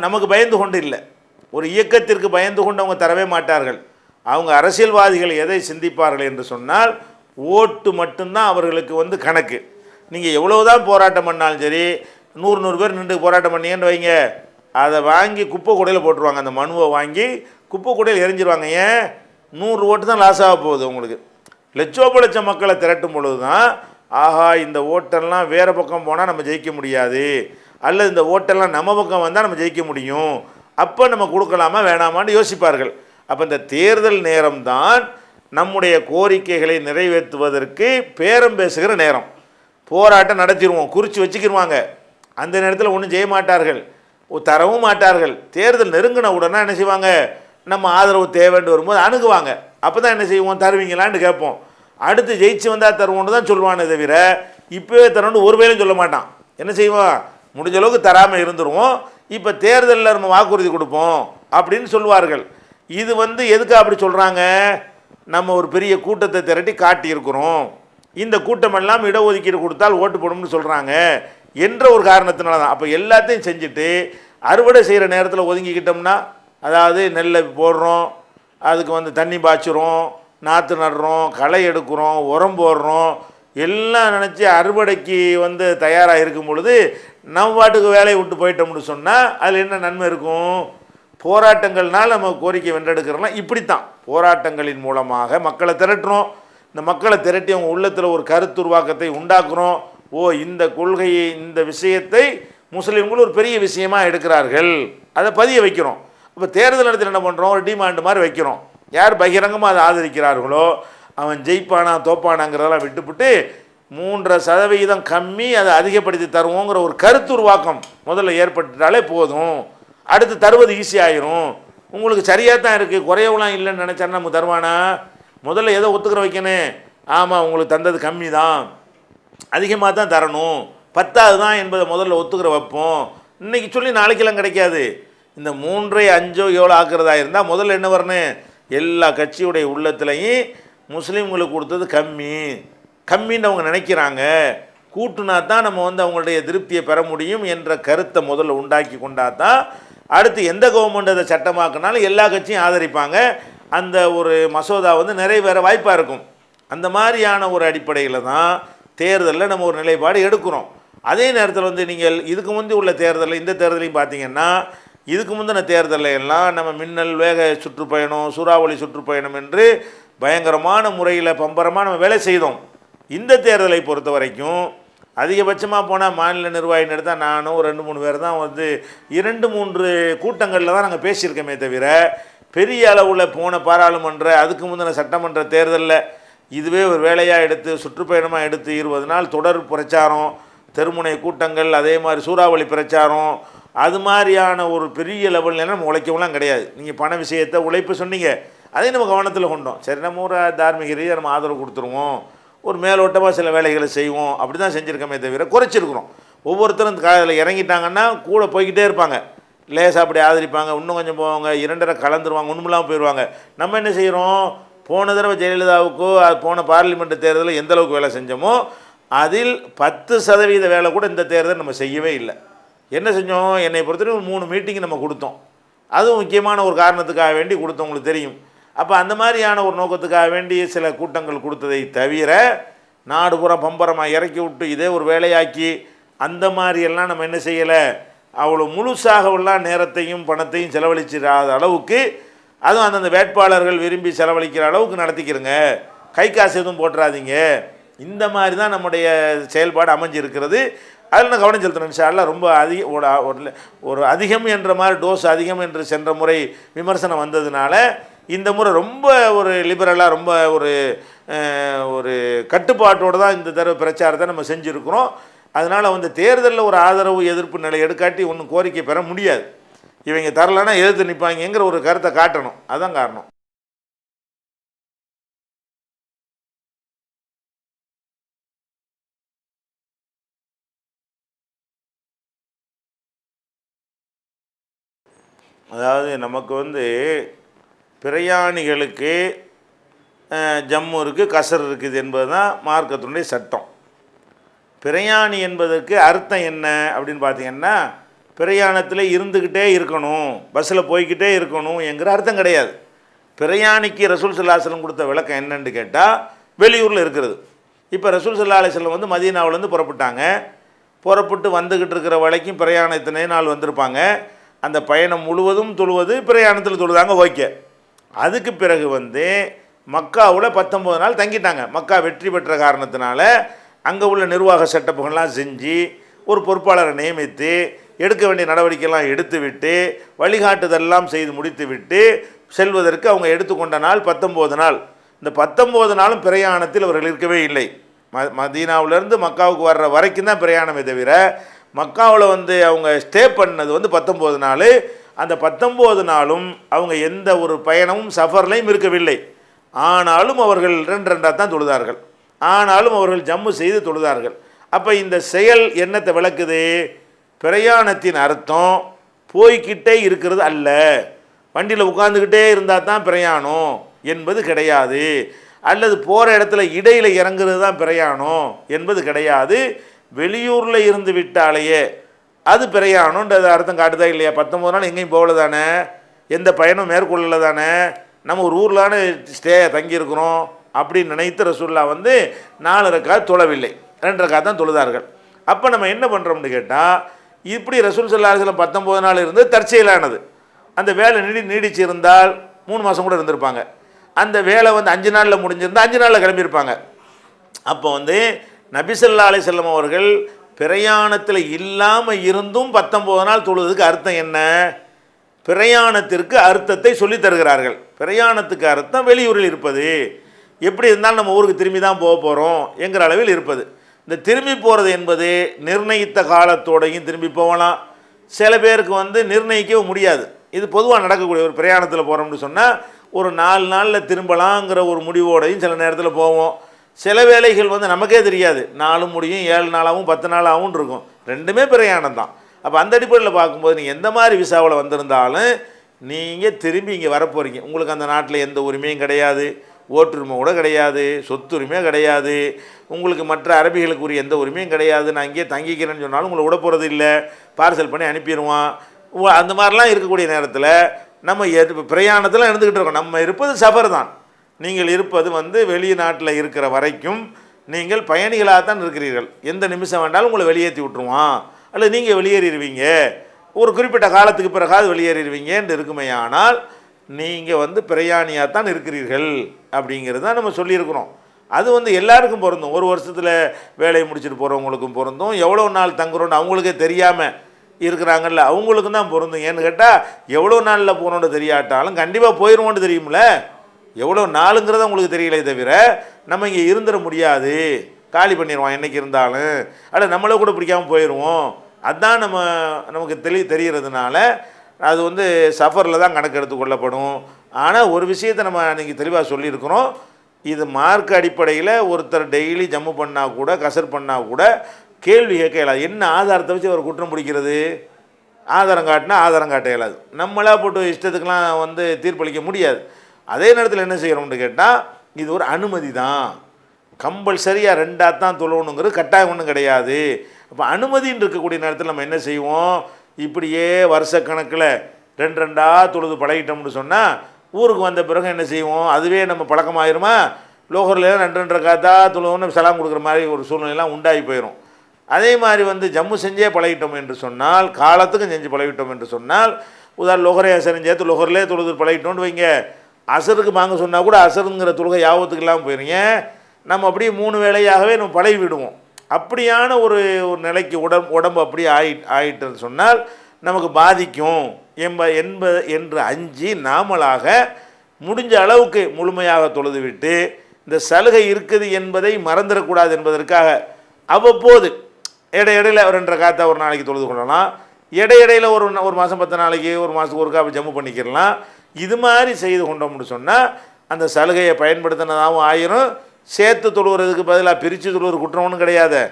நமக்கு பயந்து கொண்டு இல்லை. ஒரு இயக்கத்திற்கு பயந்து கொண்டு அவங்க தரவே மாட்டார்கள். அவங்க அரசியல்வாதிகள் எதை சிந்திப்பார்கள் என்று சொன்னால் ஓட்டு மட்டும்தான் அவர்களுக்கு கணக்கு. நீங்கள் எவ்வளவுதான் போராட்டம் பண்ணாலும் சரி, 100 பேர் நின்று போராட்டம் பண்ணீங்கன்னு வைங்க, அதை வாங்கி குப்பை கூடையில் போட்டுருவாங்க. அந்த மனுவை வாங்கி குப்பை கூடையில் எரிஞ்சிருவாங்க. ஏன், 100 ஓட்டு தான் லாஸ் ஆக போகுது. உங்களுக்கு லட்சோப மக்களை திரட்டும் பொழுது தான் ஆஹா இந்த ஓட்டெல்லாம் வேறு பக்கம் போனால் நம்ம ஜெயிக்க முடியாது, அல்லது இந்த ஓட்டெல்லாம் நம்ம பக்கம் வந்தால் நம்ம ஜெயிக்க முடியும், அப்போ நம்ம கொடுக்கலாமா வேணாமான்னு யோசிப்பார்கள். அப்போ இந்த தேர்தல் நேரம்தான் நம்முடைய கோரிக்கைகளை நிறைவேற்றுவதற்கு பேரம் பேசுகிற நேரம். போராட்டம் நடத்திடுவோம், குறித்து வச்சுக்கிடுவாங்க. அந்த நேரத்தில் ஒன்றும் செய்ய மாட்டார்கள், தரவும் மாட்டார்கள். தேர்தல் நெருங்கின உடனே என்ன செய்வாங்க, நம்ம ஆதரவு தேவைன்னு வரும்போது அணுகுவாங்க. அப்போ தான் என்ன செய்வோம், தருவீங்களான்னு கேட்போம். அடுத்து ஜெயிச்சு வந்தால் தருவோன்னு தான் சொல்லுவானே தவிர இப்போவே தரணுன்னு ஒரு வேலையும் சொல்ல மாட்டான். என்ன செய்வோம், முடிஞ்ச அளவுக்கு தராமல் இருந்துருவோம், இப்போ தேர்தலில் நம்ம வாக்குறுதி கொடுப்போம் அப்படின்னு சொல்லுவார்கள். இது எதுக்கு அப்படி சொல்கிறாங்க, நம்ம ஒரு பெரிய கூட்டத்தை திரட்டி காட்டியிருக்கிறோம், இந்த கூட்டமெல்லாம் இடஒதுக்கீடு கொடுத்தால் ஓட்டு போடும்னு சொல்கிறாங்க என்ற ஒரு காரணத்தினால தான். அப்போ எல்லாத்தையும் செஞ்சுட்டு அறுவடை செய்கிற நேரத்தில் ஒதுங்கிக்கிட்டோம்னா, அதாவது நெல்லை போடுறோம், அதுக்கு தண்ணி பாய்ச்சுறோம், நாற்று நடுறோம், களை எடுக்கிறோம், உரம் போடுறோம், எல்லாம் நினச்சி அறுவடைக்கு தயாராக இருக்கும் பொழுது நம்ம பாட்டுக்கு வேலையை விட்டு போயிட்டோம்னு சொன்னால் அதில் என்ன நன்மை இருக்கும். போராட்டங்கள்னால் நம்ம கோரிக்கை வென்றெடுக்கிறோம்னா இப்படித்தான். போராட்டங்களின் மூலமாக மக்களை திரட்டுறோம். இந்த மக்களை திரட்டி அவங்க உள்ளத்தில் ஒரு கருத்துருவாக்கத்தை உண்டாக்குறோம். ஓ, இந்த கொள்கையை, இந்த விஷயத்தை முஸ்லீம்கள் ஒரு பெரிய விஷயமாக எடுக்கிறார்கள், அதை பதிய வைக்கிறோம். இப்போ தேர்தல் நேரத்தில் என்ன பண்ணுறோம், ஒரு டிமாண்டு மாதிரி வைக்கிறோம். யார் பகிரங்கமாக அதை ஆதரிக்கிறார்களோ அவன் ஜெயிப்பானா தோப்பானாங்கிறதெல்லாம் விட்டுவிட்டு 3% கம்மி, அதை அதிகப்படுத்தி தருவோங்கிற ஒரு கருத்துருவாக்கம் முதல்ல ஏற்பட்டுட்டாலே போதும். அடுத்து தருவது ஈஸியாகிரும். உங்களுக்கு சரியாக தான் இருக்குது, குறையவெல்லாம் இல்லைன்னு நினச்சாருன்னா நம்ம தருவானா, முதல்ல எதை ஒத்துக்கிற வைக்கணும்? ஆமாம், உங்களுக்கு தந்தது கம்மி தான், அதிகமாக தான் தரணும், 10வது தான் என்பதை முதல்ல ஒத்துக்கிற வைப்போம். இன்றைக்கி சொல்லி நாளைக்கெல்லாம் கிடைக்காது. இந்த 3 5 எவ்வளோ ஆக்குறதா இருந்தால் முதல்ல என்ன வரணும்? எல்லா கட்சியுடைய உள்ளத்துலையும் முஸ்லீம்களுக்கு கொடுத்தது கம்மின்னு அவங்க நினைக்கிறாங்க, கூட்டுனா தான் நம்ம அவங்களுடைய திருப்தியை பெற முடியும் என்ற கருத்தை முதல்ல உண்டாக்கி கொண்டா தான் அடுத்து எந்த கவர்மெண்ட் அதை சட்டமாக்கினாலும் எல்லா கட்சியும் ஆதரிப்பாங்க. அந்த ஒரு மசோதா நிறைவேற வாய்ப்பாக இருக்கும். அந்த மாதிரியான ஒரு அடிப்படையில் தான் தேர்தலில் நம்ம ஒரு நிலைப்பாடு எடுக்கிறோம். அதே நேரத்தில் நீங்கள் இதுக்கு முந்தி உள்ள தேர்தலில் இந்த தேர்தலையும் பார்த்தீங்கன்னா, இதுக்கு முந்தின தேர்தலில் எல்லாம் நம்ம மின்னல் வேக சுற்றுப்பயணம், சூறாவளி சுற்றுப்பயணம் என்று பயங்கரமான முறையில் பம்பரமாக நம்ம வேலை செய்தோம். இந்த தேர்தலை பொறுத்த வரைக்கும் அதிகபட்சமாக போனால் மாநில நிர்வாகின்னு எடுத்தால் நானும் 2-3 பேர் தான் 2-3 கூட்டங்களில் தான் நாங்கள் பேசியிருக்கோமே தவிர, பெரிய அளவில் போன பாராளுமன்ற அதுக்கு முந்தின சட்டமன்ற தேர்தலில் இதுவே ஒரு வேலையாக எடுத்து சுற்றுப்பயணமாக எடுத்து 20 நாள் தொடர் பிரச்சாரம், தெருமுனை கூட்டங்கள், அதே மாதிரி சூறாவளி பிரச்சாரம், அது மாதிரியான ஒரு பெரிய லெவலில் நம்ம உழைக்கவெல்லாம் கிடையாது. நீங்கள் பண விஷயத்தை உழைப்பு சொன்னீங்க, அதையும் நம்ம கவனத்தில் கொண்டோம். சரி, நம்ம ஒரு தார்மீக ரீதியாக நம்ம ஆதரவு கொடுத்துருவோம், ஒரு மேலோட்டமாக சில வேலைகளை செய்வோம், அப்படி தான் செஞ்சுருக்கோமே தவிர குறைச்சிருக்கிறோம். ஒவ்வொருத்தரும் காதில் இறங்கிட்டாங்கன்னா கூட போய்கிட்டே இருப்பாங்க, லேசாக அப்படி ஆதரிப்பாங்க, இன்னும் கொஞ்சம் போவாங்க, 2 கலந்துருவாங்க, ஒன்றுமில்லாமல் போயிடுவாங்க. நம்ம என்ன செய்கிறோம்? போன தடவை ஜெயலலிதாவுக்கோ போன பார்லிமெண்ட் தேர்தலில் எந்த அளவுக்கு வேலை செஞ்சோமோ அதில் 10% வேலை கூட இந்த தேர்தல் நம்ம செய்யவே இல்லை. என்ன செஞ்சோம்? என்னை பொறுத்தவரை 3 மீட்டிங் நம்ம கொடுத்தோம். அதுவும் முக்கியமான ஒரு காரணத்துக்காக வேண்டி கொடுத்தோம், உங்களுக்கு தெரியும். அப்போ அந்த மாதிரியான ஒரு நோக்கத்துக்காக வேண்டி சில கூட்டங்கள் கொடுத்ததை தவிர நாடு பூரா பம்பரமாக இறக்கி விட்டு இதே ஒரு வேலையாக்கி அந்த மாதிரியெல்லாம் நம்ம என்ன செய்யலை. அவ்வளோ முழுசாகவெல்லாம் நேரத்தையும் பணத்தையும் செலவழிச்சிடாத அளவுக்கு, அதுவும் அந்தந்த வேட்பாளர்கள் விரும்பி செலவழிக்கிற அளவுக்கு நடத்திக்கிறங்க, கை காசு எதுவும் போட்டுறாதீங்க. இந்த மாதிரி தான் நம்முடைய செயல்பாடு அமைஞ்சிருக்கிறது. அதில் நான் கவனம் செலுத்தணும். இன்ஷா அல்லாஹ் ரொம்ப ஒரு அதிகம் என்ற மாதிரி டோஸ் அதிகம் என்று சென்ற முறை விமர்சனம் வந்ததுனால இந்த முறை ரொம்ப ஒரு லிபரலாக ரொம்ப ஒரு கட்டுப்பாட்டோடு தான் இந்த தடவை பிரச்சாரத்தை நம்ம செஞ்சுருக்கிறோம். அதனால் தேர்தலில் ஒரு ஆதரவு எதிர்ப்பு நிலை எடுக்காட்டி ஒன்றும் கோரிக்கை பெற முடியாது. இவங்க தரலைன்னா எதிர்த்து நிற்பாங்கங்கிற ஒரு கருத்தை காட்டணும், அதுதான் காரணம். அதாவது நமக்கு பிரயாணிகளுக்கு ஜம்மு இருக்குது, கசர் இருக்குது என்பது தான் மார்க்கத்தினுடைய சட்டம். பிரயாணி என்பதற்கு அர்த்தம் என்ன அப்படின்னு பார்த்தீங்கன்னா, பிரயாணத்தில் இருந்துக்கிட்டே இருக்கணும், பஸ்ஸில் போய்கிட்டே இருக்கணும் என்கிற அர்த்தம் கிடையாது. பிரயாணிக்கு ரசூல் ஸல்லல்லாஹு அலைஹி வஸல்லம் கொடுத்த விளக்கம் என்னன்னு கேட்டால், வெளியூரில் இருக்கிறது. இப்போ ரசூல் ஸல்லல்லாஹு அலைஹி வஸல்லம் மதீனாவிலேருந்து புறப்பட்டாங்க. புறப்பட்டு வந்துக்கிட்டு இருக்கிற வரைக்கும் பிரயாணம் இத்தனை நாள் வந்திருப்பாங்க. அந்த பயணம் முழுவதும் தொழுவது பிரயாணத்தில் தொழுதாங்க, ஓகே. அதுக்கு பிறகு மக்காவில் 19 நாள் தங்கிட்டாங்க. மக்கா வெற்றி பெற்ற காரணத்தினால அங்கே உள்ள நிர்வாக செட்டப்புகள்லாம் செஞ்சு ஒரு பொறுப்பாளரை நியமித்து எடுக்க வேண்டிய நடவடிக்கைலாம் எடுத்துவிட்டு வழிகாட்டுதெல்லாம் செய்து முடித்து விட்டு செல்வதற்கு அவங்க எடுத்துக்கொண்ட நாள் 19 நாள். இந்த 19 நாளும் பிரயாணத்தில் அவர்கள் இருக்கவே இல்லை. மதீனாவிலேருந்து மக்காவுக்கு வர்ற வரைக்கும் தான் பிரயாணமே தவிர, மக்காவில் அவங்க ஸ்டே பண்ணது 19 நாள். அந்த 19 நாளும் அவங்க எந்த ஒரு பயணமும் சஃபர்லையும் இருக்கவில்லை. ஆனாலும் அவர்கள் 2 தான் தொழுதார்கள். ஆனாலும் அவர்கள் ஜம்மு செய்து தொழுதார்கள். அப்போ இந்த செயல் என்னத்தை விளக்குது? பிரயாணத்தின் அர்த்தம் போய்கிட்டே இருக்கிறது அல்ல, வண்டியில் உட்காந்துக்கிட்டே இருந்தால் தான் பிரயாணம் என்பது கிடையாது, அல்லது போகிற இடத்துல இடையில் இறங்குறது தான் பிரயாணம் என்பது கிடையாது. வெளியூரில் இருந்து விட்டாலேயே அது பிரயாணம்ன்றது அர்த்தம் காட்டுதா இல்லையா? 19 நாள் எங்கேயும் போகல தானே, எந்த பயணம் மேற்கொள்ளல தானே, நம்ம ஒரு ஊர்லான ஸ்டே தங்கியிருக்கிறோம் அப்படின்னு நினைத்து ரசூல்லா 4 ரக்காத் தொழவில்லை, 2 ரக்காத் தான் தொழுதார்கள். அப்போ நம்ம என்ன பண்ணுறோம்னு கேட்டால், இப்படி ரசூல் ஸல்லல்லாஹு அலைஹி வஸல்லம் 19 நாள் இருந்து தற்செயலானது. அந்த வேலை நீடிச்சு இருந்தால் 3 மாதம் கூட இருந்திருப்பாங்க. அந்த வேலை 5 நாளில் முடிஞ்சிருந்தால் 5 நாளில் கிளம்பியிருப்பாங்க. அப்போ நபி ஸல்லல்லாஹு அலைஹி வஸல்லம் அவர்கள் பிரயாணத்தில் இல்லாமல் இருந்தும் 19 நாள் தொழுவதுக்கு அர்த்தம் என்ன? பிரயாணத்திற்கு அர்த்தத்தை சொல்லித் தருகிறார்கள். பிரயாணத்துக்கு அர்த்தம் வெளியூரில் இருப்பது, எப்படி இருந்தாலும் நம்ம ஊருக்கு திரும்பி தான் போக போகிறோம் என்கிற அளவில் இருப்பது. இந்த திரும்பி போகிறது என்பது நிர்ணயித்த காலத்தோடையும் திரும்பி போகலாம். சில பேருக்கு நிர்ணயிக்கவே முடியாது. இது பொதுவாக நடக்கக்கூடிய ஒரு பிரயாணத்தில் போகிறோம்னு சொன்னால் ஒரு 4 நாளில் திரும்பலாங்கிற ஒரு முடிவோடையும் சில நேரத்தில் போவோம். சில வேலைகள் வந்து நமக்கே தெரியாது, 4 முடியும் 7 நாளாகவும் 10 நாளாகவும் இருக்கும், ரெண்டுமே பிரயாணம் தான். அப்போ அந்த அடிப்படையில் பார்க்கும்போது நீங்கள் எந்த மாதிரி விசாவில் வந்திருந்தாலும் நீங்கள் திரும்பி இங்கே வரப்போகிறீங்க. உங்களுக்கு அந்த நாட்டில் எந்த உரிமையும் கிடையாது, ஓட்டுரிமை கூட கிடையாது, சொத்துரிமை கிடையாது, உங்களுக்கு மற்ற அரபிகளுக்குரிய எந்த உரிமையும் கிடையாது. நான் இங்கே தங்கிக்கிறேன்னு சொன்னாலும் உங்களை விட போகிறது இல்லை, பார்சல் பண்ணி அனுப்பிடுவான். அந்த மாதிரிலாம் இருக்கக்கூடிய நேரத்தில் நம்ம பிரயாணத்தில் இருந்துக்கிட்டு இருக்கோம். நம்ம இருப்பது சஃபர் தான். நீங்கள் இருப்பது வந்து வெளிநாட்டில் இருக்கிற வரைக்கும் நீங்கள் பயணிகளாக தான் இருக்கிறீர்கள். எந்த நிமிஷம் வேண்டாலும் உங்களை வெளியேற்றி விட்டுருவான், அல்லது நீங்கள் வெளியேறிடுவீங்க, ஒரு குறிப்பிட்ட காலத்துக்கு பிறகாது வெளியேறிடுவீங்கன்னு இருக்குமையானால் நீங்கள் வந்து பிரயாணியாக தான் இருக்கிறீர்கள் அப்படிங்கிறது தான் நம்ம சொல்லியிருக்கிறோம். அது வந்து எல்லாருக்கும் பொருந்தும். ஒரு வருஷத்தில் வேலையை முடிச்சுட்டு போகிறவங்களுக்கும் பொருந்தும், எவ்வளோ நாள் தங்குறோன்னு அவங்களுக்கே தெரியாமல் இருக்கிறாங்கல்ல அவங்களுக்கும் தான் பொருந்தும். ஏன்னு கேட்டால் எவ்வளோ நாளில் போகணுன்னு தெரியாட்டாலும் கண்டிப்பாக போயிடுவோன்னு தெரியுமில்ல, எவ்வளோ நாளுங்கிறத உங்களுக்கு தெரியலே தவிர நம்ம இங்கே இருந்துட முடியாது, காலி பண்ணிடுவோம் என்றைக்கு இருந்தாலும், அல்ல நம்மளே கூட பிடிக்காமல் போயிடுவோம். அதுதான் நமக்கு தெரிகிறதுனால அது வந்து சஃபரில் தான் கணக்கு எடுத்து கொள்ளப்படும். ஆனால் ஒரு விஷயத்தை நம்ம அன்றைக்கி தெளிவாக சொல்லியிருக்கிறோம், இது மார்க் அடிப்படையில் ஒருத்தர் டெய்லி ஜம்மு பண்ணால் கூட கசர் பண்ணால் கூட கேள்வி கேட்க இயலாது. என்ன ஆதாரத்தை வச்சு அவர் குற்றம் பிடிக்கிறது? ஆதாரம் காட்டினா ஆதாரம் காட்ட இயலாது. நம்மளாக போட்டு இஷ்டத்துக்கெலாம் வந்து தீர்ப்பளிக்க முடியாது. அதே நேரத்தில் என்ன செய்கிறோம்னு கேட்டால் இது ஒரு அனுமதி தான், கம்பல்சரியாக 2ஆக தான் தொழணுங்கிறது கட்டாயம் ஒன்றும் கிடையாது. அப்போ அனுமதின்னு இருக்கக்கூடிய நேரத்தில் நம்ம என்ன செய்வோம், இப்படியே வருஷக்கணக்கில் 2ஆக தொழுது பழகிட்டோம்னு சொன்னால் ஊருக்கு வந்த பிறகு என்ன செய்வோம், அதுவே நம்ம பழக்கமாயிருமா, லோகரில் 2 ரக்காத்தா தொழுவோன்னு சலாம் கொடுக்குற மாதிரி ஒரு சூழ்நிலையெல்லாம் உண்டாகி போயிடும். அதே மாதிரி வந்து ஜம்மு செஞ்சே பழகிட்டோம் என்று சொன்னால், காலத்துக்கும் செஞ்சு பழகிட்டோம் என்று சொன்னால், உதாரணம் லொஹரே அசரும் சேர்த்து லொஹரிலே தொழுது பழகிட்டோன்னு வைங்க, அசருக்கு வாங்க சொன்னால் கூட அசருங்கிற தொழுகை யாபத்துக்கு இல்லாமல் போயிருங்க, நம்ம அப்படியே 3 வேளையாகவே நம்ம பழகி விடுவோம். அப்படியான ஒரு நிலைக்கு உடம்பு அப்படியே ஆயிட்டுன்னு சொன்னால் நமக்கு பாதிக்கும் என்று அஞ்சி நாமளாக முடிஞ்ச அளவுக்கு முழுமையாக தொழுது விட்டு இந்த சலுகை இருக்குது என்பதை மறந்துடக்கூடாது என்பதற்காக அவ்வப்போது இடையிடையில் 2 ரக்காத்தா ஒரு நாளைக்கு தொழுது கொள்ளலாம், இடையிடையில் ஒரு மாதம் 10 நாளைக்கு ஒரு மாதத்துக்கு ஒருக்கா ஜம்மு பண்ணிக்கிறலாம். இது மாதிரி செய்து கொண்டோம்னு சொன்னால் அந்த சலுகையை பயன்படுத்தினதாகவும் ஆயிரும், சேர்த்து தொழுகிறதுக்கு பதிலாக பிரித்து தொழுகிற குற்றம் ஒன்றும் கிடையாது.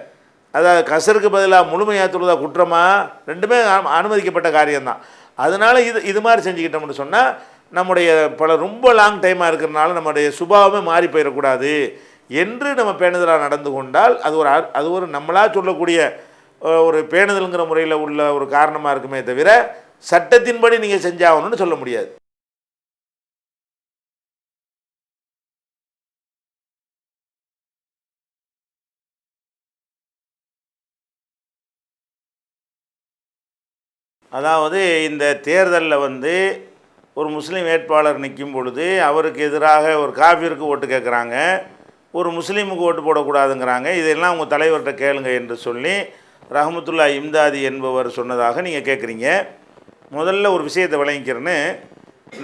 அதாவது கசருக்கு பதிலாக முழுமையாக தொழுதா குற்றமா, ரெண்டுமே அனுமதிக்கப்பட்ட காரியம்தான். அதனால் இது மாதிரி செஞ்சுக்கிட்டோம்னு சொன்னால் நம்முடைய ரொம்ப லாங் டைமாக இருக்கிறனால நம்முடைய சுபாவமே மாறி போயிடக்கூடாது என்று நம்ம பேணுதலாக நடந்து கொண்டால் அது ஒரு நம்மளாக சொல்லக்கூடிய ஒரு பேணுதலுங்கிற முறையில் உள்ள ஒரு காரணமாக இருக்குமே தவிர சட்டத்தின்படி நீங்கள் செஞ்சாகணும்னு சொல்ல முடியாது. அதாவது இந்த தேர்தலில் வந்து ஒரு முஸ்லீம் வேட்பாளர் நிற்கும் பொழுது அவருக்கு எதிராக ஒரு காஃபிருக்கு ஓட்டு கேட்குறாங்க, ஒரு முஸ்லீமுக்கு ஓட்டு போடக்கூடாதுங்கிறாங்க, இதெல்லாம் உங்கள் தலைவர்கிட்ட கேளுங்க என்று சொல்லி ரஹமத்துல்லா இம்தாதி என்பவர் சொன்னதாக நீங்கள் கேட்குறீங்க. முதல்ல ஒரு விஷயத்தை விளங்கிக்கிறேன்னு,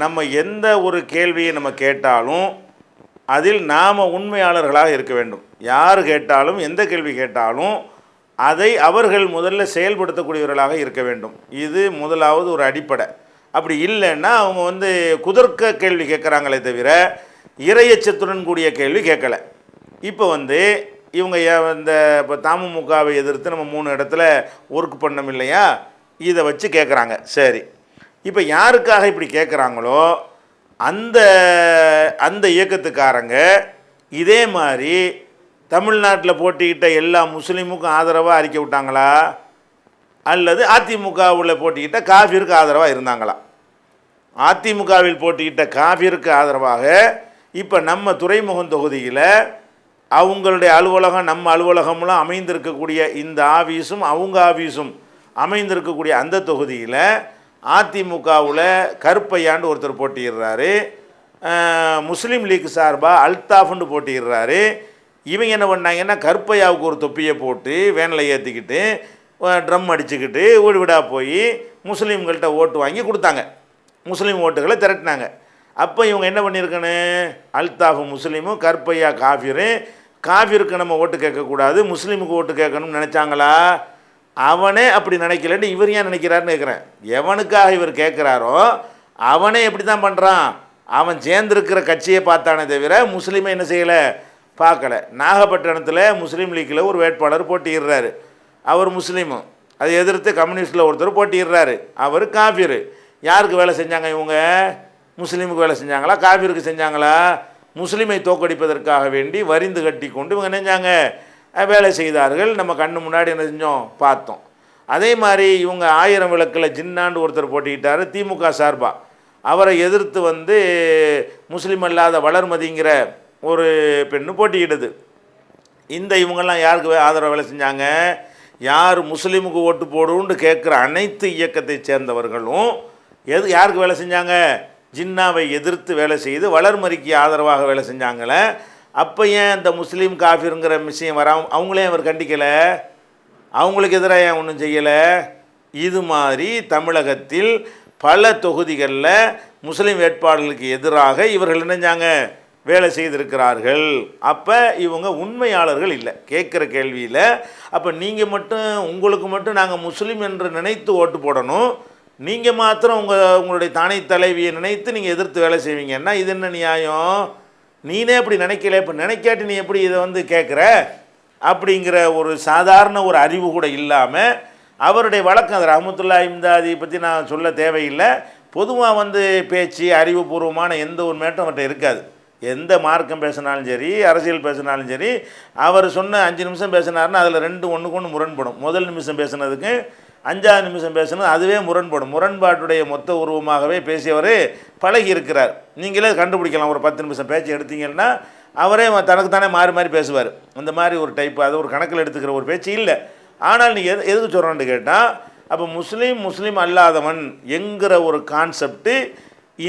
நம்ம எந்த ஒரு கேள்வியை நம்ம கேட்டாலும் அதில் நாம் உண்மையாளர்களாக இருக்க வேண்டும். யார் கேட்டாலும் எந்த கேள்வி கேட்டாலும் அதை அவர்கள் முதல்ல செயல்படுத்தக்கூடியவர்களாக இருக்க வேண்டும். இது முதலாவது ஒரு அடிப்படை. அப்படி இல்லைன்னா அவங்க வந்து குதர்க்க கேள்வி கேட்குறாங்களே தவிர இறையச்சத்துடன் கூடிய கேள்வி கேட்கலை. இப்போ வந்து இவங்க இந்த இப்போ தமுமுகவை எதிர்த்து நம்ம 3 இடத்துல ஒர்க் பண்ணோம் இல்லையா, இதை வச்சு கேட்குறாங்க. சரி, இப்போ யாருக்காக இப்படி கேட்குறாங்களோ அந்த இயக்கத்துக்காரங்க இதே மாதிரி தமிழ்நாட்டில் போட்டிக்கிட்ட எல்லா முஸ்லீமுக்கும் ஆதரவாக அறிக்கை விட்டாங்களா, அல்லது அதிமுகவில் போட்டிக்கிட்ட காஃபிருக்கு ஆதரவாக இருந்தாங்களா? அதிமுகவில் போட்டிக்கிட்ட காஃபிருக்கு ஆதரவாக இப்போ நம்ம துறைமுகம் தொகுதியில் அவங்களுடைய அலுவலகம் நம்ம அலுவலகம்லாம் அமைந்திருக்கக்கூடிய இந்த ஆஃபீஸும் அவங்க ஆஃபீஸும் அமைந்திருக்கக்கூடிய அந்த தொகுதியில் அதிமுகவில் கருப்பையாண்டு ஒருத்தர் போட்டிடுறாரு, முஸ்லீம் லீக் சார்பாக அல்தாஃப்னு போட்டிடுறாரு. இவங்க என்ன பண்ணாங்கன்னா கருப்பையாவுக்கு ஒரு தொப்பியை போட்டு வேனில் ஏற்றிக்கிட்டு ட்ரம் அடிச்சுக்கிட்டு வீடு வீடாக போய் முஸ்லீம்கள்கிட்ட ஓட்டு வாங்கி கொடுத்தாங்க, முஸ்லீம் ஓட்டுகளை திரட்டினாங்க. அப்போ இவங்க என்ன பண்ணியிருக்கணும், அல்தாஃப் முஸ்லீமும் கருப்பையா காஃபிருக்கு நம்ம ஓட்டு கேட்கக்கூடாது, முஸ்லீமுக்கு ஓட்டு கேட்கணும்னு நினச்சாங்களா? அவனே அப்படி நினைக்கலன்னு இவர் ஏன் நினைக்கிறாருன்னு கேட்குறேன். எவனுக்காக இவர் கேட்குறாரோ அவனே எப்படி தான் பண்ணுறான், அவன் சேர்ந்திருக்கிற கட்சியை பார்த்தானே தவிர முஸ்லீமை என்ன செய்யலை, பார்க்கல. நாகப்பட்டினத்தில் முஸ்லீம் லீக்கில் ஒரு வேட்பாளர் போட்டியிடுறாரு, அவர் முஸ்லீமு. அதை எதிர்த்து கம்யூனிஸ்டில் ஒருத்தர் போட்டியிடுறாரு, அவர் காஃபிரு. யாருக்கு வேலை செஞ்சாங்க இவங்க? முஸ்லீமுக்கு வேலை செஞ்சாங்களா, காஃபிருக்கு செஞ்சாங்களா? முஸ்லீமை தோக்கடிப்பதற்காக வேண்டி வரிந்து கட்டி கொண்டு இவங்க நினைஞ்சாங்க வேலை செய்தார்கள். நம்ம கண்ணு முன்னாடி என்ன செஞ்சோம், பார்த்தோம். அதே மாதிரி இவங்க 1000 விளக்கில் ஜின்னாண்டு ஒருத்தர் போட்டிக்கிட்டார் திமுக சார்பாக. அவரை எதிர்த்து வந்து முஸ்லீம் அல்லாத வளர்மதிங்கிற ஒரு பெண்ணு போட்டிக்கிடுது. இவங்கெல்லாம் யாருக்கு ஆதரவு வேலை செஞ்சாங்க? யார் முஸ்லீமுக்கு ஓட்டு போடுன்னு கேட்குற அனைத்து இயக்கத்தை சேர்ந்தவர்களும் யாருக்கு வேலை செஞ்சாங்க? ஜின்னாவை எதிர்த்து வேலை செய்து வளர்மதிக்கு ஆதரவாக வேலை செஞ்சாங்களே. அப்போ ஏன் இந்த முஸ்லீம் காஃபிருங்கிற விஷயம் அவங்களே அவர் கண்டிக்கலை? அவங்களுக்கு எதிராக ஏன் ஒன்றும் செய்யலை? இது மாதிரி தமிழகத்தில் பல தொகுதிகளில் முஸ்லீம் வேட்பாளர்களுக்கு எதிராக இவர்கள் நினைஞ்சாங்க வேலை செய்திருக்கிறார்கள். அப்போ இவங்க உண்மையாளர்கள் இல்லை கேட்குற கேள்வியில். அப்போ நீங்கள் மட்டும் உங்களுக்கு மட்டும் நாங்கள் முஸ்லீம் என்று நினைத்து ஓட்டு போடணும், நீங்கள் மாத்திரம் உங்களுடைய தானே தலைவியை நினைத்து நீங்கள் எதிர்த்து வேலை செய்வீங்கன்னா இது என்ன நியாயம்? நீனே அப்படி நினைக்கல, இப்போ நினைக்காட்டி நீ எப்படி இதை வந்து கேட்குற? அப்படிங்கிற ஒரு சாதாரண ஒரு அறிவு கூட இல்லாமல் அவருடைய வழக்கம். அது ரஹ்மத்துல்லாஹி இம்தாதி பற்றி நான் சொல்ல தேவையில்லை. பொதுவாக வந்து பேச்சு அறிவுபூர்வமான எந்த ஒரு மேட்டும் அவர்கிட்ட இருக்காது. எந்த மார்க்கம் பேசினாலும் சரி, அரசியல் பேசினாலும் சரி, அவர் சொன்ன 5 நிமிஷம் பேசினார்னா அதில் 2 ஒன்றுக்கு ஒன்று முரண்படும். முதல் நிமிஷம் பேசினதுக்கு 5ஆவது நிமிஷம் பேசினது அதுவே முரண்படும். முரண்பாட்டுடைய மொத்த உருவமாகவே பேசியவர் பழகி இருக்கிறார். நீங்களே கண்டுபிடிக்கலாம். ஒரு 10 நிமிஷம் பேச்சு எடுத்தீங்கன்னா அவரே தனக்கு தானே மாறி மாறி பேசுவார். அந்த மாதிரி ஒரு டைப்பு, அது ஒரு கணக்கில் எடுத்துக்கிற ஒரு பேச்சு இல்லை. ஆனால் நீங்கள் எதுக்கு சொல்கிறோன்னு கேட்டால், அப்போ முஸ்லீம் அல்லாதவன் என்கிற ஒரு கான்செப்டு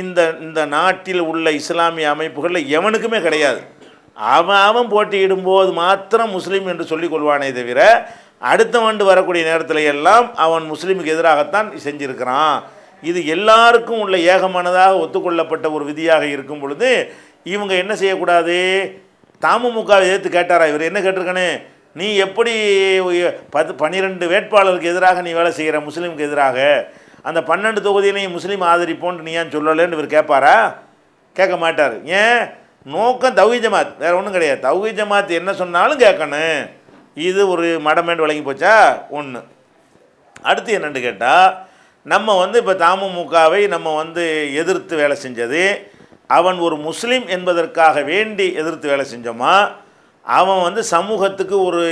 இந்த நாட்டில் உள்ள இஸ்லாமிய அமைப்புகளில் எவனுக்குமே கிடையாது. அவன் போட்டியிடும்போது மாத்திரம் முஸ்லீம் என்று சொல்லிக் கொள்வானே தவிர அடுத்த ஆண்டு வரக்கூடிய நேரத்தில் எல்லாம் அவன் முஸ்லீமுக்கு எதிராகத்தான் செஞ்சிருக்கிறான். இது எல்லாருக்கும் உள்ள ஏகமானதாக ஒத்துக்கொள்ளப்பட்ட ஒரு விதியாக இருக்கும் பொழுது இவங்க என்ன செய்யக்கூடாது? தமுமுகவை எதிர்த்து கேட்டாரா இவர்? என்ன கேட்டிருக்கானே, நீ எப்படி 12 வேட்பாளருக்கு எதிராக நீ வேலை செய்கிற முஸ்லீமுக்கு எதிராக, அந்த 12 தொகுதியிலையும் முஸ்லீம் ஆதரிப்போன்னு நீ ஏன் சொல்லலைன்னு இவர் கேட்பாரா? கேட்க மாட்டார். ஏன்? நோக்கம் தௌஹீத் ஜமாத், வேறு ஒன்றும் கிடையாது. தௌஹீத் ஜமாத் என்ன சொன்னாலும் கேட்கணும். இது ஒரு மடமேண்டு வழங்கி போச்சா ஒன்று. அடுத்து என்னென்னு கேட்டால், நம்ம வந்து இப்போ தமுமுகவை நம்ம வந்து எதிர்த்து வேலை செஞ்சது அவன் ஒரு முஸ்லீம் என்பதற்காக வேண்டி எதிர்த்து வேலை செஞ்சோமா, அவன் வந்து சமூகத்துக்கு ஒரு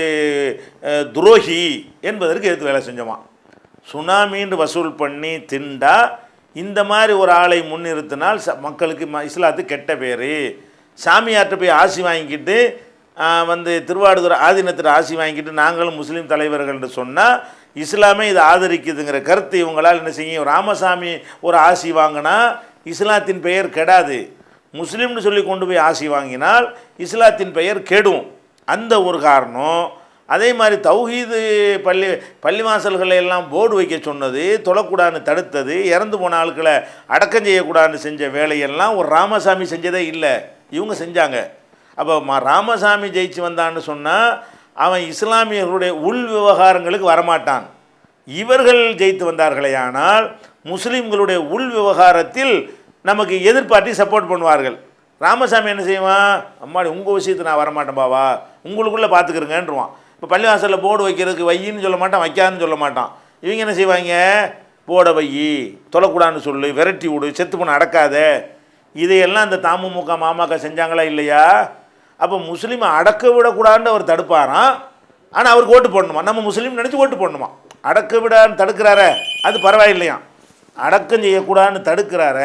துரோகி என்பதற்கு எதிர்த்து வேலை செஞ்சோமா? சுனாமின்னு வசூல் பண்ணி திண்டா இந்த மாதிரி ஒரு ஆளை முன்னிறுத்தினால் மக்களுக்கு இஸ்லாத்துக்கு கெட்ட பேர். சாமியார்கிட்ட போய் ஆசி வாங்கிக்கிட்டு வந்து திருவாடுதுறை ஆதீனத்தில் ஆசி வாங்கிக்கிட்டு நாங்களும் முஸ்லீம் தலைவர்கள் என்று சொன்னால் இஸ்லாமே இதை ஆதரிக்குதுங்கிற கருத்து இவங்களால் என்ன செய்யும்? ராமசாமி ஒரு ஆசி வாங்கினா இஸ்லாத்தின் பெயர் கெடாது. முஸ்லீம்னு சொல்லி கொண்டு போய் ஆசி வாங்கினால் இஸ்லாத்தின் பெயர் கெடும். அந்த ஒரு காரணம். அதே மாதிரி தௌஹீது பள்ளிவாசல்களை எல்லாம் போர்டு வைக்க சொன்னது, தொழக்கூடாதுன்னு தடுத்தது, இறந்து போன ஆட்களை அடக்கம் செய்யக்கூடாதுன்னு செஞ்ச வேலையெல்லாம் ஒரு ராமசாமி செஞ்சதே இல்லை, இவங்க செஞ்சாங்க. அப்போ ராமசாமி ஜெயிச்சு வந்தான்னு சொன்னால் அவன் இஸ்லாமியர்களுடைய உள் விவகாரங்களுக்கு வரமாட்டான். இவர்கள் ஜெயித்து வந்தார்களே ஆனால் முஸ்லீம்களுடைய உள் விவகாரத்தில் நமக்கு எதிர்பார்ட்டி சப்போர்ட் பண்ணுவார்கள். ராமசாமி என்ன செய்வான்? அம்மாடி உங்கள் விஷயத்தை நான் வரமாட்டேன் பாவா, உங்களுக்குள்ளே பார்த்துக்கிறங்கன்றுவான். இப்போ பள்ளிவாசலில் போர்டு வைக்கிறதுக்கு வையின்னு சொல்ல மாட்டான், வைக்காதுன்னு சொல்ல மாட்டான். இவங்க என்ன செய்வாங்க? போர்டை வையி, தொலைக்கூடாதுன்னு சொல்லு, விரட்டி விடு, செத்து போன அடக்காத. இதையெல்லாம் இந்த தமுமுக மாமாக்கா செஞ்சாங்களா இல்லையா? அப்போ முஸ்லீமை அடக்க விடக்கூடாதுன்னு அவர் தடுப்பாராம். ஆனால் அவருக்கு ஓட்டு போடணுமா? நம்ம முஸ்லீம் நினச்சி ஓட்டு போடணுமா? அடக்க விடான்னு தடுக்கிறார அது பரவாயில்லையாம். அடக்கம் செய்யக்கூடாதுன்னு தடுக்கிறார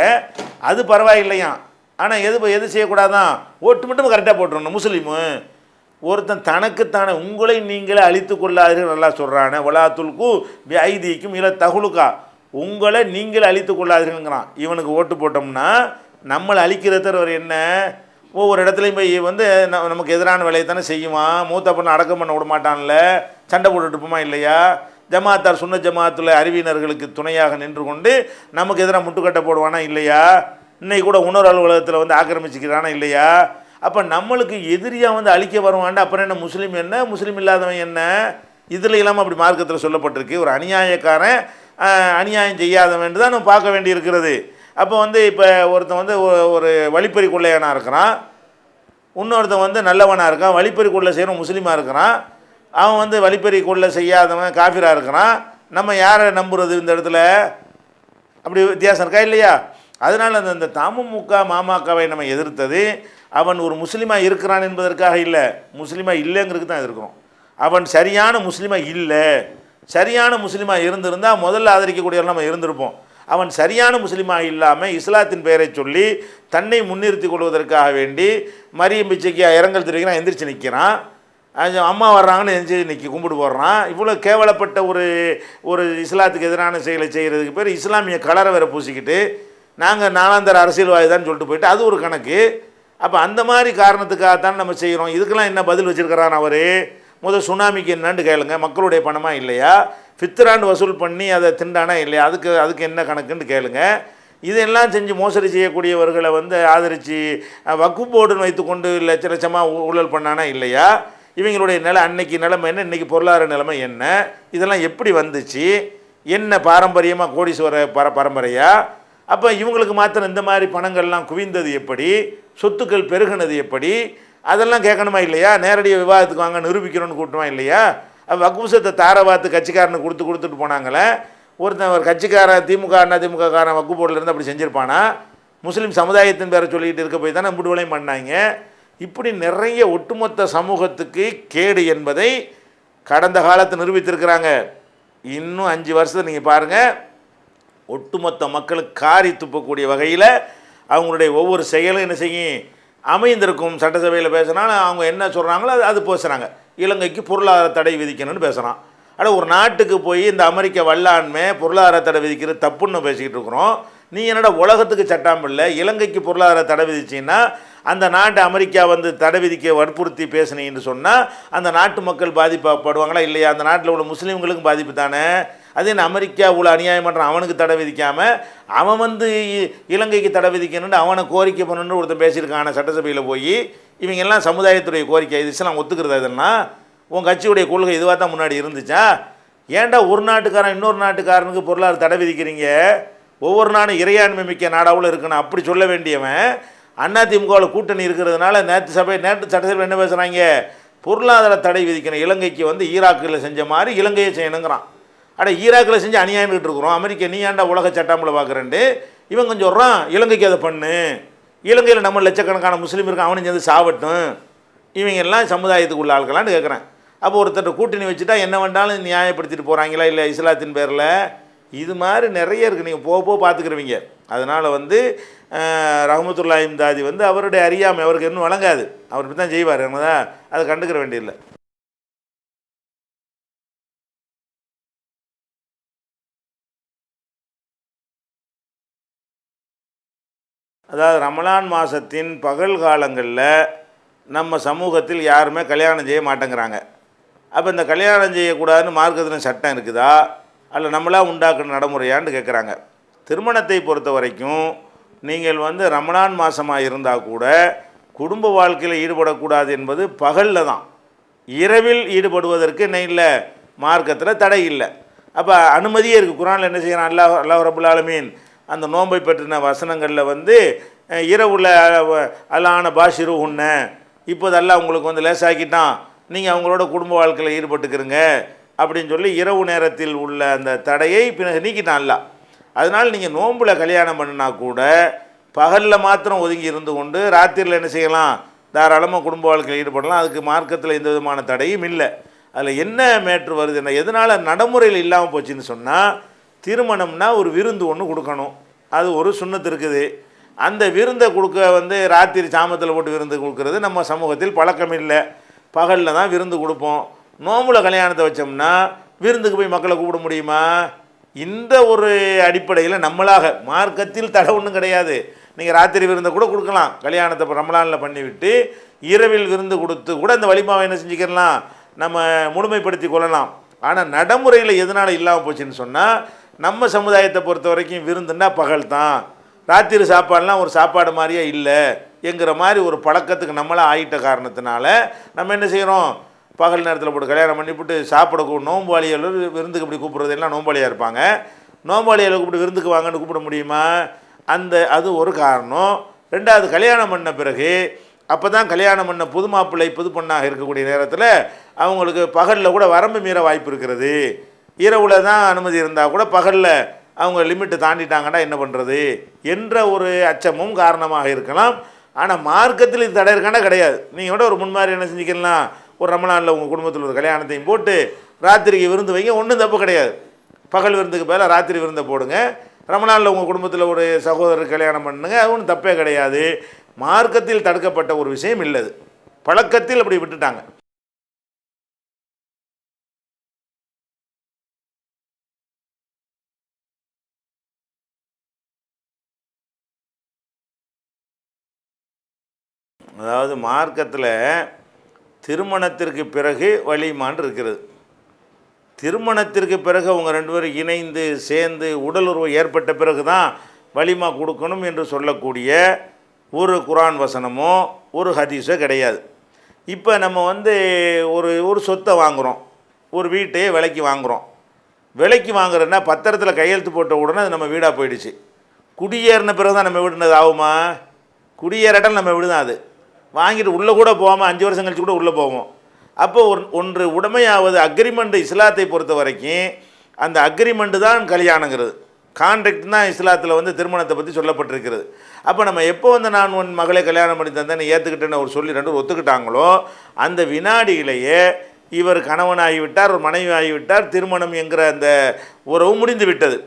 அது பரவாயில்லையாம். ஆனால் எது செய்யக்கூடாதான்? ஓட்டு மட்டும் கரெக்டாக போட்டுருணும். முஸ்லீமு ஒருத்தன் தனக்குத்தானே உங்களை நீங்களே அழித்து கொள்ளாதீர்கள் நல்லா சொல்கிறானே, வலாத்துல்கு ஐதீக்கும் இல்லை தகுலுக்கா, உங்களை நீங்களே அழித்து கொள்ளாதீர்கள்ங்கிறான். இவனுக்கு ஓட்டு போட்டோம்னா நம்மளை அழிக்கிறதவர் என்ன? ஒவ்வொரு இடத்துலையும் போய் வந்து நமக்கு எதிரான வேலையை தானே செய்யுவான். மூத்த பொண்ணை அடக்கம் பண்ண விட மாட்டான்ல, சண்டை போட்டுட்டு இருப்போமா இல்லையா? ஜமாத்தார் சுன்ன ஜமாத்தில் அறிவியினர்களுக்கு துணையாக நின்று கொண்டு நமக்கு எதிராக முட்டுக்கட்டை போடுவானா இல்லையா? இன்னைக்கு கூட உணர் அலுவலகத்தில் வந்து ஆக்கிரமிச்சுக்கிறானா இல்லையா? அப்போ நம்மளுக்கு எதிரியாக வந்து அழிக்க வருவான்டா. அப்புறம் என்ன முஸ்லீம் என்ன, முஸ்லீம் இல்லாதவன் என்ன? இதில் இல்லாமல் அப்படி மார்க்கத்தில் சொல்லப்பட்டிருக்கு. ஒரு அநியாயக்காரன் அநியாயம் செய்யாதவன் தான் நம்ம பார்க்க வேண்டி இருக்கிறது. அப்போ வந்து இப்போ ஒருத்தன் வந்து ஒரு வழிப்பறி கொள்ளையனாக இருக்கிறான், இன்னொருத்தன் வந்து நல்லவனாக இருக்கான், வழிப்பறி கொள்ளை செய்கிறவன் முஸ்லீமாக இருக்கிறான், அவன் வந்து வழிப்பறி கொள்ளை செய்யாதவன் காஃபிராக இருக்கிறான். நம்ம யாரை நம்புறது இந்த இடத்துல? அப்படி வித்தியாசம் இருக்கா இல்லையா? அதனால் அந்த தமுமுக மாமாக்காவை நம்ம எதிர்த்தது அவன் ஒரு முஸ்லீமாக இருக்கிறான் என்பதற்காக இல்லை, முஸ்லீமாக இல்லைங்கிறதுக்கு தான் எதிர்க்கிறோம். அவன் சரியான முஸ்லீமாக இல்லை, சரியான முஸ்லீமாக இருந்திருந்தால் முதல்ல ஆதரிக்கக்கூடியவர்கள் நம்ம இருந்திருப்போம். அவன் சரியான முஸ்லீமாக இல்லாமல் இஸ்லாத்தின் பெயரை சொல்லி தன்னை முன்னிறுத்தி கொள்வதற்காக வேண்டி மரியம் பிச்சைக்கு இரங்கல் தெரிவிக்கிறான், எந்திரிச்சு நிற்கிறான், அம்மா வர்றாங்கன்னு எந்திரிச்சு நிற்கி கும்பிடு போடுறான். இவ்வளோ கேவலப்பட்ட ஒரு இஸ்லாத்துக்கு எதிரான செயலை செய்கிறதுக்கு பேர் இஸ்லாமிய கலரை வேற பூசிக்கிட்டு நாங்கள் நாலாந்தர அரசியல்வாதி தான் சொல்லிட்டு போயிட்டு அது ஒரு கணக்கு. அப்போ அந்த மாதிரி காரணத்துக்காகத்தான் நம்ம செய்கிறோம். இதுக்கெல்லாம் என்ன பதில் வச்சுருக்கிறான் அவர்? முதல் சுனாமிக்கு என்னன்னு கேளுங்க, மக்களுடைய பணமாக இல்லையா, ஃபித்ராண்டு வசூல் பண்ணி அதை திண்டானா இல்லையா, அதுக்கு என்ன கணக்குன்னு கேளுங்க. இதெல்லாம் செஞ்சு மோசடி செய்யக்கூடியவர்களை வந்து ஆதரித்து வக்ஃப் போர்டுன்னு வைத்துக்கொண்டு லட்ச லட்சமாக ஊழல் பண்ணானா இல்லையா, இவங்களுடைய அன்னைக்கு நிலைமை என்ன, இன்றைக்கி பொருளாதார நிலைமை என்ன, இதெல்லாம் எப்படி வந்துச்சு, என்ன பாரம்பரியமாக கோடீஸ்வர பரம்பரையா? அப்போ இவங்களுக்கு மாத்திரம் இந்த மாதிரி பணங்கள்லாம் குவிந்தது எப்படி, சொத்துக்கள் பெருகினது எப்படி, அதெல்லாம் கேட்கணுமா இல்லையா? நேரடியாக விவாதத்துக்கு வாங்க நிரூபிக்கணும்னு கூட்டுமா இல்லையா? வக்குசத்தை தாரவாத்து கட்சிக்காரனுக்கு கொடுத்துட்டு போனாங்களே. ஒருத்தன் ஒரு கட்சிக்காரன் திமுக அதிமுககாரன் வக்கு போர்டில் இருந்து அப்படி செஞ்சுருப்பானா? முஸ்லீம் சமுதாயத்தின் பேரை சொல்லிக்கிட்டு இருக்க போய் தானே முடிவுலையும் பண்ணாங்க. இப்படி நிறைய ஒட்டுமொத்த சமூகத்துக்கு கேடு என்பதை கடந்த காலத்தை நிரூபித்திருக்கிறாங்க. இன்னும் 5 வருஷத்தை நீங்கள் பாருங்கள், ஒட்டுமொத்த மக்களுக்கு காரி துப்பக்கூடிய வகையில் அவங்களுடைய ஒவ்வொரு செயலும் என்ன செய்யும் அமைந்திருக்கும். சட்டசபையில் பேசுனாலும் அவங்க என்ன சொல்கிறாங்களோ அது பேசுகிறாங்க. இலங்கைக்கு பொருளாதார தடை விதிக்கணும்னு பேசுகிறான். ஆனால் ஒரு நாட்டுக்கு போய் இந்த அமெரிக்க வல்லாண்மை பொருளாதார தடை விதிக்கிறது தப்புன்னு பேசிக்கிட்டு இருக்கிறோம். நீ என்னடா உலகத்துக்கு சட்டம் இல்லை, இலங்கைக்கு பொருளாதார தடை விதிச்சின்னா அந்த நாட்டு அமெரிக்கா வந்து தடை விதிக்க வற்புறுத்தி பேசுனீன்னு சொன்னால் அந்த நாட்டு மக்கள் பாதிக்கப்படுவாங்களா இல்லையா? அந்த நாட்டில் உள்ள முஸ்லீம்களுக்கும் பாதிப்பு தானே. அதே அமெரிக்கா உள்ள அநியாயம் பண்ணுறான், அவனுக்கு தடை விதிக்காமல் அவன் வந்து இலங்கைக்கு தடை விதிக்கணும்னு அவனை கோரிக்கை பண்ணணுன்னு ஒருத்தன் பேசியிருக்கான சட்டசபையில் போய். இவங்க எல்லாம் சமுதாயத்துடைய கோரிக்கை, இது இஸ்லாம் ஒத்துக்கிறதா? இதெல்லாம் உன் கட்சியுடைய கொள்கை இதுவாக தான் முன்னாடி இருந்துச்சா? ஏன்டா ஒரு நாட்டுக்காரன் இன்னொரு நாட்டுக்காரனுக்கு பொருளாதார தடை விதிக்கிறீங்க? ஒவ்வொரு நாடும் இறையாண்மை மிக்க நாடாவில் இருக்கணும் அப்படி சொல்ல வேண்டியவன் அதிமுகவில் கூட்டணி இருக்கிறதுனால நேற்று சட்டசபையில் என்ன பேசுகிறாங்க? பொருளாதார தடை விதிக்கணும், இலங்கைக்கு வந்து ஈராக்கில் செஞ்ச மாதிரி இலங்கையை செய்யணுங்கிறான். ஈராக்கில் செஞ்சு அநியாயம்கிட்டு இருக்கிறோம், அமெரிக்கா நீ ஏன்டா உலக சட்டாமில் பார்க்குறேன்ட்டு இவன் கொஞ்சம் சொல்கிறான், இலங்கைக்கு அதை பண்ணு, இலங்கையில் நம்ம லட்சக்கணக்கான முஸ்லீம் இருக்கான், அவனு சேர்ந்து சாவட்டும், இவங்க எல்லாம் சமுதாயத்துக்குள்ள ஆட்களான்னு கேட்குறேன். அப்போ ஒருத்தர் கூட்டணி வச்சுட்டா என்ன வேண்டாலும் நியாயப்படுத்திட்டு போகிறாங்களா இல்லை இஸ்லாத்தின் பேரில்? இது மாதிரி நிறைய இருக்குது, நீங்கள் போக பார்த்துக்கிறவங்க. அதனால் வந்து ரஹ்மத்துல்லாஹி இம்தாதி வந்து அவருடைய அறியாமை அவருக்கு இன்னும் வழங்காது, அவர் இப்படி தான் செய்வார், தான் அதை கண்டுக்கிற வேண்டியதில்லை. அதாவது ரமலான் மாதத்தின் பகல் காலங்களில் நம்ம சமூகத்தில் யாருமே கல்யாணம் செய்ய மாட்டேங்கிறாங்க. அப்போ இந்த கல்யாணம் செய்யக்கூடாதுன்னு மார்க்கத்தில் சட்டம் இருக்குதா அல்ல நம்மளாக உண்டாக்குற நடைமுறையான்னு கேட்குறாங்க. திருமணத்தை பொறுத்த வரைக்கும் நீங்கள் வந்து ரமலான் மாதமாக இருந்தால் கூட குடும்ப வாழ்க்கையில் ஈடுபடக்கூடாது என்பது பகலில் தான். இரவில் ஈடுபடுவதற்கு என்ன இல்லை, மார்க்கத்தில் தடை இல்லை. அப்போ அனுமதியே இருக்குது. குர்ஆனில் என்ன செய்யறான் அல்லாஹ் ரப்புல் ஆலமீன் அந்த நோன்பை பற்றின வசனங்களில் வந்து இரவுல அல்லான பாஷிரு உன்ன இப்போதெல்லாம் உங்களுக்கு வந்து லேசாக்கிட்டான், நீங்கள் அவங்களோட குடும்ப வாழ்க்கையில் ஈடுபட்டுக்கிறங்க அப்படின்னு சொல்லி இரவு நேரத்தில் உள்ள அந்த தடையை பிறகு நீக்கிட்டான் அல்ல. அதனால் நீங்கள் நோம்பில் கல்யாணம் பண்ணினா கூட பகலில் மாத்திரம் ஒதுங்கி இருந்து கொண்டு ராத்திரியில் என்ன செய்யலாம், தாராளமாக குடும்ப வாழ்க்கையில் ஈடுபடலாம். அதுக்கு மார்க்கத்தில் எந்த விதமான தடையும் இல்லை. அதில் என்ன மேட்ரு வருதுன்னா, எதனால் நடைமுறையில் இல்லாமல் போச்சுன்னு சொன்னால், திருமணம்னா ஒரு விருந்து ஒன்று கொடுக்கணும், அது ஒரு சுன்னத்து இருக்குது. அந்த விருந்தை கொடுக்க வந்து ராத்திரி சாமத்தில் போட்டு விருந்து கொடுக்கறது நம்ம சமூகத்தில் பழக்கம் இல்லை. பகலில் தான் விருந்து கொடுப்போம். நோம்புல கல்யாணத்தை வச்சோம்னா விருந்துக்கு போய் மக்களை கூப்பிட முடியுமா? இந்த ஒரு அடிப்படையில் நம்மளாக மார்க்கத்தில் தடை ஒன்றும் கிடையாது. நீங்கள் ராத்திரி விருந்தை கூட கொடுக்கலாம், கல்யாணத்தை ரமலானில் பண்ணிவிட்டு இரவில் விருந்து கொடுத்து கூட அந்த வலிமாவை என்ன செஞ்சுக்கலாம், நம்ம முழுமைப்படுத்தி கொள்ளலாம். ஆனால் நடைமுறையில் எதனால் இல்லாமல் போச்சுன்னு சொன்னால், நம்ம சமுதாயத்தை பொறுத்த வரைக்கும் விருந்துன்னா பகல் தான், ராத்திரி சாப்பாடுலாம் ஒரு சாப்பாடு மாதிரியே இல்லை என்கிற மாதிரி ஒரு பழக்கத்துக்கு நம்மளாக ஆகிட்ட காரணத்தினால நம்ம என்ன செய்கிறோம், பகல் நேரத்தில் போட்டு கல்யாணம் பண்ணிவிட்டு சாப்பிட நோம்பாளிகள் விருந்துக்கு இப்படி கூப்பிட்றது எல்லாம் நோம்பாளியாக இருப்பாங்க. நோம்பாளிகளை கூப்பிட்டு விருந்துக்கு வாங்கன்னு கூப்பிட முடியுமா? அது ஒரு காரணம். ரெண்டாவது, கல்யாணம் பண்ண பிறகு அப்போ தான் கல்யாணம் பண்ண புது மாப்பிள்ளை புது பொண்ணாக இருக்கக்கூடிய நேரத்தில் அவங்களுக்கு பகலில் கூட வரம்பு மீற வாய்ப்பு இருக்கிறது. இரவில் தான் அனுமதி இருந்தால் கூட பகலில் அவங்க லிமிட்டு தாண்டிட்டாங்கன்னா என்ன பண்ணுறது என்ற ஒரு அச்சமும் காரணமாக இருக்கலாம். ஆனால் மார்க்கத்தில் இது தடை இருக்கானா கிடையாது. நீங்கள் கூட ஒரு முன்மாதிரி என்ன செஞ்சுக்கலாம், ஒரு ரமலானில் உங்கள் குடும்பத்தில் ஒரு கல்யாணத்தையும் போட்டு ராத்திரிக்கு விருந்து வைங்க, ஒன்றும் தப்பு கிடையாது. பகல் விருந்துக்கு பதிலாக ராத்திரி விருந்தை போடுங்க. ரமலானில் உங்கள் குடும்பத்தில் ஒரு சகோதரர் கல்யாணம் பண்ணுங்க, அது ஒன்றும் தப்பே கிடையாது. மார்க்கத்தில் தடுக்கப்பட்ட ஒரு விஷயம் இல்லது, பழக்கத்தில் அப்படி விட்டுட்டாங்க. அதாவது மார்க்கத்தில் திருமணத்திற்கு பிறகு வலிமான் இருக்கிறது. திருமணத்திற்கு பிறகு அவங்க ரெண்டு பேரும் இணைந்து சேர்ந்து உடலுறவு ஏற்பட்ட பிறகு தான் வலிமா கொடுக்கணும் என்று சொல்லக்கூடிய ஒரு குர்ஆன் வசனமோ ஒரு ஹதீஸோ கிடையாது. இப்போ நம்ம ஒரு சொத்தை வாங்குகிறோம், ஒரு வீட்டையே விலைக்கு வாங்குகிறோம். விலைக்கு வாங்குறதுன்னா பத்திரத்தில் கையெழுத்து போட்ட உடனே அது நம்ம வீடாக போயிடுச்சு. குடியேறின பிறகு தான் நம்ம வீடுனது ஆகுமா? குடியேறட்டம் நம்ம வீடு தான். அது வாங்கிட்டு உள்ளே கூட போகாமல் 5 வருஷம் கழிச்சு கூட உள்ளே போவோம். அப்போ ஒன்று உடைமையாவது அக்ரிமெண்ட் இஸ்லாத்தை பொறுத்த வரைக்கும் அந்த அக்ரிமெண்ட்டு தான் கல்யாணங்கிறது. கான்ட்ராக்ட் தான் இஸ்லாத்தில் திருமணத்தை பற்றி சொல்லப்பட்டிருக்கிறது. அப்போ நம்ம எப்போ நான் உன் மகளை கல்யாணம் பண்ணி தந்தேன்னு ஏற்றுக்கிட்டேன்னு ஒரு சொல்லி ரெண்டு ஒத்துக்கிட்டாங்களோ அந்த வினாடியிலேயே இவர் கணவனாகிவிட்டார், ஒரு மனைவி ஆகிவிட்டார், திருமணம் என்கிற அந்த உறவு முடிந்து விட்டது,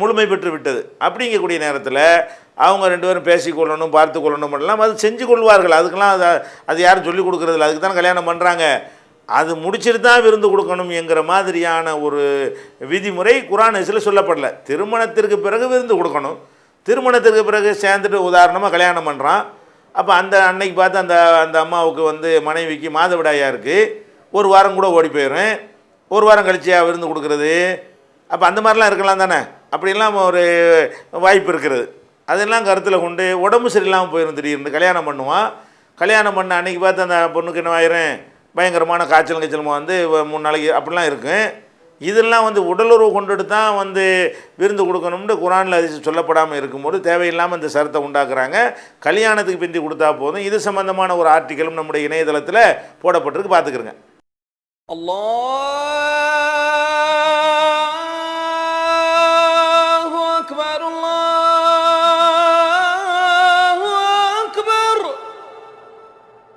முழுமை பெற்று விட்டது. அப்படிங்கக்கூடிய நேரத்தில் அவங்க ரெண்டு பேரும் பேசிக்கொள்ளணும், பார்த்து கொள்ளணும் எல்லாம் அது செஞ்சு கொள்வார்கள். அதுக்கெல்லாம் அது யாரும் சொல்லிக் கொடுக்குறதில்ல, அதுக்கு தான் கல்யாணம் பண்ணுறாங்க. அது முடிச்சுட்டு தான் விருந்து கொடுக்கணும் என்கிற மாதிரியான ஒரு விதிமுறை குர்ஆன் ஹதீஸில் சொல்லப்படலை. திருமணத்திற்கு பிறகு விருந்து கொடுக்கணும். திருமணத்திற்கு பிறகு சேர்ந்துட்டு உதாரணமாக கல்யாணம் பண்ணுறான். அப்போ அந்த அன்னைக்கு பார்த்து அந்த அம்மாவுக்கு மனைவிக்கு மாதவிடாயாக இருக்குது, ஒரு வாரம் கூட ஓடி போயிடும். ஒரு வாரம் கழிச்சியா விருந்து கொடுக்குறது? அப்போ அந்த மாதிரிலாம் இருக்கலாம் தானே? அப்படிலாம் ஒரு வாய்ப்பு இருக்கிறது. அதெல்லாம் கருத்தில் கொண்டு உடம்பு சரியில்லாமல் போயிடும். திடீர்னு கல்யாணம் பண்ணுவான். கல்யாணம் பண்ண அன்றைக்கி பார்த்து அந்த பொண்ணுக்கு என்ன ஆயிரும், பயங்கரமான காய்ச்சல் 3 நாளைக்கு அப்படிலாம் இருக்கும். இதெல்லாம் உடலுறவு கொண்டுட்டு தான் விருந்து கொடுக்கணும்னு குர்ஆனில் ஹதீஸ் சொல்லப்படாமல் இருக்கும்போது தேவையில்லாமல் இந்த சரத்தை உண்டாக்குறாங்க. கல்யாணத்துக்கு பிந்தி கொடுத்தா போதும். இது சம்பந்தமான ஒரு ஆர்டிக்கலும் நம்முடைய இணையதளத்தில் போடப்பட்டிருக்கு, பார்த்துக்கிறங்க. Allah